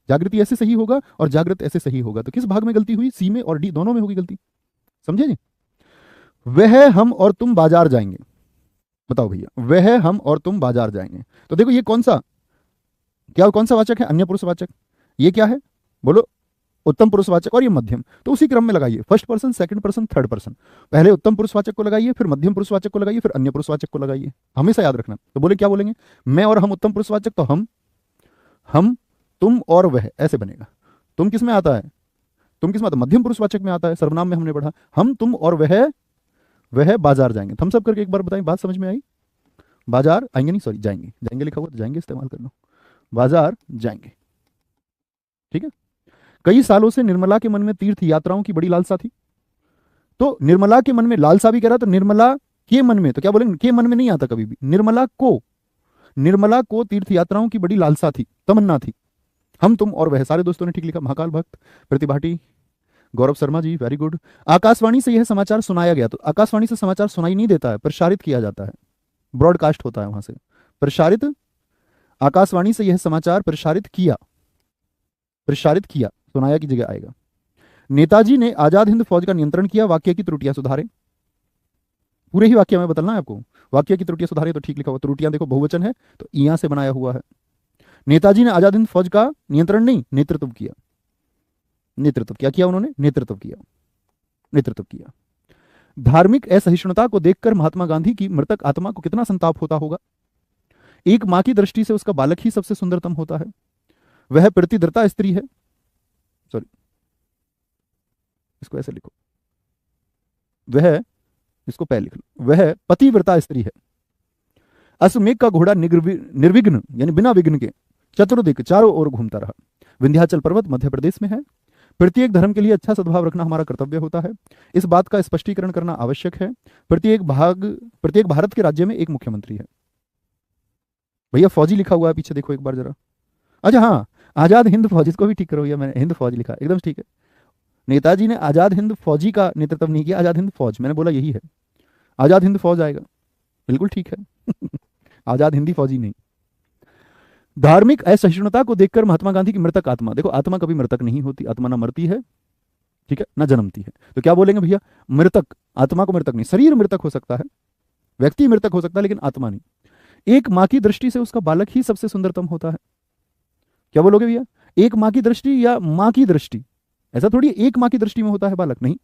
जागृति ऐसे सही होगा और जागृत ऐसे सही होगा। तो किस भाग में गलती हुई? सी में और डी दोनों में होगी गलती, समझे जी? वह हम और तुम बाजार जाएंगे, बताओ भैया, वह हम और तुम बाजार जाएंगे, तो देखो ये कौन सा, क्या कौन सा वाचक है? अन्य पुरुषवाचक। ये क्या है बोलो? उत्तम पुरुषवाचक, और ये मध्यम। तो उसी क्रम में लगाइए, first person, second person, third person. पहले उत्तम पुरुषवाचक को लगाइए, फिर मध्यम पुरुषवाचक को लगाइए, फिर अन्य पुरुषवाचक को लगाइए, हमेशा याद रखना। तो बोले क्या बोलेंगे? मैं और हम उत्तम पुरुषवाचक, तो हम तुम और वह, ऐसे बनेगा। तुम किस में आता है? तुम किस में आता है? मध्यम पुरुषवाचक में आता है, सर्वनाम में हमने पढ़ा। हम तुम और वह बाजार जाएंगे। थम्स अप करके एक बार बताएं, बात समझ में आई? बाजार आएंगे नहीं, सॉरी जाएंगे, जाएंगे लिखा हुआ तो जाएंगे इस्तेमाल करना, बाजार जाएंगे, ठीक है। कई सालों से निर्मला के मन में तीर्थ यात्राओं की बड़ी लालसा थी। तो निर्मला के मन में लालसा भी कह रहा, तो निर्मला के मन में, तो क्या बोलेंगे? के मन में नहीं आता कभी भी, निर्मला को तीर्थ यात्राओं की बड़ी लालसा थी, तमन्ना थी। हम तुम और वह, सारे दोस्तों ने ठीक लिखा। महाकाल भक्त, प्रतिभाटी, गौरव शर्मा जी वेरी गुड। आकाशवाणी से यह समाचार सुनाया गया, तो आकाशवाणी से समाचार सुनाई नहीं देता है, प्रसारित किया जाता है, ब्रॉडकास्ट होता है वहां से, प्रसारित। आकाशवाणी से यह समाचार प्रसारित किया, प्रसारित किया, सुनाया की जगह आएगा। नेताजी ने आजाद हिंद फौज का नियंत्रण किया, वाक्य की त्रुटियां सुधारे। पूरे ही वाक्य में बदलना है आपको, वाक्य की त्रुटियां सुधारे तो ठीक लिखा हुआ। त्रुटियां देखो बहुवचन है तो इया से बनाया हुआ है। नेताजी ने आजाद हिंद फौज का नियंत्रण नहीं, नेतृत्व किया। नेतृत्व क्या किया उन्होंने? नेतृत्व किया, नेतृत्व किया। धार्मिक असहिष्णुता को देखकर महात्मा गांधी की मृतक आत्मा को कितना संताप होता होगा। एक मां की दृष्टि से उसका बालक ही सबसे सुंदरतम होता है। वह प्रतिदृता स्त्री है, सॉरी इसको ऐसे लिखो, वह, इसको पहले लिख लो, वह पतिव्रता स्त्री है। अश्वमेघ का घोड़ा निर्विघ्न यानी बिना विघ्न के चतुर्दिक चारों ओर घूमता रहा। विंध्याचल पर्वत मध्य प्रदेश में है। प्रत्येक धर्म के लिए अच्छा सद्भाव रखना हमारा कर्तव्य होता है, इस बात का स्पष्टीकरण करना आवश्यक है। प्रत्येक भारत के राज्य में एक मुख्यमंत्री है। भैया फौजी लिखा हुआ है पीछे देखो एक बार जरा। अच्छा हाँ, आजाद हिंद फौज, इसको भी ठीक करो भैया, मैंने हिंद फौज लिखा, एकदम ठीक है। नेताजी ने आजाद हिंद फौजी का नेतृत्व नहीं किया, आजाद हिंद फौज, मैंने बोला यही है, आजाद हिंद फौज आएगा, बिल्कुल ठीक है। आजाद हिंदी फौजी नहीं। धार्मिक असहिष्णुता को देखकर महात्मा गांधी की मृतक आत्मा, देखो आत्मा कभी मृतक नहीं होती, आत्मा ना मरती है, ठीक है, ना जन्मती है, तो क्या बोलेंगे भैया, मृतक, आत्मा को मृतक नहीं, शरीर मृतक हो सकता है, व्यक्ति मृतक हो सकता है, लेकिन आत्मा नहीं। एक माँ की दृष्टि से उसका बालक ही सबसे सुंदरतम होता है, क्या बोलोगे भैया, एक माँ की दृष्टि या माँ की दृष्टि, ऐसा थोड़ी एक माँ की दृष्टि में होता है बालक, नहीं,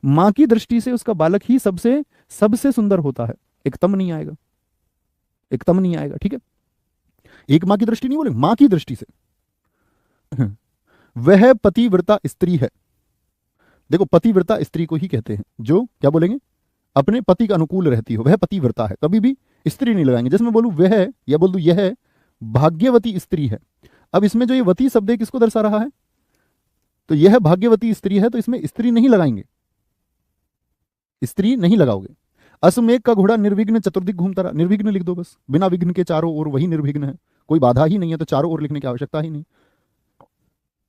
माँ की दृष्टि से उसका बालक ही सबसे सबसे सुंदर होता है, एकतम नहीं आएगा, एकतम नहीं आएगा, ठीक है, एक माँ की दृष्टि नहीं बोले, माँ की दृष्टि से। वह पतिव्रता स्त्री है, देखो पतिव्रता स्त्री को ही कहते हैं जो, क्या बोलेंगे, अपने पति के अनुकूल रहती हो, वह पतिव्रता है, कभी भी स्त्री नहीं लगाएंगे। जैसे मैं बोलूं वह, या बोल दूं यह भाग्यवती स्त्री है, अब इसमें जो ये वती शब्द है किसको दर्शा रहा है, तो यह भाग्यवती स्त्री है, तो इसमें स्त्री नहीं लगाएंगे, स्त्री नहीं लगाओगे। अश्वमेघ का घोड़ा निर्विघ्न चतुर्दिक घूमता रहा, निर्विघ्न लिख दो बस, बिना विघ्न के चारों ओर वही निर्विघ्न है, कोई बाधा ही नहीं है, तो चारों ओर लिखने की आवश्यकता ही नहीं।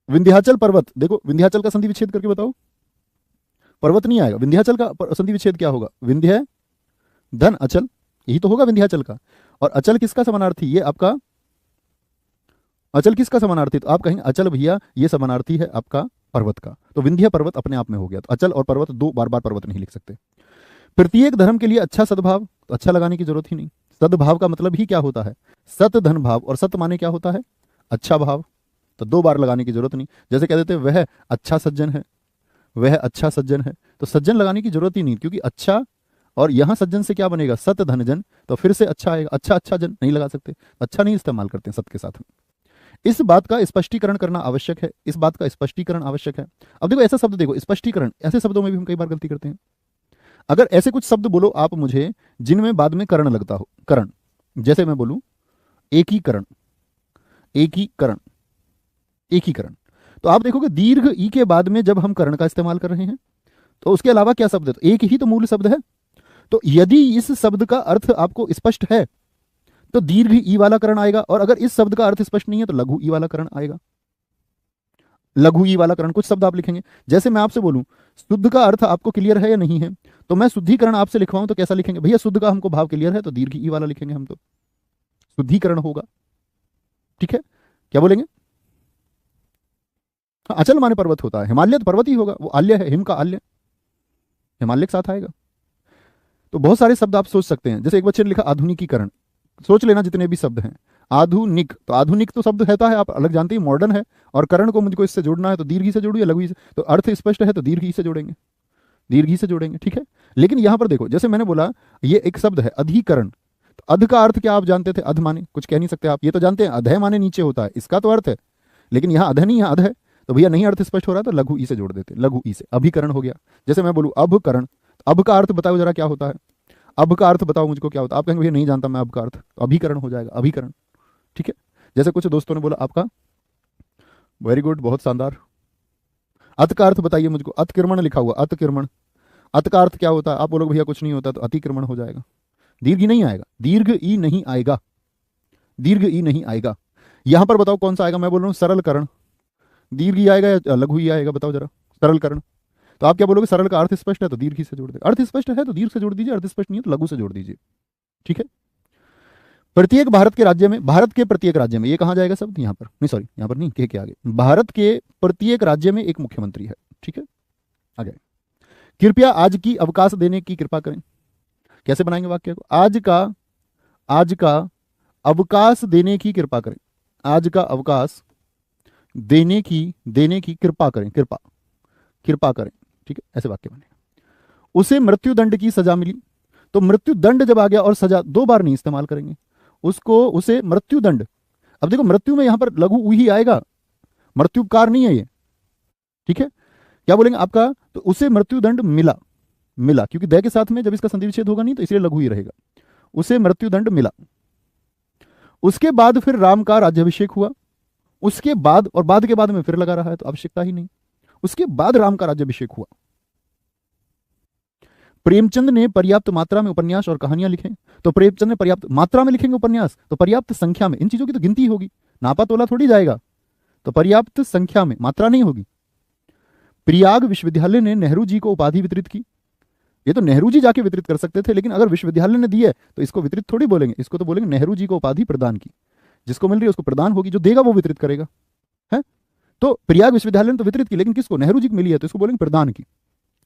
विंध्याचल पर्वत, देखो विंध्याचल का संधि विच्छेद करके बताओ, पर्वत नहीं आएगा, विंध्याचल का संधि विच्छेद क्या होगा, विंध्य धन अचल, यही तो होगा विंध्याचल का। और अचल किसका समानार्थी, ये आपका अचल किसका समानार्थी, तो आप कहेंगे अचल भैया ये समानार्थी है आपका पर्वत का, तो विंध्य पर्वत अपने आप में हो गया, तो अचल और पर्वत दो बार बार पर्वत नहीं लिख सकते। प्रत्येक धर्म के लिए अच्छा सद्भाव, तो अच्छा लगाने की जरूरत ही नहीं, सद्भाव का मतलब ही क्या होता है, सत धन भाव, और सत माने क्या होता है, अच्छा भाव, तो दो बार लगाने की जरूरत नहीं। जैसे कह देते हैं वह अच्छा सज्जन है, वह अच्छा सज्जन है, तो सज्जन लगाने की जरूरत ही नहीं, क्योंकि अच्छा, और यहां सज्जन से क्या बनेगा, सत धन जन, तो फिर से अच्छा आएगा, अच्छा अच्छा जन नहीं लगा सकते, अच्छा नहीं इस्तेमाल करते हैं सत के साथ में। इस बात का स्पष्टीकरण करना आवश्यक है, इस बात का स्पष्टीकरण आवश्यक है। अब देखो ऐसा शब्द, देखो स्पष्टीकरण, ऐसे शब्दों में भी हम कई बार गलती करते हैं। अगर ऐसे कुछ शब्द बोलो आप मुझे जिनमें बाद में करण लगता हो, करण, जैसे मैं बोलूं एकीकरण, एकीकरण, एकीकरण, तो आप देखोगे दीर्घ ई के बाद में जब हम करण का इस्तेमाल कर रहे हैं तो उसके अलावा क्या शब्द है, तो एक ही तो मूल शब्द है, तो यदि इस शब्द का अर्थ आपको स्पष्ट है तो दीर्घ ई वाला करण आएगा, और अगर इस शब्द का अर्थ स्पष्ट नहीं है तो लघु ई वाला करण आएगा, लघु ई वाला करण। कुछ शब्द आप लिखेंगे, जैसे मैं आपसे बोलूं शुद्ध का अर्थ आपको क्लियर है या नहीं है, तो मैं शुद्धिकरण आपसे लिखवाऊं तो कैसा लिखेंगे, भैया शुद्ध का हमको भाव क्लियर है, तो दीर्घ ई वाला लिखेंगे हम, तो शुद्धिकरण होगा, ठीक है, क्या बोलेंगे। हाँ, अचल माने पर्वत होता है, हिमालय तो पर्वत ही होगा, वो आल्य है, हिम का आल्य हिमालय के साथ आएगा। तो बहुत सारे शब्द आप सोच सकते हैं, जैसे एक बच्चे ने लिखा आधुनिकीकरण, सोच लेना जितने भी शब्द हैं, आधुनिक, तो आधुनिक तो शब्द रहता है, आप अलग जानते हैं, मॉडर्न है, और करण को मुझको इससे जोड़ना है तो दीर्घ से जोड़ू या लघु से, तो अर्थ स्पष्ट है तो दीर्घ से जोड़ेंगे, दीर्घ से जोड़ेंगे, ठीक है। लेकिन यहां पर देखो, जैसे मैंने बोला ये एक शब्द है अधिकरण, तो अध का अर्थ क्या आप जानते थे, अध माने कुछ कह नहीं सकते आप, ये तो जानते हैं अधय माने नीचे होता है, इसका तो अर्थ है, लेकिन यहाँ अध नहीं है, अध है, तो भैया नहीं अर्थ स्पष्ट हो रहा तो लघु ई से जोड़ देते, लघु ई से, अभिकरण हो गया। जैसे मैं बोलूँ अभकरण, अब का अर्थ बताओ जरा क्या होता है, अब का अर्थ बताओ मुझको क्या होता है, आप कहेंगे भैया नहीं जानता मैं अब का अर्थ, तो अभिकरण हो जाएगा, अभिकरण, ठीक है। जैसे कुछ दोस्तों ने बोला आपका वेरी गुड, बहुत शानदार, अत का अर्थ बताइए मुझको, अतकिरमण लिखा हुआ, अतकिरमण, अत का अर्थ क्या होता है, आप बोलोगे भैया कुछ नहीं होता, तो अतिक्रमण हो जाएगा, दीर्घ ई नहीं आएगा, दीर्घ ई नहीं आएगा, दीर्घ ई नहीं आएगा। यहां पर बताओ कौन सा आएगा, मैं बोल रहा हूं सरलकरण, दीर्घ ई आएगा या लघु ई आएगा, बताओ जरा, सरलकरण, तो आप क्या बोलोगे, सरल का अर्थ स्पष्ट है तो दीर्घ से जोड़ दे, अर्थ स्पष्ट है तो दीर्घ से जोड़ दीजिए, अर्थ स्पष्ट नहीं है तो लघु से जोड़ दीजिए, ठीक है। प्रत्येक भारत के राज्य में, भारत के प्रत्येक राज्य में, ये कहां जाएगा शब्द, यहां पर नहीं, सॉरी यहां पर नहीं, के आगे, भारत के प्रत्येक राज्य में एक मुख्यमंत्री है, ठीक है, आगे। कृपया आज की अवकाश देने की कृपा करें, कैसे बनाएंगे वाक्य को, आज का अवकाश देने की कृपा करें, आज का अवकाश देने की कृपा करें, कृपा, कृपा करें, ठीक है, ऐसे वाक्य बनेगा। उसे मृत्युदंड की सजा मिली, तो मृत्युदंड जब आ गया और सजा दो बार नहीं इस्तेमाल करेंगे, उसको, उसे मृत्युदंड, अब देखो मृत्यु में यहां पर लघु ऊ ही आएगा, मृत्युपकार नहीं है ये, ठीक है, क्या बोलेंगे आपका, तो उसे मृत्युदंड मिला, मिला क्योंकि दय के साथ में जब इसका संधि विच्छेद होगा नहीं तो इसलिए लघु ही रहेगा, उसे मृत्युदंड मिला। उसके बाद फिर राम का राज्याभिषेक हुआ, उसके बाद, और बाद के बाद में फिर लगा रहा है तो आवश्यकता ही नहीं, उसके बाद राम का राज्याभिषेक हुआ। प्रेमचंद ने पर्याप्त मात्रा में उपन्यास और कहानियां लिखे, तो प्रेमचंद ने पर्याप्त मात्रा में लिखेंगे उपन्यास, तो पर्याप्त संख्या में, इन चीजों की तो गिनती होगी, नापा तोला थोड़ी जाएगा, तो पर्याप्त संख्या में, मात्रा नहीं होगी। प्रयाग विश्वविद्यालय ने नेहरू जी को उपाधि वितरित की। ये तो नेहरू जी जाके वितरित कर सकते थे, लेकिन अगर विश्वविद्यालय ने दी है तो इसको वितरित थोड़ी बोलेंगे, इसको तो बोलेंगे नेहरू जी को उपाधि प्रदान की। जिसको मिल रही है उसको प्रदान होगी, जो देगा वो वितरित करेगा, है। तो प्रयाग विश्वविद्यालय ने तो वितरित की, लेकिन किसको, नेहरू जी को मिली है, तो इसको बोलेंगे प्रदान की,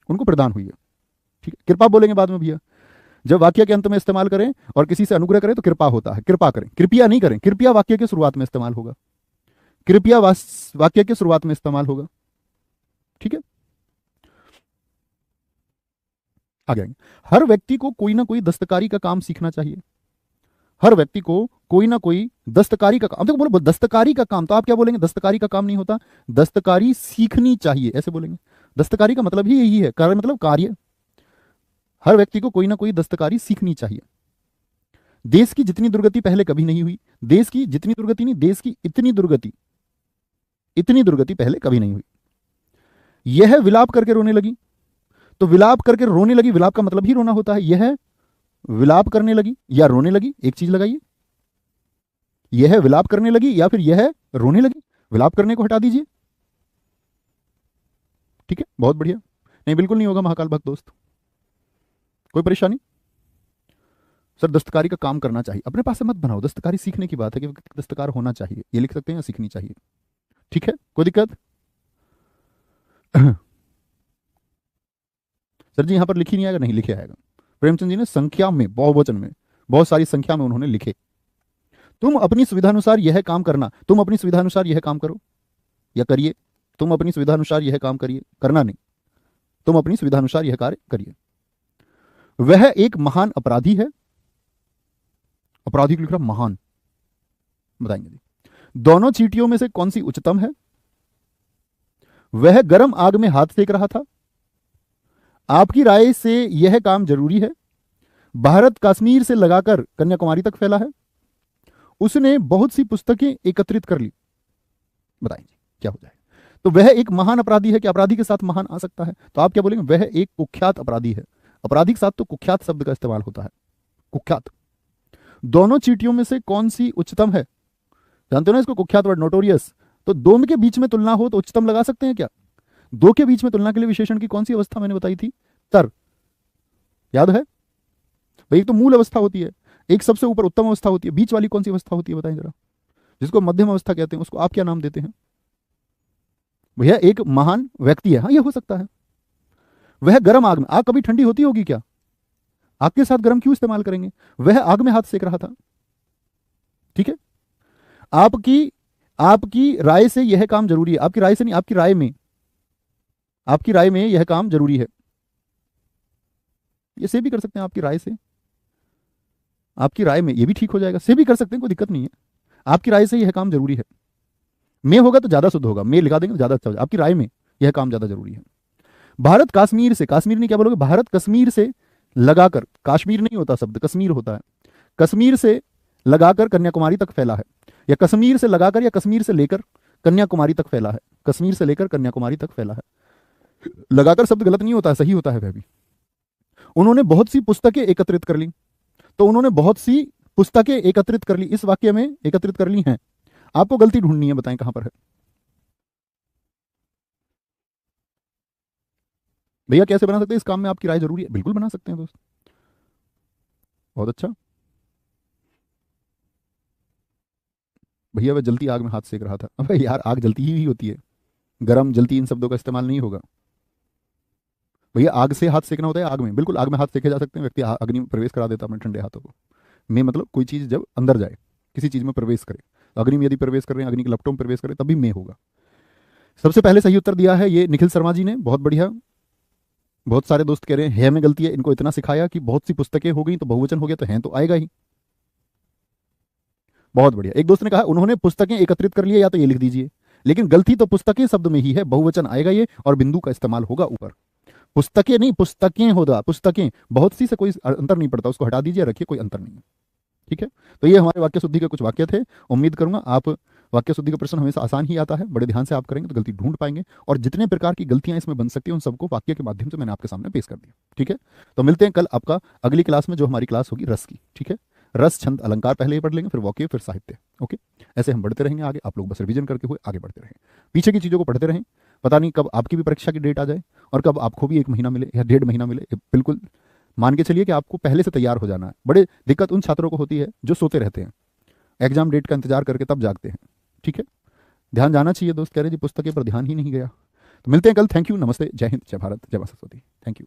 उनको प्रदान हुई है, ठीक है। कृपा बोलेंगे बाद में भैया, जब वाक्य के अंत में इस्तेमाल करें और किसी से अनुग्रह करें तो कृपा होता है, कृपा करें, कृपया नहीं करें। कृपया वाक्य के शुरुआत में इस्तेमाल होगा, कृपया वाक्य के शुरुआत में इस्तेमाल होगा, ठीक है। आगे आएंगे। हर व्यक्ति को कोई ना कोई दस्तकारी का काम सीखना चाहिए। हर व्यक्ति को कोई ना कोई दस्तकारी का काम, देखो बोलो दस्तकारी का काम, तो आप क्या बोलेंगे, दस्तकारी का काम नहीं होता, दस्तकारी सीखनी चाहिए, ऐसे बोलेंगे। दस्तकारी का मतलब ही यही है, कार्य मतलब कार्य। हर व्यक्ति को कोई ना कोई दस्तकारी सीखनी चाहिए। देश की जितनी दुर्गति पहले कभी नहीं हुई, देश की जितनी दुर्गति नहीं, देश की इतनी दुर्गति पहले कभी नहीं हुई। यह विलाप करके रोने लगी, तो विलाप करके रोने लगी, विलाप का मतलब ही रोना होता है। यह विलाप करने लगी या रोने लगी, एक चीज लगाइए, यह विलाप करने लगी या फिर यह रोने लगी। विलाप करने को हटा दीजिए, ठीक है, बहुत बढ़िया। नहीं, बिल्कुल नहीं होगा महाकाल भक्त दोस्त, कोई परेशानी। सर दस्तकारी का काम करना चाहिए, अपने पास से मत बनाओ, दस्तकारी सीखने की बात है कि दस्तकार होना चाहिए, ये लिख सकते हैं, या सीखनी चाहिए, ठीक है, कोई दिक्कत। सर जी यहां पर लिखी नहीं आएगा, नहीं लिखे आएगा। प्रेमचंद जी ने संख्या में, बहुवचन में, बहुत सारी संख्या में उन्होंने लिखे। तुम अपनी सुविधानुसार यह काम करना, तुम अपनी सुविधानुसार यह काम करो या करिए, तुम अपनी सुविधानुसार यह काम करिए, करना नहीं, तुम अपनी सुविधानुसार यह कार्य करिए। वह एक महान अपराधी है, अपराधी को लिख रहा महान, बताएंगे जी। दोनों चींटियों में से कौन सी उच्चतम है? वह गर्म आग में हाथ सेक रहा था। आपकी राय से यह काम जरूरी है। भारत कश्मीर से लगाकर कन्याकुमारी तक फैला है। उसने बहुत सी पुस्तकें एकत्रित कर ली। बताइए क्या हो जाएगा। तो वह एक महान अपराधी है, कि अपराधी के साथ महान आ सकता है, तो आप क्या बोलेंगे, वह एक कुख्यात अपराधी है। अपराधी के साथ तो कुख्यात शब्द का इस्तेमाल होता है, कुख्यात। दोनों चींटियों में से कौन सी उच्चतम है? जानते हो ना इसको, कुख्यात वर्ड, नोटोरियस। तो दो के बीच में तुलना हो तो उच्चतम लगा सकते हैं क्या? दो के बीच में तुलना के लिए विशेषण की कौन सी अवस्था मैंने बताई थी? तर, याद है भाई? एक तो मूल अवस्था होती है, एक सबसे ऊपर उत्तम अवस्था होती है, बीच वाली कौन सी अवस्था होती है बताएं जरा, जिसको मध्यम अवस्था कहते हैं, उसको आप क्या नाम देते हैं? भैया एक महान व्यक्ति है, हाँ ये हो सकता है। वह गर्म आग में, आग कभी ठंडी होती होगी क्या? आग के साथ गर्म क्यों इस्तेमाल करेंगे? वह आग में हाथ सेक रहा था, ठीक है। आपकी राय से यह काम जरूरी है, आपकी राय से नहीं, आपकी राय में, आपकी राय में यह काम जरूरी है, ये से भी कर सकते हैं, आपकी राय से, आपकी राय में, ये भी ठीक हो जाएगा, से भी कर सकते हैं, कोई दिक्कत नहीं है। आपकी राय से यह काम जरूरी है, में होगा तो ज्यादा शुद्ध होगा, में लिखा देंगे तो ज्यादा अच्छा होगा। आपकी राय में यह काम ज्यादा जरूरी है। भारत कश्मीर से, कश्मीर नहीं क्या बोलोगे, भारत कश्मीर से लगाकर, कश्मीर नहीं होता शब्द, कश्मीर होता है, कश्मीर से लगाकर कन्याकुमारी तक फैला है, या कश्मीर से लगाकर या कश्मीर से लेकर कन्याकुमारी तक फैला है, कश्मीर से लेकर कन्याकुमारी तक फैला है। लगाकर शब्द गलत नहीं होता है, सही होता है वह भी। उन्होंने बहुत सी पुस्तकें एकत्रित कर ली, तो उन्होंने बहुत सी पुस्तकें एकत्रित कर ली, इस वाक्य में एकत्रित कर ली हैं। आपको गलती ढूंढनी है, बताएं कहां पर है। भैया कैसे बना सकते हैं, इस काम में आपकी राय जरूरी है, बिल्कुल बना सकते हैं दोस्त, बहुत अच्छा। भैया वह जलती आग में हाथ सेक रहा था, अबे यार आग जलती ही होती है, गरम, जलती, इन शब्दों का इस्तेमाल नहीं होगा। भैया आग से हाथ सेकना होता है, आग में, बिल्कुल आग में हाथ सेके जा सकते हैं, व्यक्ति अग्नि में प्रवेश करा देता अपने ठंडे हाथों को। में मतलब कोई चीज जब अंदर जाए, किसी चीज में प्रवेश करे, तो अग्नि में यदि प्रवेश कर रहे हैं, अग्नि के लपटों में प्रवेश करे, तभी में होगा। सबसे पहले सही उत्तर दिया है ये निखिल शर्मा जी ने, बहुत बढ़िया। बहुत सारे दोस्त कह रहे हैं है में गलती है, इनको इतना सिखाया कि बहुत सी पुस्तकें हो गई तो बहुवचन हो गया, तो हैं तो आएगा ही, बहुत बढ़िया। एक दोस्त ने कहा उन्होंने पुस्तकें एकत्रित कर लिए, या तो ये लिख दीजिए, लेकिन गलती तो पुस्तकें शब्द में ही है, बहुवचन आएगा ये, और बिंदु का इस्तेमाल होगा ऊपर। पुस्तकें नहीं, पुस्तकें होगा, पुस्तकें, बहुत सी से कोई अंतर नहीं पड़ता, उसको हटा दीजिए, रखिए, कोई अंतर नहीं है, ठीक है। तो ये हमारे वाक्य शुद्धि के कुछ वाक्य थे। उम्मीद करूंगा आप, वाक्य शुद्धि का प्रश्न हमेशा आसान ही आता है, बड़े ध्यान से आप करेंगे तो गलती ढूंढ पाएंगे, और जितने प्रकार की गलतियां इसमें बन सकती हैं उन सबको वाक्य के माध्यम से मैंने आपके सामने पेश कर दिया, ठीक है। तो मिलते हैं कल आपका अगली क्लास में, जो हमारी क्लास होगी रस की, ठीक है। रस, छंद, अलंकार पहले ही पढ़ लेंगे, फिर वाक्य, फिर साहित्य, ओके। ऐसे हम बढ़ते रहेंगे आगे, आप लोग बस रिवीजन करके हुए आगे बढ़ते रहें, पीछे की चीज़ों को पढ़ते रहें। पता नहीं कब आपकी भी परीक्षा की डेट आ जाए और कब आपको भी 1 महीना मिले या 1.5 महीना मिले। बिल्कुल मान के चलिए कि आपको पहले से तैयार हो जाना है। बड़े दिक्कत उन छात्रों को होती है जो सोते रहते हैं, एग्जाम डेट का इंतजार करके तब जागते हैं। ठीक है, ध्यान जाना चाहिए। दोस्त कह रहे जी पुस्तकें पर ध्यान ही नहीं गया। तो मिलते हैं कल। थैंक यू, नमस्ते, जय हिंद, जय भारत, जय मां सरस्वती। Thank you.